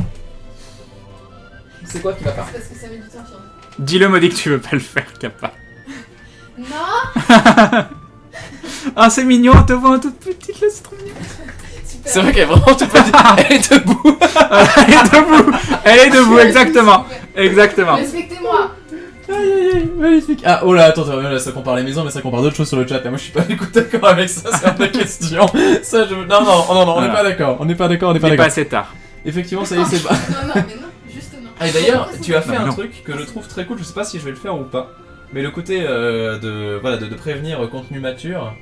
Speaker 2: C'est quoi qui va pas?
Speaker 4: C'est parce que ça met du temps à finir.
Speaker 1: Dis-le, Maudit, que tu veux pas le faire, Kappa.
Speaker 4: Non.
Speaker 1: Ah, c'est mignon, on te voit en toute petite là, c'est trop mignon.
Speaker 4: Super.
Speaker 2: C'est vrai qu'elle est vraiment toute petite. Elle est debout!
Speaker 1: Elle est debout,
Speaker 4: Je suis
Speaker 1: exactement.
Speaker 4: super.
Speaker 1: Exactement.
Speaker 4: Respectez-moi.
Speaker 2: Aïe, magnifique! Ah, oh là, attends, là, ça compare les maisons, mais ça compare d'autres choses sur le chat. Là, moi, je suis pas du coup d'accord avec ça, c'est hors de question. Ça, je. Non, on n'est pas d'accord. On n'est pas d'accord,
Speaker 1: Il est pas assez tard.
Speaker 2: Effectivement, ça y est, c'est pas.
Speaker 4: Non, mais non, juste non.
Speaker 2: Ah, et d'ailleurs, tu as fait
Speaker 1: Non, mais
Speaker 2: un
Speaker 1: non.
Speaker 2: truc que je trouve très cool, je sais pas si je vais le faire ou pas. Mais le côté de prévenir contenu mature,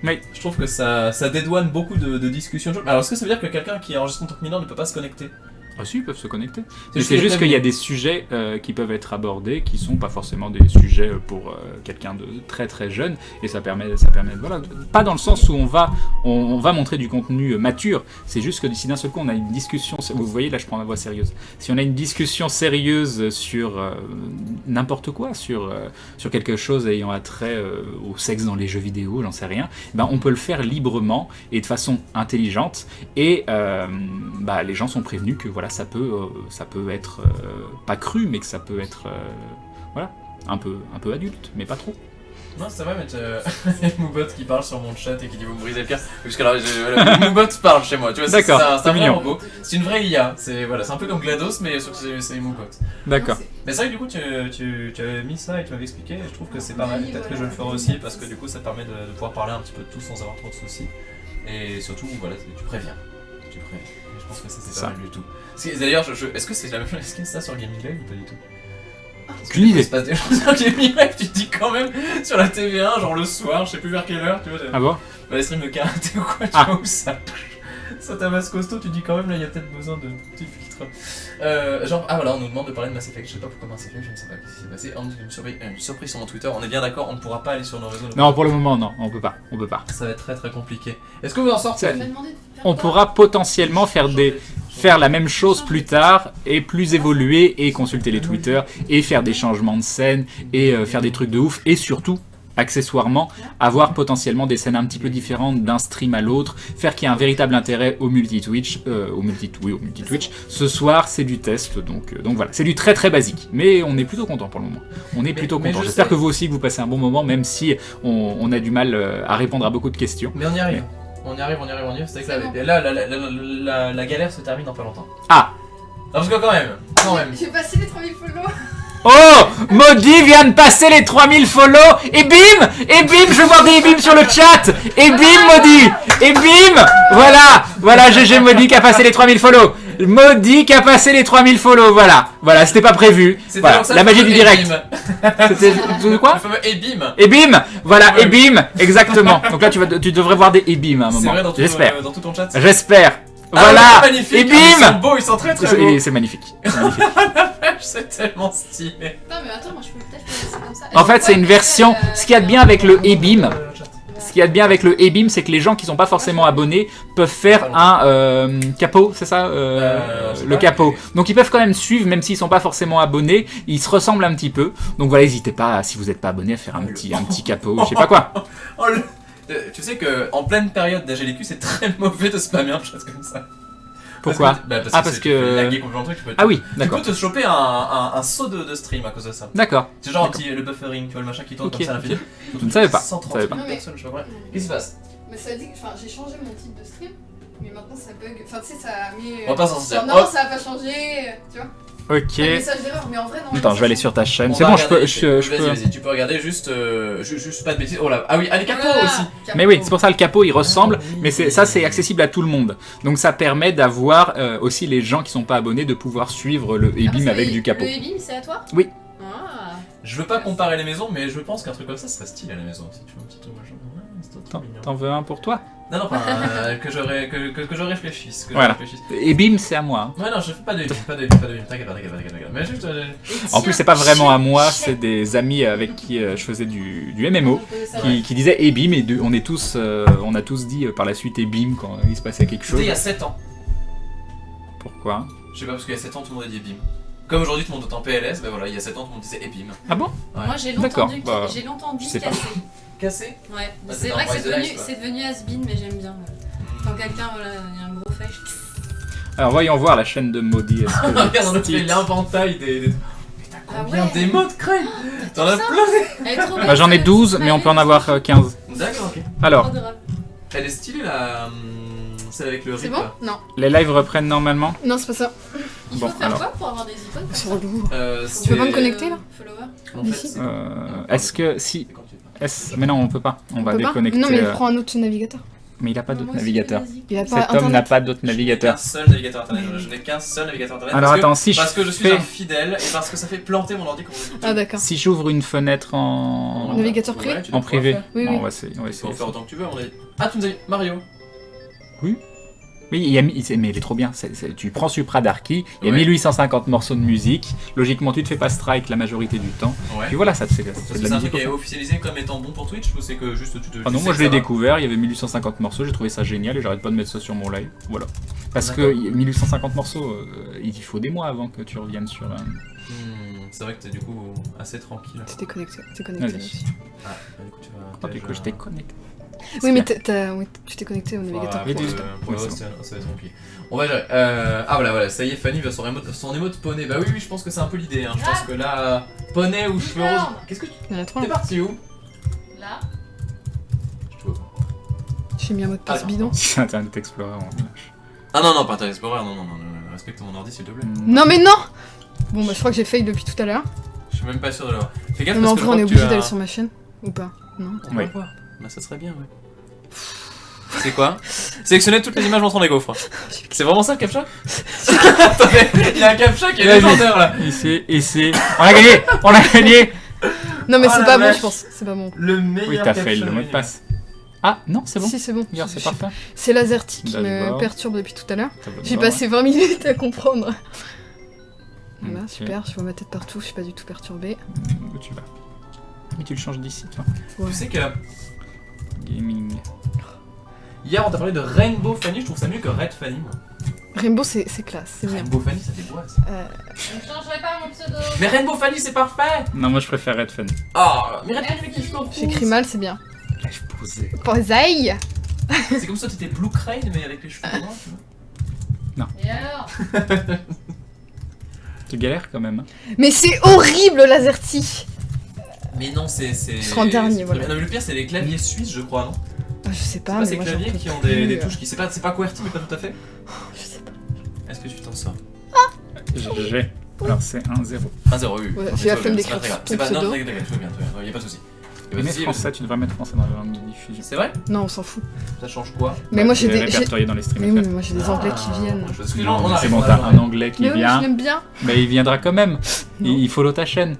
Speaker 1: Oui.
Speaker 2: je trouve que ça dédouane beaucoup de discussions. Alors est-ce que ça veut dire que quelqu'un qui enregistre en tant que mineur ne peut pas se connecter?
Speaker 1: Ah si, ils peuvent se connecter.
Speaker 2: C'est
Speaker 1: Mais c'est juste qu'il y a des sujets qui peuvent être abordés qui sont pas forcément des sujets pour quelqu'un de très très jeune, et ça permet voilà, pas dans le sens où on va montrer du contenu mature, c'est juste que si d'un seul coup on a une discussion, vous voyez là je prends ma voix sérieuse, si on a une discussion sérieuse sur n'importe quoi, sur quelque chose ayant attrait au sexe dans les jeux vidéo, j'en sais rien, ben on peut le faire librement et de façon intelligente, et les gens sont prévenus que voilà, ça peut être pas cru, mais que ça peut être voilà, un peu adulte, mais pas trop.
Speaker 2: Non, c'est vrai, mais Moobot qui parle sur mon chat et qui dit vous me brisez le cœur. Parce que alors, Moobot parle chez moi, tu vois,
Speaker 1: D'accord,
Speaker 2: c'est un vrai
Speaker 1: mignon.
Speaker 2: robot. C'est une vraie IA, c'est un peu comme GLaDOS, mais sauf que c'est Moobot.
Speaker 1: D'accord.
Speaker 2: Mais c'est vrai que du coup, tu avais mis ça et tu m'avais expliqué, et je trouve que c'est pas mal.
Speaker 3: Oui,
Speaker 2: Peut-être que je le ferai aussi, parce que du coup, ça permet de pouvoir parler un petit peu de tout sans avoir trop de soucis. Et surtout, voilà, tu préviens. Et je pense que ça, c'est
Speaker 1: Ça.
Speaker 2: pas mal du tout. D'ailleurs, est-ce que c'est la même chose? Est-ce qu'il y a ça sur Gaming Live ou pas du tout?
Speaker 1: Aucune idée.
Speaker 2: Il se passe des choses sur Gaming Live, tu te dis quand même sur la TV1, genre le soir, je sais plus vers quelle heure, tu vois.
Speaker 1: Ah bon?
Speaker 2: Les streams de karaté ou quoi, tu
Speaker 1: Ah.
Speaker 2: vois, où ça tabasse costaud, tu dis quand même là, il y a peut-être besoin de petits filtres. Voilà, on nous demande de parler de Mass Effect, je sais pas pourquoi Mass Effect, je ne sais pas ce qui s'est passé. On dit une surprise sur mon Twitter, on est bien d'accord, on ne pourra pas aller sur nos réseaux.
Speaker 1: Non, pour le moment, non, on peut pas.
Speaker 2: Ça va être très très compliqué. Est-ce que vous en sortez?
Speaker 1: Ça-
Speaker 3: Tu m'as demandé de faire
Speaker 1: On
Speaker 3: quoi
Speaker 1: pourra potentiellement faire la même chose plus tard et plus évoluer et consulter les Twitter et faire des changements de scène et faire des trucs de ouf, et surtout accessoirement avoir potentiellement des scènes un petit peu différentes d'un stream à l'autre, faire qu'il y ait un véritable intérêt au multi-Twitch, au multi-Twitch. Ce soir c'est du test, donc voilà, c'est du très très basique, mais on est plutôt content pour le moment. On est plutôt
Speaker 2: mais
Speaker 1: content.
Speaker 2: je
Speaker 1: J'espère
Speaker 2: sais.
Speaker 1: que vous aussi que vous passez un bon moment, même si on a du mal à répondre à beaucoup de questions.
Speaker 2: Mais on y arrive. On y arrive. C'est
Speaker 3: C'est
Speaker 2: vrai
Speaker 3: bon.
Speaker 2: que la galère se termine dans pas longtemps.
Speaker 1: Ah.
Speaker 2: Non, parce que quand même.
Speaker 3: J'ai passé les 3000 follow.
Speaker 1: Oh, Maudit vient de passer les 3000 follow, et bim, je veux voir des bim sur le chat, et bim Maudit, et bim, voilà GG Maudit qui a passé les 3000 follow, Maudit qui a passé les 3000 follow, voilà, c'était pas prévu,
Speaker 2: C'était
Speaker 1: voilà,
Speaker 2: donc ça,
Speaker 1: la
Speaker 2: le
Speaker 1: magie
Speaker 2: fameux
Speaker 1: du direct,
Speaker 2: Ebim.
Speaker 1: c'était quoi?
Speaker 2: Le fameux Ebim.
Speaker 1: Et bim, voilà, et bim, exactement, donc là tu devrais voir des et bim à un
Speaker 2: C'est
Speaker 1: moment,
Speaker 2: vrai dans tout,
Speaker 1: j'espère,
Speaker 2: dans tout ton chat.
Speaker 1: j'espère,
Speaker 2: Ah,
Speaker 1: voilà,
Speaker 2: ouais, magnifique.
Speaker 1: et
Speaker 2: Ils sont
Speaker 1: bim,
Speaker 2: beaux, ils sont très très beaux.
Speaker 1: c'est magnifique.
Speaker 2: C'est tellement stylé.
Speaker 3: Attends, mais attends, moi je peux peut-être le laisser comme ça.
Speaker 1: En fait, c'est une version. Ce qu'il y a de bien avec le e-beam, c'est que les gens qui sont pas forcément abonnés peuvent faire un capot, c'est ça,
Speaker 2: c'est
Speaker 1: le
Speaker 2: pas
Speaker 1: capot.
Speaker 2: vrai.
Speaker 1: Donc ils peuvent quand même suivre, même s'ils sont pas forcément abonnés. Ils se ressemblent un petit peu. Donc voilà, n'hésitez pas, si vous n'êtes pas abonné, à faire un petit capot, je sais pas quoi.
Speaker 2: Oh, tu sais que en pleine période d'AGLQ, c'est très mauvais de spammer un chat comme ça.
Speaker 1: Pourquoi?
Speaker 2: Parce que tu peux laguer complètement le truc, tu peux
Speaker 1: Ah oui,
Speaker 2: tu
Speaker 1: d'accord.
Speaker 2: peux te choper un saut de stream à cause de ça.
Speaker 1: D'accord.
Speaker 2: C'est genre un
Speaker 1: D'accord.
Speaker 2: petit le buffering, tu vois le machin qui tourne
Speaker 1: Ok,
Speaker 2: comme ça à l'infini.
Speaker 1: Je ne savais pas.
Speaker 2: 130
Speaker 1: je savais pas.
Speaker 2: 000 personnes, je sais pas quoi. Qu'est-ce qui se passe?
Speaker 3: Mais ça dit que. Enfin, j'ai changé mon type de stream, mais maintenant ça bug. Enfin, tu sais, ça a mis.
Speaker 2: On va pas s'en sortir.
Speaker 3: Non, ça a pas changé, tu vois.
Speaker 1: Ok.
Speaker 3: Un message d'erreur, mais en vrai, non.
Speaker 1: Attends, je vais aller sur ta chaîne.
Speaker 2: On
Speaker 1: C'est
Speaker 2: va
Speaker 1: bon, je peux.
Speaker 2: regarder,
Speaker 1: Je peux.
Speaker 2: Vas-y, tu peux regarder juste pas de bêtises. Oh là, ah oui, les capos aussi.
Speaker 1: Mais oui, c'est pour ça le capot il ressemble, mais ça c'est accessible à tout le monde. Donc ça permet d'avoir aussi les gens qui sont pas abonnés de pouvoir suivre le e-beam avec du capot.
Speaker 3: Le e-beam, c'est à toi?
Speaker 1: Oui.
Speaker 3: Ah.
Speaker 2: Je veux pas comparer les maisons, mais je pense qu'un truc comme ça serait stylé à la maison. Si tu veux un petit truc machin. Ouais, c'est trop mignon.
Speaker 1: T'en veux un pour toi?
Speaker 2: Non, enfin, que je réfléchisse.
Speaker 1: Voilà. E-beam c'est à moi.
Speaker 2: Ouais, non, je fais pas de bim, t'inquiète pas. Mais juste.
Speaker 1: En plus c'est pas vraiment à moi, c'est des amis avec qui je faisais du MMO qui disaient e-beam, et on a tous dit par la suite e-beam quand il se passait quelque chose.
Speaker 2: C'était il y a 7 ans.
Speaker 1: Pourquoi?
Speaker 2: Je sais pas, parce qu'il y a 7 ans, tout le monde a dit bim. Comme aujourd'hui, tout le monde est en PLS, ben voilà, il y a 7 ans, tout le monde disait bim.
Speaker 1: Ah bon?
Speaker 2: Ouais.
Speaker 3: Moi j'ai
Speaker 1: D'accord,
Speaker 3: longtemps dit
Speaker 1: bah,
Speaker 3: j'ai
Speaker 1: je sais pas.
Speaker 3: cassé.
Speaker 2: Cassé.
Speaker 3: Ouais,
Speaker 2: Bah,
Speaker 3: c'est
Speaker 2: t'es
Speaker 3: vrai
Speaker 2: dans
Speaker 3: que
Speaker 2: Rise of Life, quoi.
Speaker 3: c'est devenu has-been, mais j'aime bien. Quand quelqu'un, voilà, il y a un gros fake.
Speaker 1: Alors voyons voir la chaîne de Maudit. Est-ce que
Speaker 2: Regarde, on a
Speaker 1: style-
Speaker 2: fait l'inventaire des. Mais t'as
Speaker 3: Ah
Speaker 2: combien
Speaker 3: ouais.
Speaker 2: d'émotes, Crane? T'en as
Speaker 3: Ça
Speaker 2: plein.
Speaker 3: Elle est trop belle.
Speaker 1: Bah, j'en ai
Speaker 3: celle-là,
Speaker 1: 12,
Speaker 3: c'est
Speaker 1: mais on
Speaker 3: pas
Speaker 1: peut en
Speaker 3: elle.
Speaker 1: avoir 15.
Speaker 2: D'accord, ok.
Speaker 1: Alors,
Speaker 3: Adorable.
Speaker 2: Elle est stylée la. Celle avec le
Speaker 3: C'est
Speaker 2: rip.
Speaker 3: bon? Non.
Speaker 1: les lives reprennent normalement.
Speaker 4: Non, c'est pas ça.
Speaker 3: Il
Speaker 1: Bon,
Speaker 3: faut faire
Speaker 1: alors.
Speaker 3: quoi pour avoir des icônes comme
Speaker 4: C'est
Speaker 3: ça?
Speaker 4: relou.
Speaker 3: Faut
Speaker 4: Tu veux pas me
Speaker 3: que-
Speaker 4: connecter, là
Speaker 3: Follower.
Speaker 2: En fait,
Speaker 4: D'ici
Speaker 2: c'est-
Speaker 1: Est-ce que si. Mais non, on peut pas. On va
Speaker 4: On peut pas
Speaker 1: déconnecter.
Speaker 4: Non, mais prends un autre navigateur.
Speaker 1: Mais il a pas
Speaker 3: Non,
Speaker 1: d'autre
Speaker 3: moi aussi,
Speaker 1: navigateur.
Speaker 3: vas-y.
Speaker 4: Il a pas
Speaker 1: Cet homme
Speaker 4: internet.
Speaker 1: n'a pas d'autre
Speaker 2: Qu'un
Speaker 1: navigateur.
Speaker 2: seul navigateur internet. Je n'ai qu'un seul navigateur internet.
Speaker 1: Alors
Speaker 2: parce que-
Speaker 1: attends, si
Speaker 2: Parce que je
Speaker 1: je
Speaker 2: suis
Speaker 1: fais...
Speaker 2: un fidèle et parce que ça fait planter mon ordi quand vous
Speaker 4: Ah d'accord.
Speaker 1: Si j'ouvre une fenêtre en...
Speaker 4: Navigateur privé
Speaker 2: tu dois
Speaker 1: En
Speaker 2: pouvoir
Speaker 1: privé.
Speaker 2: faire.
Speaker 4: Oui,
Speaker 1: Non,
Speaker 4: oui.
Speaker 1: on va essayer. On va
Speaker 2: Tu peux en
Speaker 1: essayer.
Speaker 2: faire autant que tu veux. Ah, tu nous as dit Mario.
Speaker 1: Oui, il y a, mais il est trop bien. Tu prends Supra Darky, il y a
Speaker 2: Ouais.
Speaker 1: 1850 morceaux de musique. Logiquement, tu te fais pas strike la majorité du temps.
Speaker 2: Ouais.
Speaker 1: Puis voilà, ça te fait, ça te fait
Speaker 2: Est-ce
Speaker 1: de
Speaker 2: que
Speaker 1: la
Speaker 2: c'est un
Speaker 1: musique.
Speaker 2: truc qui est
Speaker 1: au fond.
Speaker 2: officialisé comme étant bon pour Twitch ou c'est que juste tu te.
Speaker 1: Ah non,
Speaker 2: tu
Speaker 1: moi
Speaker 2: sais
Speaker 1: je l'ai
Speaker 2: que ça va
Speaker 1: découvert, il y avait 1850 morceaux, j'ai trouvé ça génial et j'arrête pas de mettre ça sur mon live. Voilà. Parce que
Speaker 2: D'accord.
Speaker 1: 1850 morceaux, il faut des mois avant que tu reviennes sur un.
Speaker 2: C'est vrai que t'es du coup assez tranquille.
Speaker 4: T'es connecté. T'es connecté.
Speaker 1: Vas-y.
Speaker 4: aussi.
Speaker 2: Ah, bah, du coup tu vas.
Speaker 1: Oh, du coup, je t'ai connecté.
Speaker 4: Oui, mais oui, tu t'es connecté au navigateur.
Speaker 1: Oui,
Speaker 2: Pour
Speaker 1: oui,
Speaker 2: le
Speaker 1: oui.
Speaker 2: pour le
Speaker 1: Oui,
Speaker 2: host, ça va être compliqué. On va gérer. Ah voilà, ça y est, Fanny va son emote poney. Bah oui, je pense que c'est un peu l'idée. Je pense que là, poney ou cheveux roses. Qu'est-ce que tu.
Speaker 4: Il y en a trop.
Speaker 2: T'es parti où?
Speaker 3: Là.
Speaker 2: Je te vois pas.
Speaker 4: J'ai mis un mot de passe
Speaker 2: Ah,
Speaker 4: bidon.
Speaker 1: C'est Internet Explorer, on lâche.
Speaker 2: Ah non, pas Internet Explorer, non, respecte mon ordi s'il te plaît.
Speaker 4: Non mais non. Bon bah je crois que j'ai fail depuis tout à l'heure.
Speaker 2: Je suis même pas sûr de l'avoir. Fais gaffe
Speaker 4: Mais
Speaker 2: parce
Speaker 4: en
Speaker 2: que je
Speaker 4: vrai on
Speaker 2: crois
Speaker 4: est
Speaker 2: que tu
Speaker 4: obligé
Speaker 2: as-
Speaker 4: d'aller sur ma chaîne ou pas? Non.
Speaker 2: On
Speaker 1: Oui.
Speaker 2: va voir. Bah ça serait bien, ouais. C'est quoi? Sélectionner toutes les images montrant des gaufres. C'est vraiment ça le captcha? Attendez, il y a un captcha qui est
Speaker 1: Vas-y.
Speaker 2: légendaire là.
Speaker 1: Ici. On a gagné. On a gagné.
Speaker 4: Non mais
Speaker 2: Oh
Speaker 4: c'est
Speaker 2: la
Speaker 4: pas bon
Speaker 2: vache.
Speaker 4: je pense. C'est pas bon.
Speaker 2: Le meilleur
Speaker 1: Oui, t'as
Speaker 2: captcha
Speaker 1: fait le
Speaker 2: de
Speaker 1: mot de
Speaker 2: l'univers.
Speaker 1: passe. Ah non, c'est bon.
Speaker 4: Si c'est bon.
Speaker 1: Regarde, c'est
Speaker 4: Je-
Speaker 1: parfait.
Speaker 4: C'est Lazerty qui me
Speaker 1: Dashboard.
Speaker 4: perturbe depuis tout à l'heure.
Speaker 1: Tableau de
Speaker 4: J'ai
Speaker 1: bord,
Speaker 4: passé 20 minutes à comprendre.
Speaker 1: ouais.
Speaker 4: Voilà,
Speaker 1: Ok.
Speaker 4: super, je vois ma tête partout, je suis pas du tout perturbée.
Speaker 1: Où tu vas? Mais tu le changes d'ici, toi.
Speaker 4: Ouais.
Speaker 2: Tu sais que
Speaker 1: Gaming.
Speaker 2: hier on t'a parlé de Rainbow Fanny, je trouve ça mieux que Red Fanny. Moi.
Speaker 4: Rainbow c'est classe, c'est bien.
Speaker 2: Rainbow Fanny ça déboîte.
Speaker 3: Je ne changerai pas mon pseudo.
Speaker 2: Mais Rainbow Fanny c'est parfait.
Speaker 1: Non, moi je préfère Red Fun.
Speaker 2: Ah, mais Red Fanny mais kiffe trop.
Speaker 4: J'écris mal, c'est bien.
Speaker 1: Live posé.
Speaker 4: Poseille.
Speaker 2: C'est comme ça t'étais Blue Crane mais avec les cheveux noirs, tu vois.
Speaker 3: Et alors?
Speaker 1: Tu galères quand même. Hein.
Speaker 4: Mais c'est horrible Lazerty.
Speaker 2: Mais non, c'est.
Speaker 4: Je serai en dernier,
Speaker 2: c'est-
Speaker 4: voilà.
Speaker 2: Non, mais le pire, c'est les claviers suisses, je crois, non?
Speaker 4: Ah, je sais
Speaker 2: C'est
Speaker 4: pas,
Speaker 2: pas
Speaker 4: mais
Speaker 2: ces
Speaker 4: moi j'en
Speaker 2: claviers
Speaker 4: peux
Speaker 2: qui ont
Speaker 4: plus.
Speaker 2: des touches qui. C'est pas QWERTY, mais pas tout à fait?
Speaker 4: Je sais pas.
Speaker 2: Est-ce que tu t'en sors?
Speaker 1: GG. Alors c'est 1-0.
Speaker 2: 1-0, oui.
Speaker 4: Ouais,
Speaker 2: Ok,
Speaker 4: j'ai la
Speaker 2: tout va
Speaker 4: flemme
Speaker 2: bien,
Speaker 4: d'écrire
Speaker 2: c'est pas très grave.
Speaker 4: ton
Speaker 2: C'est pas. Non,
Speaker 4: pseudo.
Speaker 2: t'inquiète, tout va bien, y'a pas de soucis. Y a pas de
Speaker 1: Mais
Speaker 2: soucis,
Speaker 1: français, tu devrais mettre français dans la langue de diffusion.
Speaker 2: C'est vrai?
Speaker 4: Non, on s'en fout.
Speaker 2: Ça change quoi?
Speaker 4: Mais moi
Speaker 1: Tu
Speaker 4: j'ai
Speaker 1: es
Speaker 4: des.
Speaker 1: répertorié dans les streams.
Speaker 4: Mais oui, mais moi j'ai des anglais qui
Speaker 2: Ah,
Speaker 4: viennent.
Speaker 2: Parce que
Speaker 1: Non,
Speaker 2: on
Speaker 1: mais
Speaker 2: arrive,
Speaker 1: c'est bon,
Speaker 2: on
Speaker 1: t'as
Speaker 2: arrive.
Speaker 1: un anglais qui
Speaker 4: Mais oui, je
Speaker 1: vient.
Speaker 4: l'aime bien.
Speaker 1: Mais il viendra quand même.
Speaker 4: Non.
Speaker 1: Il follow ta chaîne.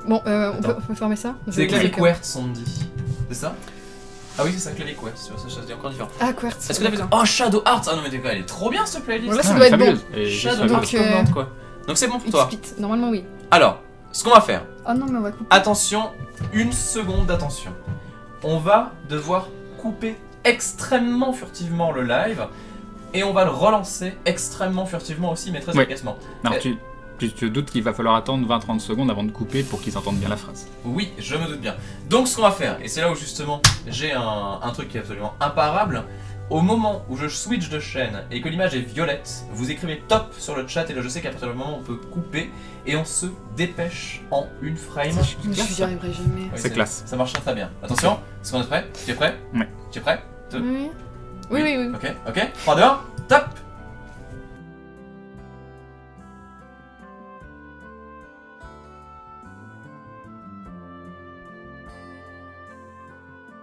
Speaker 4: Bon, on
Speaker 2: Attends.
Speaker 4: peut fermer ça?
Speaker 2: C'est les claviers
Speaker 4: D'accord.
Speaker 2: QWERTY, on me dit. C'est ça? Ah oui, c'est ça, clavier QWERTY, tu vois, ça c'est encore différent.
Speaker 4: Ah, QWERTY.
Speaker 2: Est-ce que t'as fait.
Speaker 4: d'accord.
Speaker 2: Oh, Shadow Hearts! Ah non, mais t'es quoi, elle est trop bien cette playlist!
Speaker 4: Voilà, ça
Speaker 1: Non,
Speaker 4: doit
Speaker 1: elle est
Speaker 4: être bon.
Speaker 1: fabuleuse. Elle est juste
Speaker 2: Shadow
Speaker 1: fabuleuse.
Speaker 2: Hearts
Speaker 4: Donc,
Speaker 2: comme Nantes, quoi. Donc c'est bon pour toi.
Speaker 4: X-Split. Normalement, oui.
Speaker 2: Alors, ce qu'on va faire.
Speaker 4: Ah non, mais on va couper.
Speaker 2: Attention, une seconde d'attention. On va devoir couper extrêmement furtivement le live et on va le relancer extrêmement furtivement aussi, mais très
Speaker 1: Oui.
Speaker 2: efficacement.
Speaker 1: Alors tu te doutes qu'il va falloir attendre 20-30 secondes avant de couper pour qu'ils entendent bien la phrase.
Speaker 2: Oui, je me doute bien. Donc ce qu'on va faire, et c'est là où justement j'ai un truc qui est absolument imparable, au moment où je switch de chaîne et que l'image est violette, vous écrivez top sur le chat et là je sais qu'à partir du moment où on peut couper et on se dépêche en une frame.
Speaker 4: Je j'y arriverai jamais.
Speaker 2: Oui,
Speaker 1: C'est classe.
Speaker 2: Ça marchera très bien. Attention, est-ce qu'on est prêt? Tu es prêt?
Speaker 1: Ouais.
Speaker 2: Tu es prêt?
Speaker 4: Oui. Oui, oui, oui.
Speaker 2: Ok, ok. 3, 2, 1.